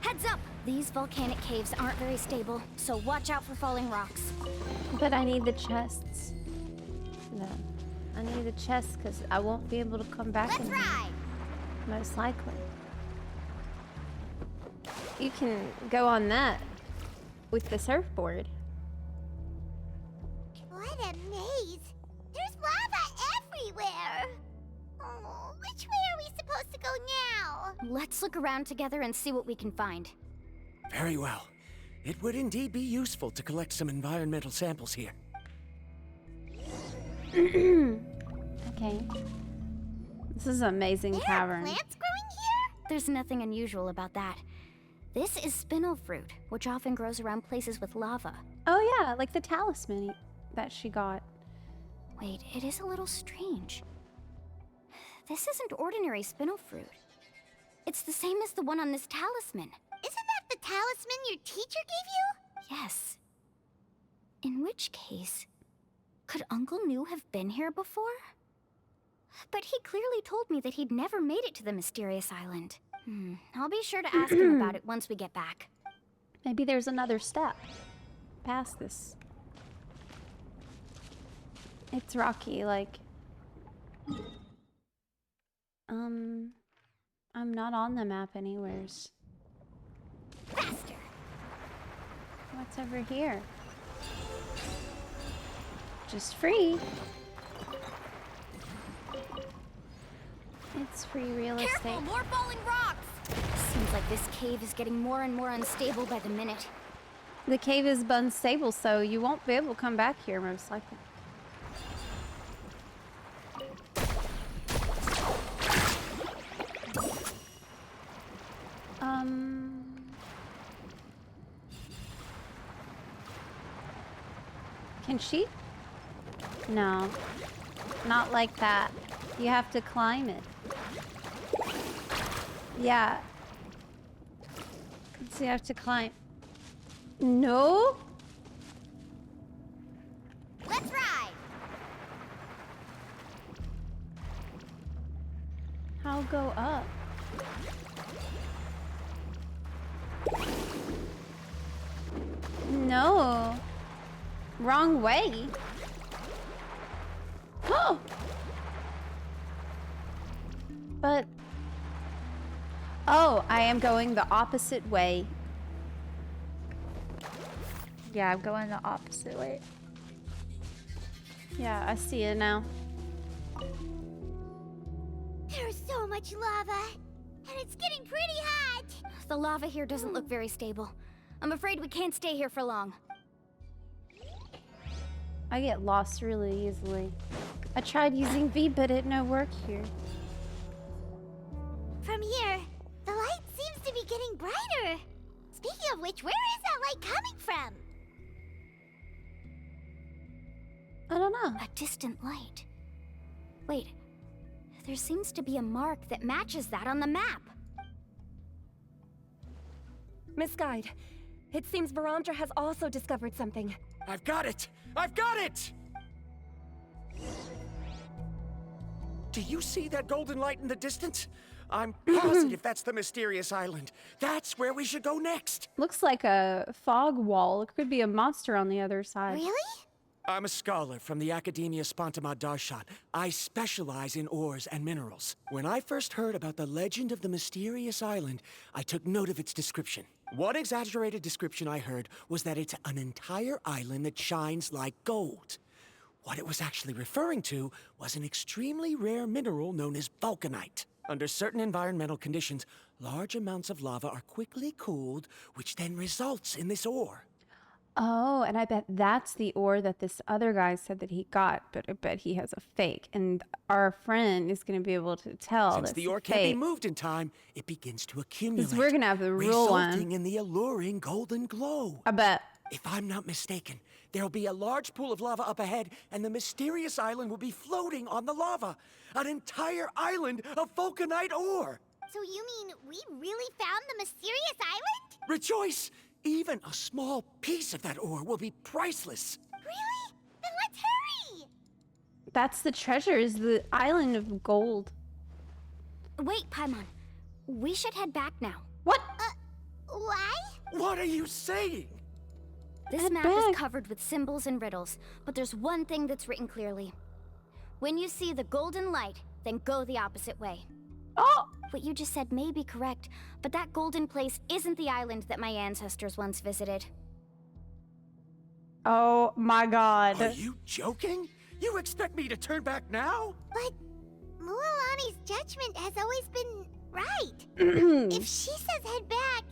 Heads up! These volcanic caves aren't very stable, so watch out for falling rocks. But I need the chests. No. I need the chests because I won't be able to come back. Let's ride! Most likely. You can go on that with the surfboard. What a maze! There's lava everywhere! Oh, which way are we supposed to go now? Let's look around together and see what we can find. Very well. It would indeed be useful to collect some environmental samples here. Okay. This is an amazing cavern. Plants growing here? There's nothing unusual about that. This is spinel fruit, which often grows around places with lava. Oh yeah, like the talisman that she got. Wait, it is a little strange. This isn't ordinary spinel fruit. It's the same as the one on this talisman. Isn't that the talisman your teacher gave you? Yes. In which case, could Uncle New have been here before? But he clearly told me that he'd never made it to the mysterious island. I'll be sure to ask him about it once we get back. Maybe there's another step past this. It's rocky, like... I'm not on the map anywheres. Faster! What's over here? Just free. It's free real estate. Careful, more falling rocks! Seems like this cave is getting more and more unstable by the minute. The cave is unstable, so you won't be able to come back here, most likely. Can she? No. Not like that. You have to climb it. Yeah. So you have to climb. No? Let's ride! How go up? No. Wrong way. Oh! But... Oh, I am going the opposite way. Yeah, I'm going the opposite way. Yeah, I see it now. There's so much lava, and it's getting pretty hot. The lava here doesn't look very stable. I'm afraid we can't stay here for long. I get lost really easily. I tried using V, but it no work here. From here, the light seems to be getting brighter. Speaking of which, where is that light coming from? I don't know. A distant light. Wait, there seems to be a mark that matches that on the map. Miss Guide, it seems Varamdra has also discovered something. I've got it! I've got it! Do you see that golden light in the distance? I'm positive that's the mysterious island. That's where we should go next. Looks like a fog wall. It could be a monster on the other side. Really? I'm a scholar from the Academia Spontamad Darshan. I specialize in ores and minerals. When I first heard about the legend of the mysterious island, I took note of its description. One exaggerated description I heard was that it's an entire island that shines like gold. What it was actually referring to was an extremely rare mineral known as vulcanite. Under certain environmental conditions, large amounts of lava are quickly cooled, which then results in this ore. Oh, and I bet that's the ore that this other guy said that he got, but I bet he has a fake. And our friend is going to be able to tell Since that's the ore can't be moved in time, it begins to accumulate. Because we're going to have the real one. Resulting in the alluring golden glow. I bet. If I'm not mistaken, there'll be a large pool of lava up ahead, and the mysterious island will be floating on the lava. An entire island of vulcanite ore. So you mean we really found the mysterious island? Rejoice! Even a small piece of that ore will be priceless. Really? Then let's hurry! That's the treasure, is the island of gold. Wait, Paimon. We should head back now. What? Why? What are you saying? This map is covered with symbols and riddles, but there's one thing that's written clearly. When you see the golden light, then go the opposite way. Oh! What you just said may be correct, but that golden place isn't the island that my ancestors once visited. Oh my god. Are you joking? You expect me to turn back now? But Mualani's judgment has always been right. If she says head back,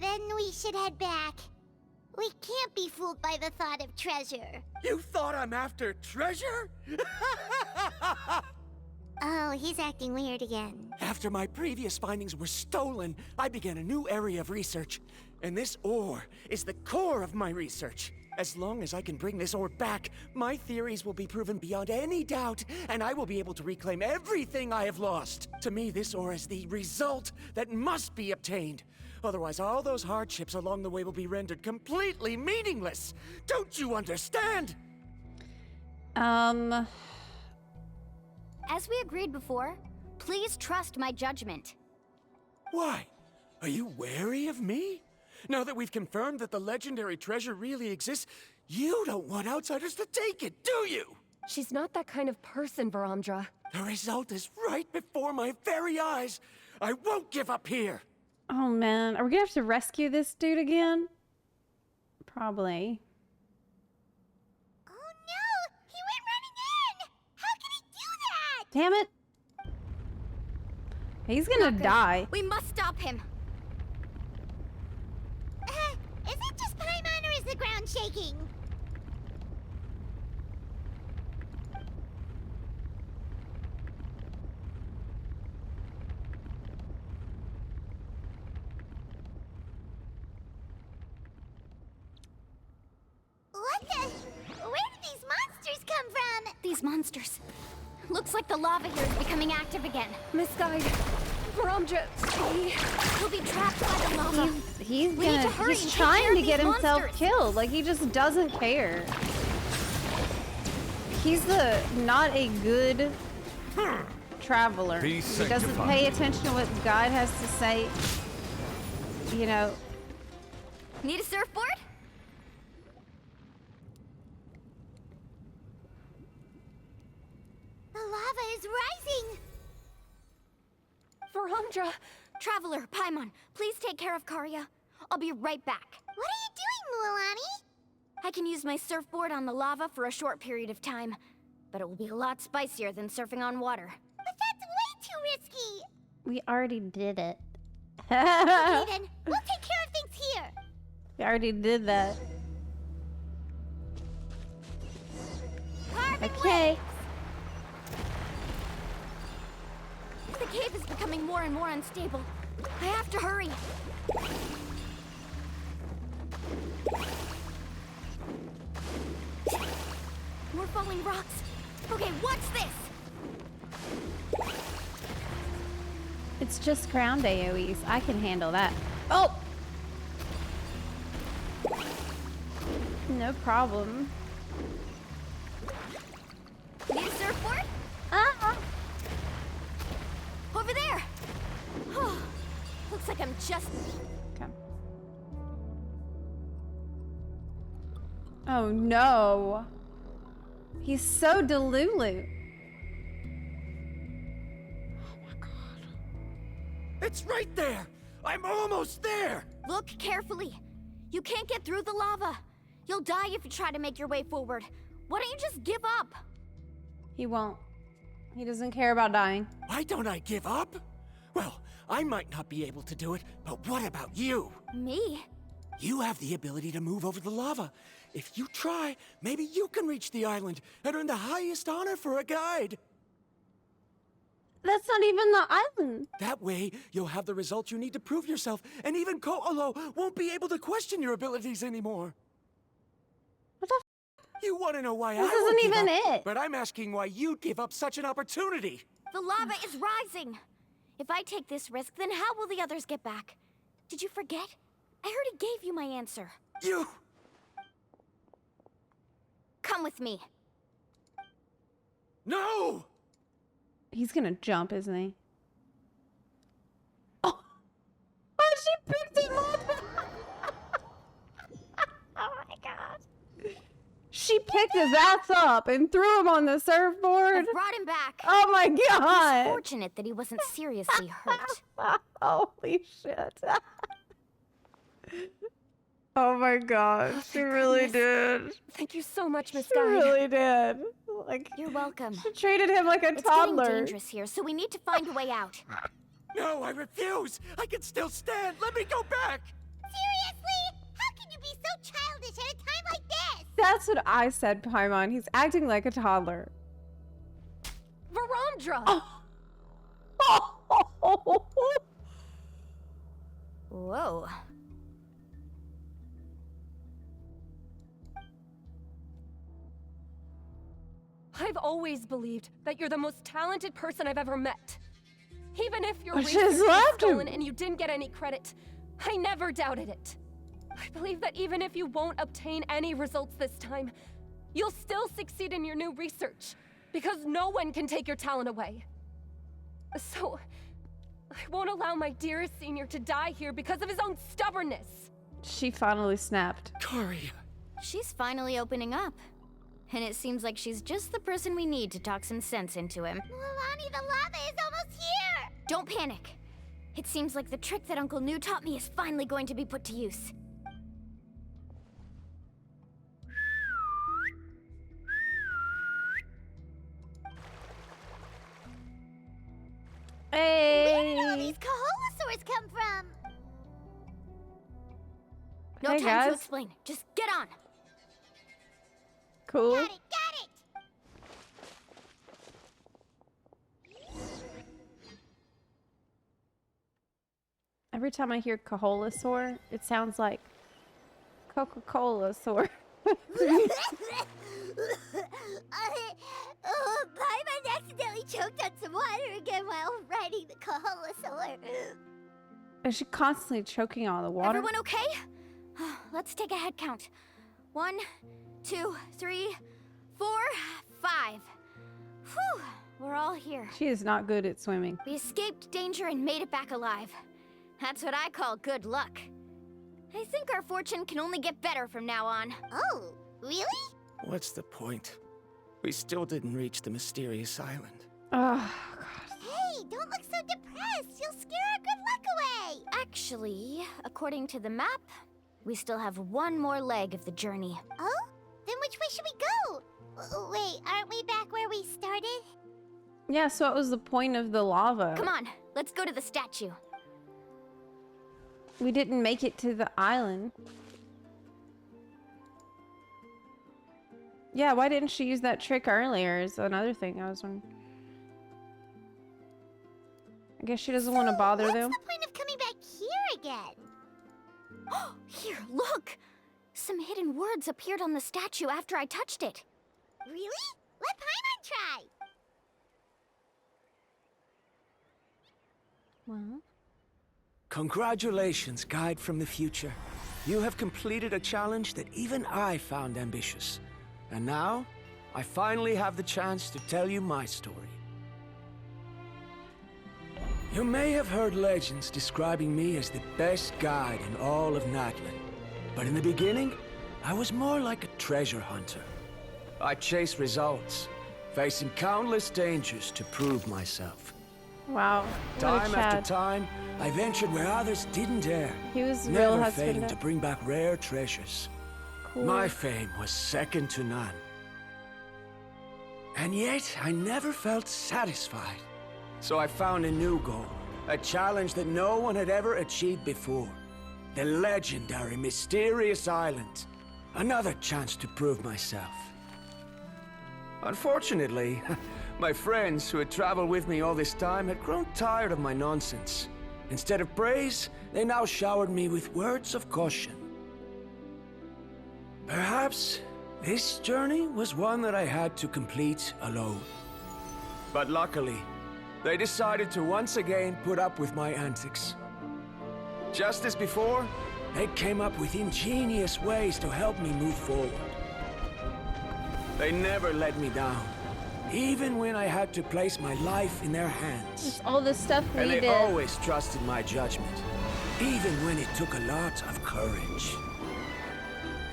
then we should head back. We can't be fooled by the thought of treasure. You thought I'm after treasure? Oh, he's acting weird again. After my previous findings were stolen, I began a new area of research. And this ore is the core of my research. As long as I can bring this ore back, my theories will be proven beyond any doubt, and I will be able to reclaim everything I have lost. To me, this ore is the result that must be obtained. Otherwise, all those hardships along the way will be rendered completely meaningless. Don't you understand? As we agreed before, please trust my judgment. Why? Are you wary of me? Now that we've confirmed that the legendary treasure really exists, you don't want outsiders to take it, do you? She's not that kind of person, Varamdra. The result is right before my very eyes. I won't give up here. Oh man, are we gonna have to rescue this dude again? Probably. Oh no! He went running in! How can he do that? Damn it! He's gonna die. We must stop him. Is it just Paimon or is the ground shaking? What the? Where did these monsters come from? These monsters. Looks like the lava here is becoming active again. Miss Guide, Varamdra, He'll be trapped by the lava. He's We need to hurry he's and take trying care of to get these himself monsters. killed. Like, he just doesn't care. He's not a good traveler. Be He doesn't sanctified. pay attention to what God has to say. You know, Need a surfboard? The lava is rising! Varamdra! Traveler, Paimon, please take care of Karya. I'll be right back. What are you doing, Mualani? I can use my surfboard on the lava for a short period of time, but it will be a lot spicier than surfing on water. But that's way too risky. We already did it. Okay then, we'll take care of things here. We already did that. Carving Okay. The cave is becoming more and more unstable. I have to hurry. More falling rocks. Okay, what's this? It's just ground AoEs. I can handle that. Oh! No problem. Need a surfboard? Over there! Oh, looks like I'm just... Okay. Oh no. He's so delulu. It's right there! I'm almost there! Look carefully. You can't get through the lava. You'll die if you try to make your way forward. Why don't you just give up? He won't. He doesn't care about dying. Why don't I give up? Well, I might not be able to do it, but what about you? Me? You have the ability to move over the lava. If you try, maybe you can reach the island and earn the highest honor for a guide. That's not even the island. That way, you'll have the results you need to prove yourself, and even Koolau won't be able to question your abilities anymore. What the You want to know why This I would isn't give even up, it. But I'm asking why you'd give up such an opportunity. The lava is rising. If I take this risk, then how will the others get back? Did you forget? I already gave you my answer. You... Come with me. No! He's gonna jump, isn't he? Oh, oh she picked him up! Oh my god. She picked his ass up and threw him on the surfboard. I brought him back. Oh my god. It's fortunate that he wasn't seriously hurt. Holy shit. Oh my gosh, she really did. Thank you so much, Miss She Guide. really did. Like, You're welcome. she treated him like a It's toddler. getting dangerous here, so we need to find a way out. No, I refuse! I can still stand! Let me go back! Seriously? How can you be so childish at a time like this? That's what I said, Paimon. He's acting like a toddler. Verandra! Whoa. I've always believed that you're the most talented person I've ever met. Even if your Oh, research she has was left him. stolen and you didn't get any credit, I never doubted it. I believe that even if you won't obtain any results this time, you'll still succeed in your new research, because no one can take your talent away. So, I won't allow my dearest senior to die here because of his own stubbornness. She finally snapped. Kari. She's finally opening up. And it seems like she's just the person we need to talk some sense into him. MUALANI, the lava is almost here! Don't panic. It seems like the trick that Uncle New taught me is finally going to be put to use. Where did all Hey. these Koholasaurs come from? No Hey, time guys. to explain. Just get on. Cool. Got it! Every time I hear Koholasaur, it sounds like Coca-Cola-saur. Paimon accidentally choked on some water again while riding the Koholasaur. Is she constantly choking on the water? Everyone okay? Let's take a head count. 1, 2, 3, 4, 5. Whew, we're all here. She is not good at swimming. We escaped danger and made it back alive. That's what I call good luck. I think our fortune can only get better from now on. Oh, really? What's the point? We still didn't reach the mysterious island. Oh, God. Hey, don't look so depressed. You'll scare our good luck away. Actually, according to the map, We still have one more leg of the journey. Oh? Then which way should we go? Wait, aren't we back where we started? Yeah, so what was the point of the lava? Come on, let's go to the statue. We didn't make it to the island. Yeah, why didn't she use that trick earlier is another thing I was wondering. I guess she doesn't want to bother them. What's the point of coming back here again? Here, look! Some hidden words appeared on the statue after I touched it. Really? Let Paimon try! Well... Congratulations, guide from the future. You have completed a challenge that even I found ambitious. And now, I finally have the chance to tell you my story. You may have heard legends describing me as the best guide in all of Natlan. But in the beginning, I was more like a treasure hunter. I chased results, facing countless dangers to prove myself. Wow. Time after time, I ventured where others didn't dare. He was never real failing husband. to bring back rare treasures. Cool. My fame was second to none. And yet, I never felt satisfied. So I found a new goal, a challenge that no one had ever achieved before. The legendary, mysterious island. Another chance to prove myself. Unfortunately, my friends who had traveled with me all this time had grown tired of my nonsense. Instead of praise, they now showered me with words of caution. Perhaps this journey was one that I had to complete alone. But luckily, they decided to once again put up with my antics. Just as before, they came up with ingenious ways to help me move forward. They never let me down, even when I had to place my life in their hands. Just all the stuff we and they did. always trusted my judgment, even when it took a lot of courage.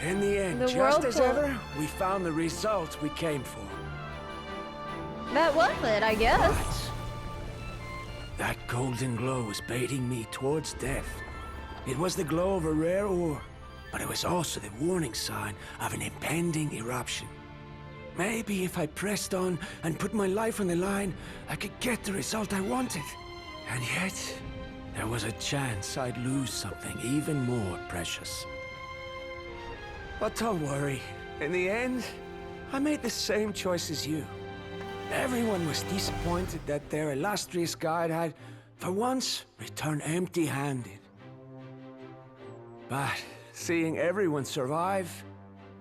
In the end, The just as whirlpool. ever, we found the result we came for. That was it, I guess. That golden glow was baiting me towards death. It was the glow of a rare ore, but it was also the warning sign of an impending eruption. Maybe if I pressed on and put my life on the line, I could get the result I wanted. And yet, there was a chance I'd lose something even more precious. But don't worry. In the end, I made the same choice as you. Everyone was disappointed that their illustrious guide had, for once, returned empty-handed. But seeing everyone survive,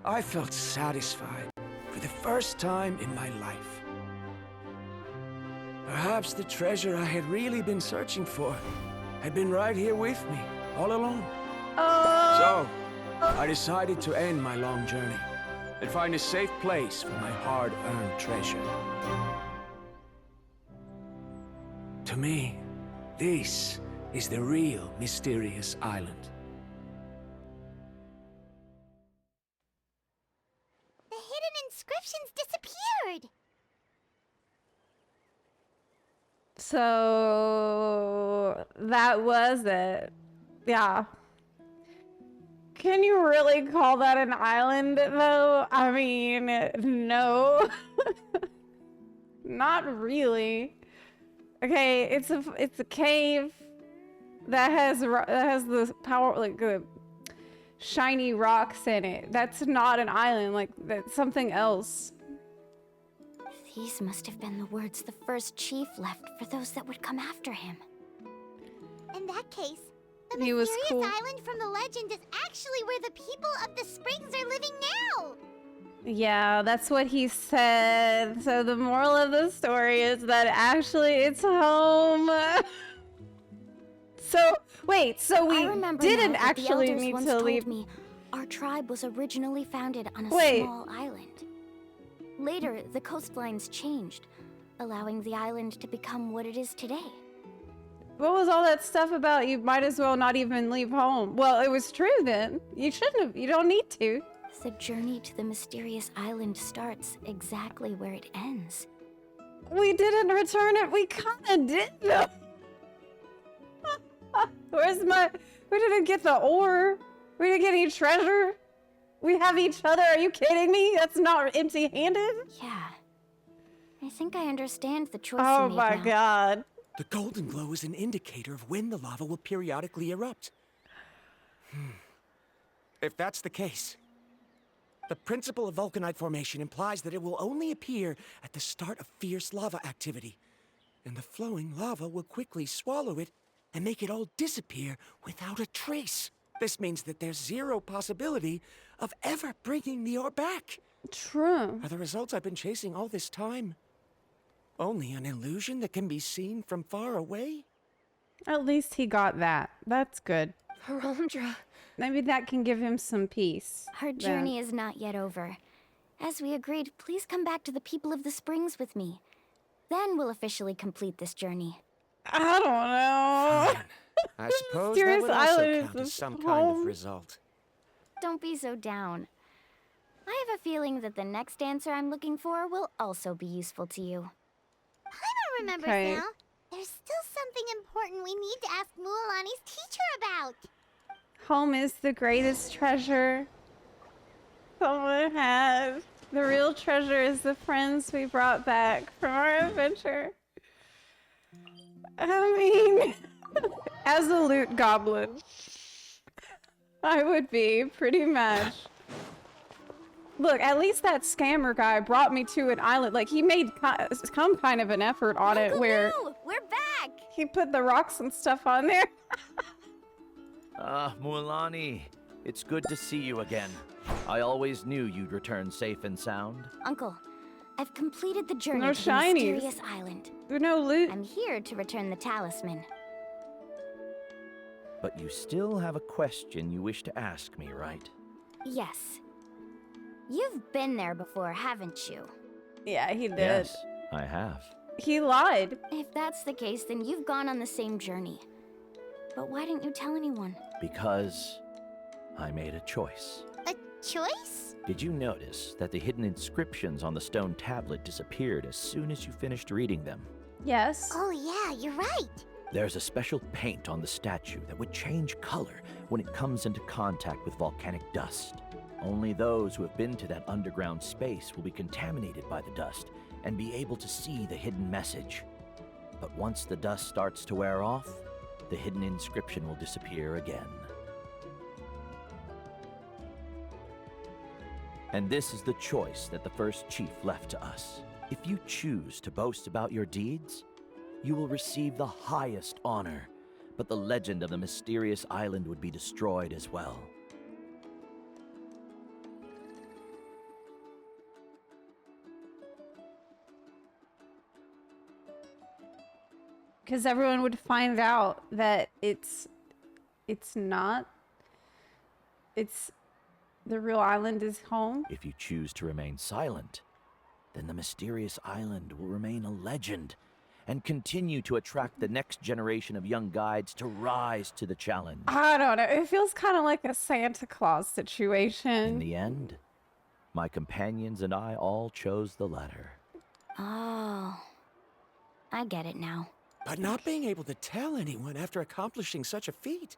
I felt satisfied for the first time in my life. Perhaps the treasure I had really been searching for had been right here with me, all along. So, I decided to end my long journey and find a safe place for my hard-earned treasure. To me, this is the real mysterious island. The hidden inscriptions disappeared! So that was it. Yeah. Can you really call that an island though? I mean, no. Not really. Okay, it's a cave that has the power, like shiny rocks in it. That's not an island, like that's something else. These must have been the words the first chief left for those that would come after him. In that case, the He was mysterious cool. island from the legend is actually where the people of the springs are living now! Yeah, that's what he said. So the moral of the story is that actually it's home. So, wait, so we I remember didn't now that the actually elders need once to told leave. me our tribe was originally founded on a Wait. small island. Later, the coastlines changed, allowing the island to become what it is today. What was all that stuff about you might as well not even leave home? Well, it was true then. You shouldn't have. You don't need to. The journey to the mysterious island starts exactly where it ends. We didn't return it. We kind of did though. We didn't get the ore. We didn't get any treasure. We have each other. Are you kidding me? That's not empty-handed. Yeah. I think I understand the choice Oh you made my now. god. The golden glow is an indicator of when the lava will periodically erupt. If that's the case, the principle of vulcanite formation implies that it will only appear at the start of fierce lava activity, and the flowing lava will quickly swallow it and make it all disappear without a trace. This means that there's zero possibility of ever bringing the ore back. True. Are the results I've been chasing all this time only an illusion that can be seen from far away? At least he got that. That's good. Harondra. Maybe that can give him some peace. Our journey is not yet over. As we agreed, please come back to the people of the springs with me. Then we'll officially complete this journey. I don't know. Fine. I suppose that Mysterious would also Island count is as some home. kind of result. Don't be so down. I have a feeling that the next answer I'm looking for will also be useful to you. I remember Okay. now. There's still something important we need to ask Mualani's teacher about. Home is the greatest treasure someone has. The real treasure is the friends we brought back from our adventure. I mean, as a loot goblin, I would be pretty much. Look, at least that scammer guy brought me to an island. Like, he made some kind of an effort on it where Lou, we're back! he put the rocks and stuff on there. Mualani, it's good to see you again. I always knew you'd return safe and sound. Uncle, I've completed the journey No to the shinies. mysterious island. There's no loot. I'm here to return the talisman. But you still have a question you wish to ask me, right? Yes. You've been there before, haven't you? Yeah, he did. Yes, I have. He lied. If that's the case, then you've gone on the same journey. But why didn't you tell anyone? Because I made a choice. A choice? Did you notice that the hidden inscriptions on the stone tablet disappeared as soon as you finished reading them? Yes. Oh yeah, you're right. There's a special paint on the statue that would change color when it comes into contact with volcanic dust. Only those who have been to that underground space will be contaminated by the dust and be able to see the hidden message. But once the dust starts to wear off, the hidden inscription will disappear again. And this is the choice that the first chief left to us. If you choose to boast about your deeds, you will receive the highest honor, but the legend of the mysterious island would be destroyed as well. Because everyone would find out that it's not. The real island is home. If you choose to remain silent, then the mysterious island will remain a legend and continue to attract the next generation of young guides to rise to the challenge. I don't know. It feels kind of like a Santa Claus In situation. the end, my companions and I all chose the latter. Oh. I get it now. But not being able to tell anyone after accomplishing such a feat.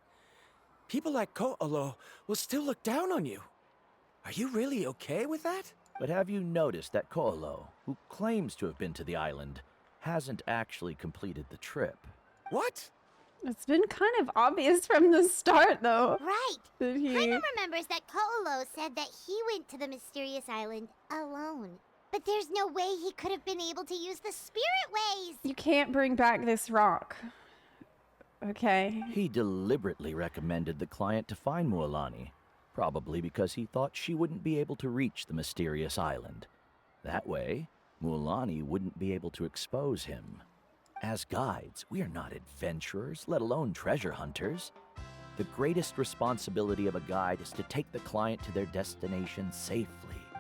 People like Koolau will still look down on you. Are you really okay with that? But have you noticed that Koolau, who claims to have been to the island, hasn't actually completed the trip? What? It's been kind of obvious from the start, though. Right. That he... Paimon remembers that Koholasaurs said that he went to the mysterious island alone. But there's no way he could have been able to use the spirit ways. You can't bring back this rock. Okay. He deliberately recommended the client to find Mualani, probably because he thought she wouldn't be able to reach the mysterious island. That way, Mualani wouldn't be able to expose him. As guides, we are not adventurers, let alone treasure hunters. The greatest responsibility of a guide is to take the client to their destination safely.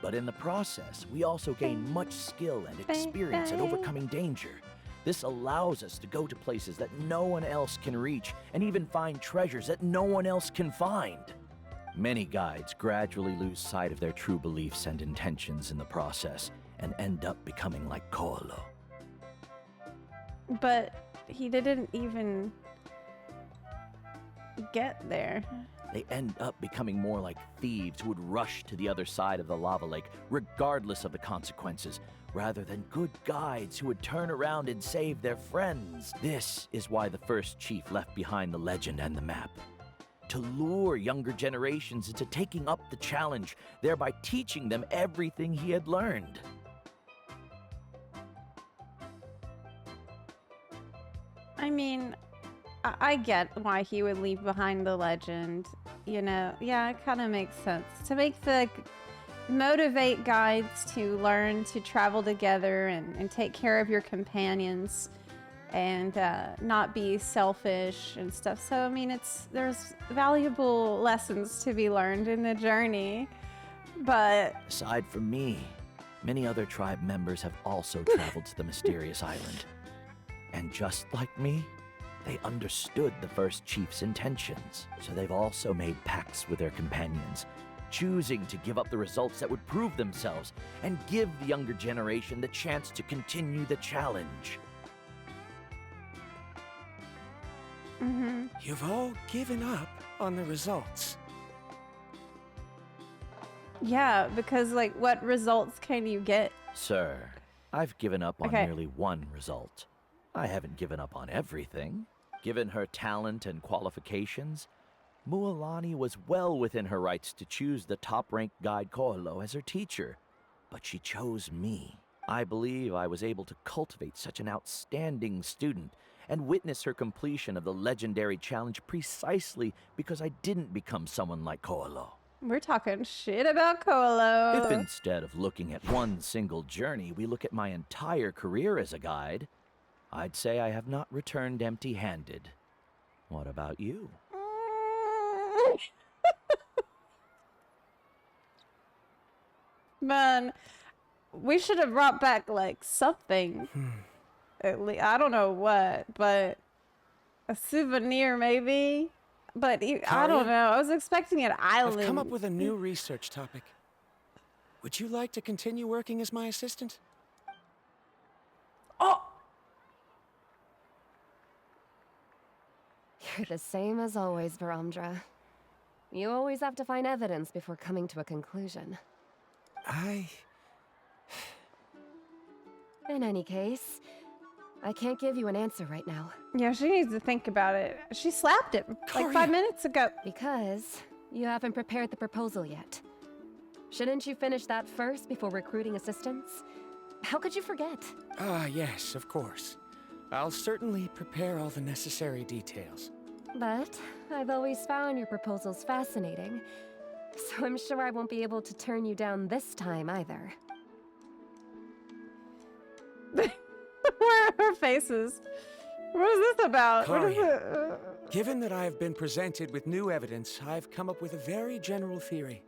But in the process, we also gain much skill and experience at overcoming danger. This allows us to go to places that no one else can reach, and even find treasures that no one else can find. Many guides gradually lose sight of their true beliefs and intentions in the process, and end up becoming like Koolau. But he didn't even get there. they end up becoming more like thieves who would rush to the other side of the lava lake, regardless of the consequences, rather than good guides who would turn around and save their friends. This is why the first chief left behind the legend and the map. To lure younger generations into taking up the challenge, thereby teaching them everything he had learned. I mean, I get why he would leave behind the legend. You know, yeah, it kind of makes sense. To make motivate guides to learn to travel together and take care of your companions and not be selfish and stuff. So, I mean, there's valuable lessons to be learned in the journey, but... Aside from me, many other tribe members have also traveled to the mysterious island. And just like me, they understood the first chief's intentions, so they've also made pacts with their companions, choosing to give up the results that would prove themselves and give the younger generation the chance to continue the challenge. You've all given up on the results. Yeah, because, like, what results can you get? Sir, I've given up on merely one result. I haven't given up on everything. Given her talent and qualifications, MUALANI was well within her rights to choose the top-ranked guide Koolau as her teacher. But she chose me. I believe I was able to cultivate such an outstanding student and witness her completion of the legendary challenge precisely because I didn't become someone like Koolau. We're talking shit about Koolau. If instead of looking at one single journey, we look at my entire career as a guide, I'd say I have not returned empty-handed. What about you? Man, we should have brought back, like, something. At least, I don't know what, but a souvenir maybe? But I don't know. I was expecting an island. I've come up with a new research topic. Would you like to continue working as my assistant? Oh! You're the same as always, Varamdra. You always have to find evidence before coming to a conclusion. In any case, I can't give you an answer right now. Yeah, she needs to think about it. She slapped him like 5 minutes ago. Because you haven't prepared the proposal yet. Shouldn't you finish that first before recruiting assistants? How could you forget? Yes, of course. I'll certainly prepare all the necessary details. But I've always found your proposals fascinating, so I'm sure I won't be able to turn you down this time either. Where are her faces? What is this about? What is Karya, given that I have been presented with new evidence, I've come up with a very general theory.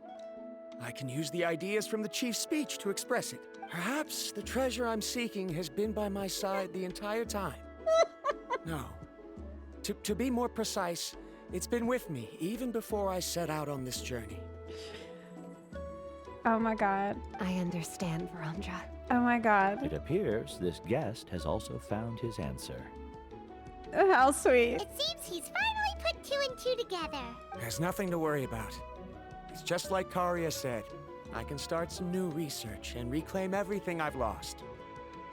I can use the ideas from the chief's speech to express it. Perhaps the treasure I'm seeking has been by my side the entire time. No. To be more precise, it's been with me even before I set out on this journey. Oh my god. I understand, Varamdra. Oh my god. It appears this guest has also found his answer. How sweet. It seems he's finally put 2 and 2 together. There's nothing to worry about. It's just like Karya said. I can start some new research and reclaim everything I've lost.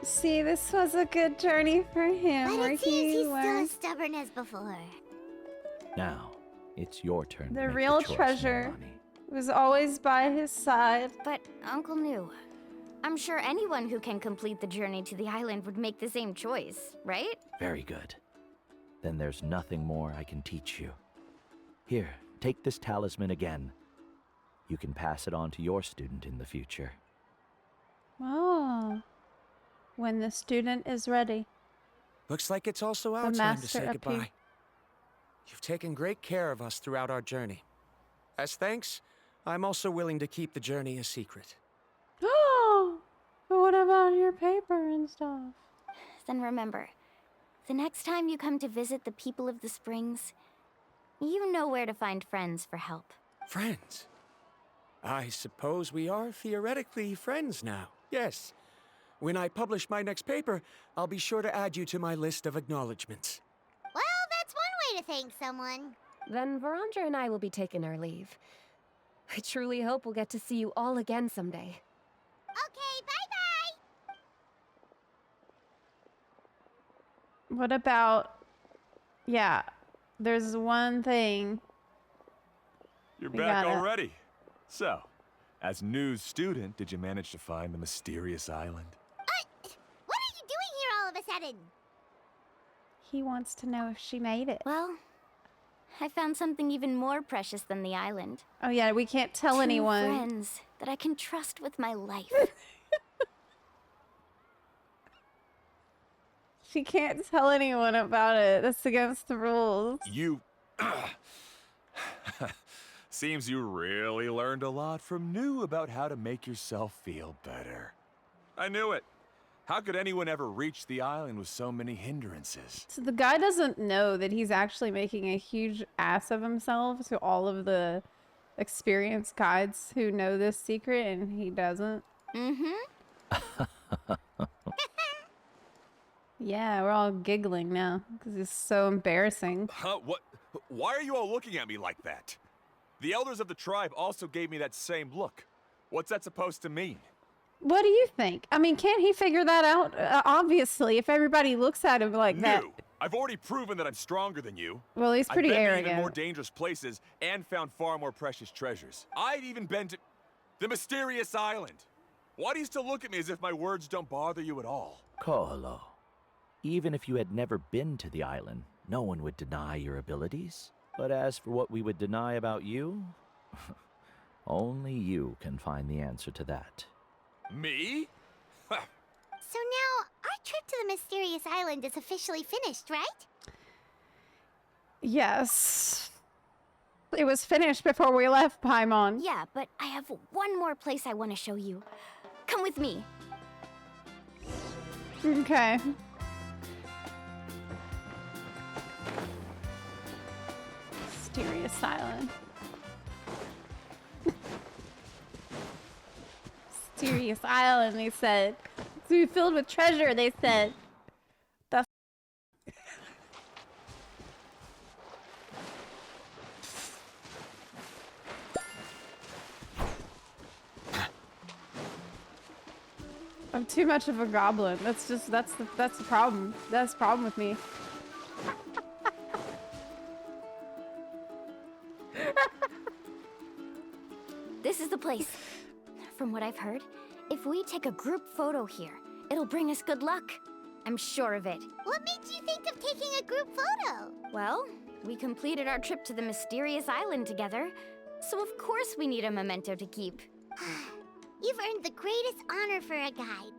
See, this was a good journey for him. But where it seems he's still learned as stubborn as before. Now, it's your turn to the make real the choice, treasure MUALANI. was always by his side. But Uncle New, I'm sure anyone who can complete the journey to the island would make the same choice, right? Very good. Then there's nothing more I can teach you. Here, take this talisman again. You can pass it on to your student in the future. Oh. When the student is ready. Looks like it's also our The time to master say appear- goodbye. You've taken great care of us throughout our journey. As thanks, I'm also willing to keep the journey a secret. Oh! But what about your paper and stuff? Then remember, the next time you come to visit the people of the springs, you know where to find friends for help. Friends? I suppose we are theoretically friends now. Yes. When I publish my next paper, I'll be sure to add you to my list of acknowledgements. Well, that's one way to thank someone. Then Verandra and I will be taking our leave. I truly hope we'll get to see you all again someday. Okay, bye-bye! What about... Yeah, there's one thing. You're We back gotta- already. So, as new student, did you manage to find the mysterious island? What are you doing here all of a sudden? He wants to know if she made it. Well, I found something even more precious than the island. Oh yeah, we can't tell Two anyone. friends that I can trust with my life. She can't tell anyone about it. That's against the rules. You... Seems you really learned a lot from New about how to make yourself feel better. I knew it. How could anyone ever reach the island with so many hindrances? So the guy doesn't know that he's actually making a huge ass of himself to all of the experienced guides who know this secret, and he doesn't. Mm-hmm. Yeah, we're all giggling now because it's so embarrassing. Huh? What? Why are you all looking at me like that? The elders of the tribe also gave me that same look. What's that supposed to mean? What do you think? I mean, can't he figure that out? Obviously, if everybody looks at him like that. New. I've already proven that I'm stronger than you. Well, he's pretty I've been to arrogant. even more dangerous places and found far more precious treasures. I've even been to the mysterious island. Why do you still look at me as if my words don't bother you at all? Koholaus, even if you had never been to the island, no one would deny your abilities. But as for what we would deny about you, only you can find the answer to that. Me? So now, our trip to the mysterious island is officially finished, right? Yes. It was finished before we left Paimon. Yeah, but I have one more place I want to show you. Come with me. Okay. Mysterious island. Mysterious island, they said. It's gonna be filled with treasure, they said. The I'm too much of a goblin. That's the problem. That's the problem with me. This is the place. From what I've heard, if we take a group photo here, it'll bring us good luck. I'm sure of it. What made you think of taking a group photo? Well, we completed our trip to the mysterious island together, so of course we need a memento to keep. You've earned the greatest honor for a guide.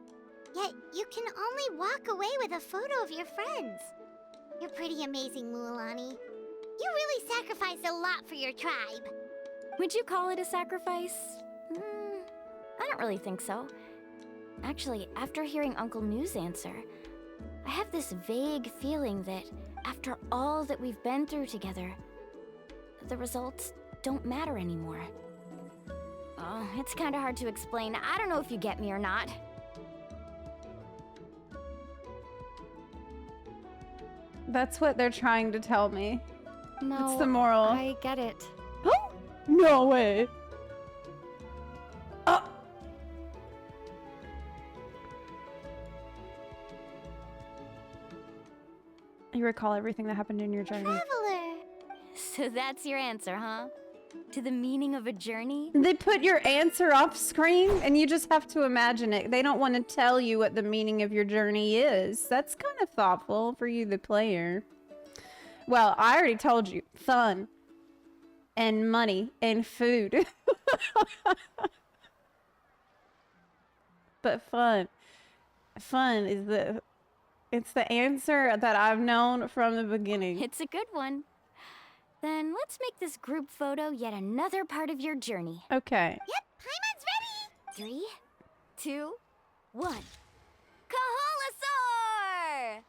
Yet, you can only walk away with a photo of your friends. You're pretty amazing, MUALANI. You really sacrificed a lot for your tribe. Would you call it a sacrifice? I don't really think so. Actually, after hearing Uncle New's answer, I have this vague feeling that after all that we've been through together, the results don't matter anymore. Oh, it's kind of hard to explain. I don't know if you get me or not. That's what they're trying to tell me. No, it's the moral. I get it. No way. You recall everything that happened in your journey. Traveler. So that's your answer, huh? To the meaning of a journey? They put your answer off screen and you just have to imagine it. They don't want to tell you what the meaning of your journey is. That's kind of thoughtful for you, the player. Well, I already told you. Fun. And money. And food. But fun. Fun is it's the answer that I've known from the beginning. It's a good one. Then let's make this group photo yet another part of your journey. Okay. Yep, Paimon's ready! 3, 2, 1. Koholasaurs!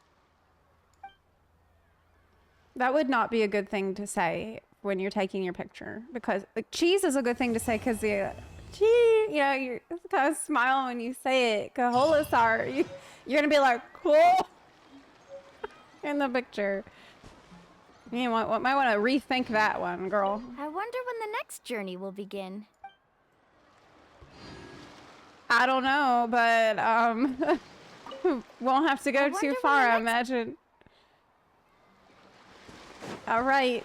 That would not be a good thing to say when you're taking your picture, because like, cheese is a good thing to say because the cheese, you know, you kind of smile when you say it. Koholasaurs, you're gonna be like, cool in the picture. You might want to rethink that one, girl. I wonder when the next journey will begin. I don't know, but won't have to go too far, I imagine. All right.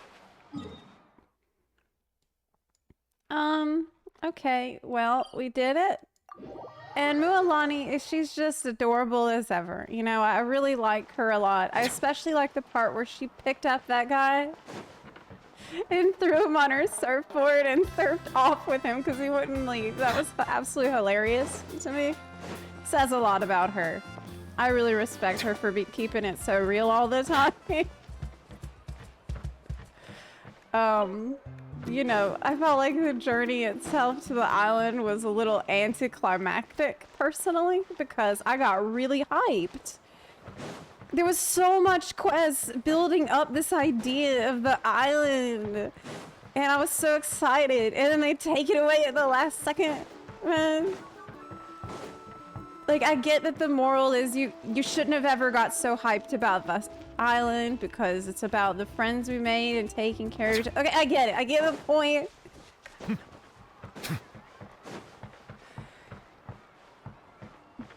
Okay, well, we did it. And MUALANI, she's just adorable as ever. You know, I really like her a lot. I especially like the part where she picked up that guy and threw him on her surfboard and surfed off with him because he wouldn't leave. That was absolutely hilarious to me. Says a lot about her. I really respect her for keeping it so real all the time. You know, I felt like the journey itself to the island was a little anticlimactic, personally, because I got really hyped. There was so much quest building up this idea of the island, and I was so excited, and then they take it away at the last second, man. Like, I get that the moral is you shouldn't have ever got so hyped about the island because it's about the friends we made and taking care of each other. Okay, I get it. I get the point.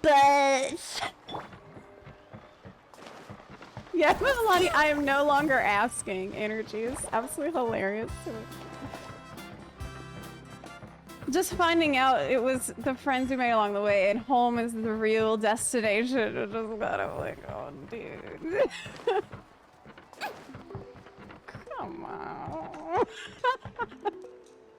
But... yeah, MUALANI, I am no longer asking. Energy is absolutely hilarious to me. Just finding out it was the friends we made along the way and home is the real destination. It just got I'm like, oh, dude. Come on.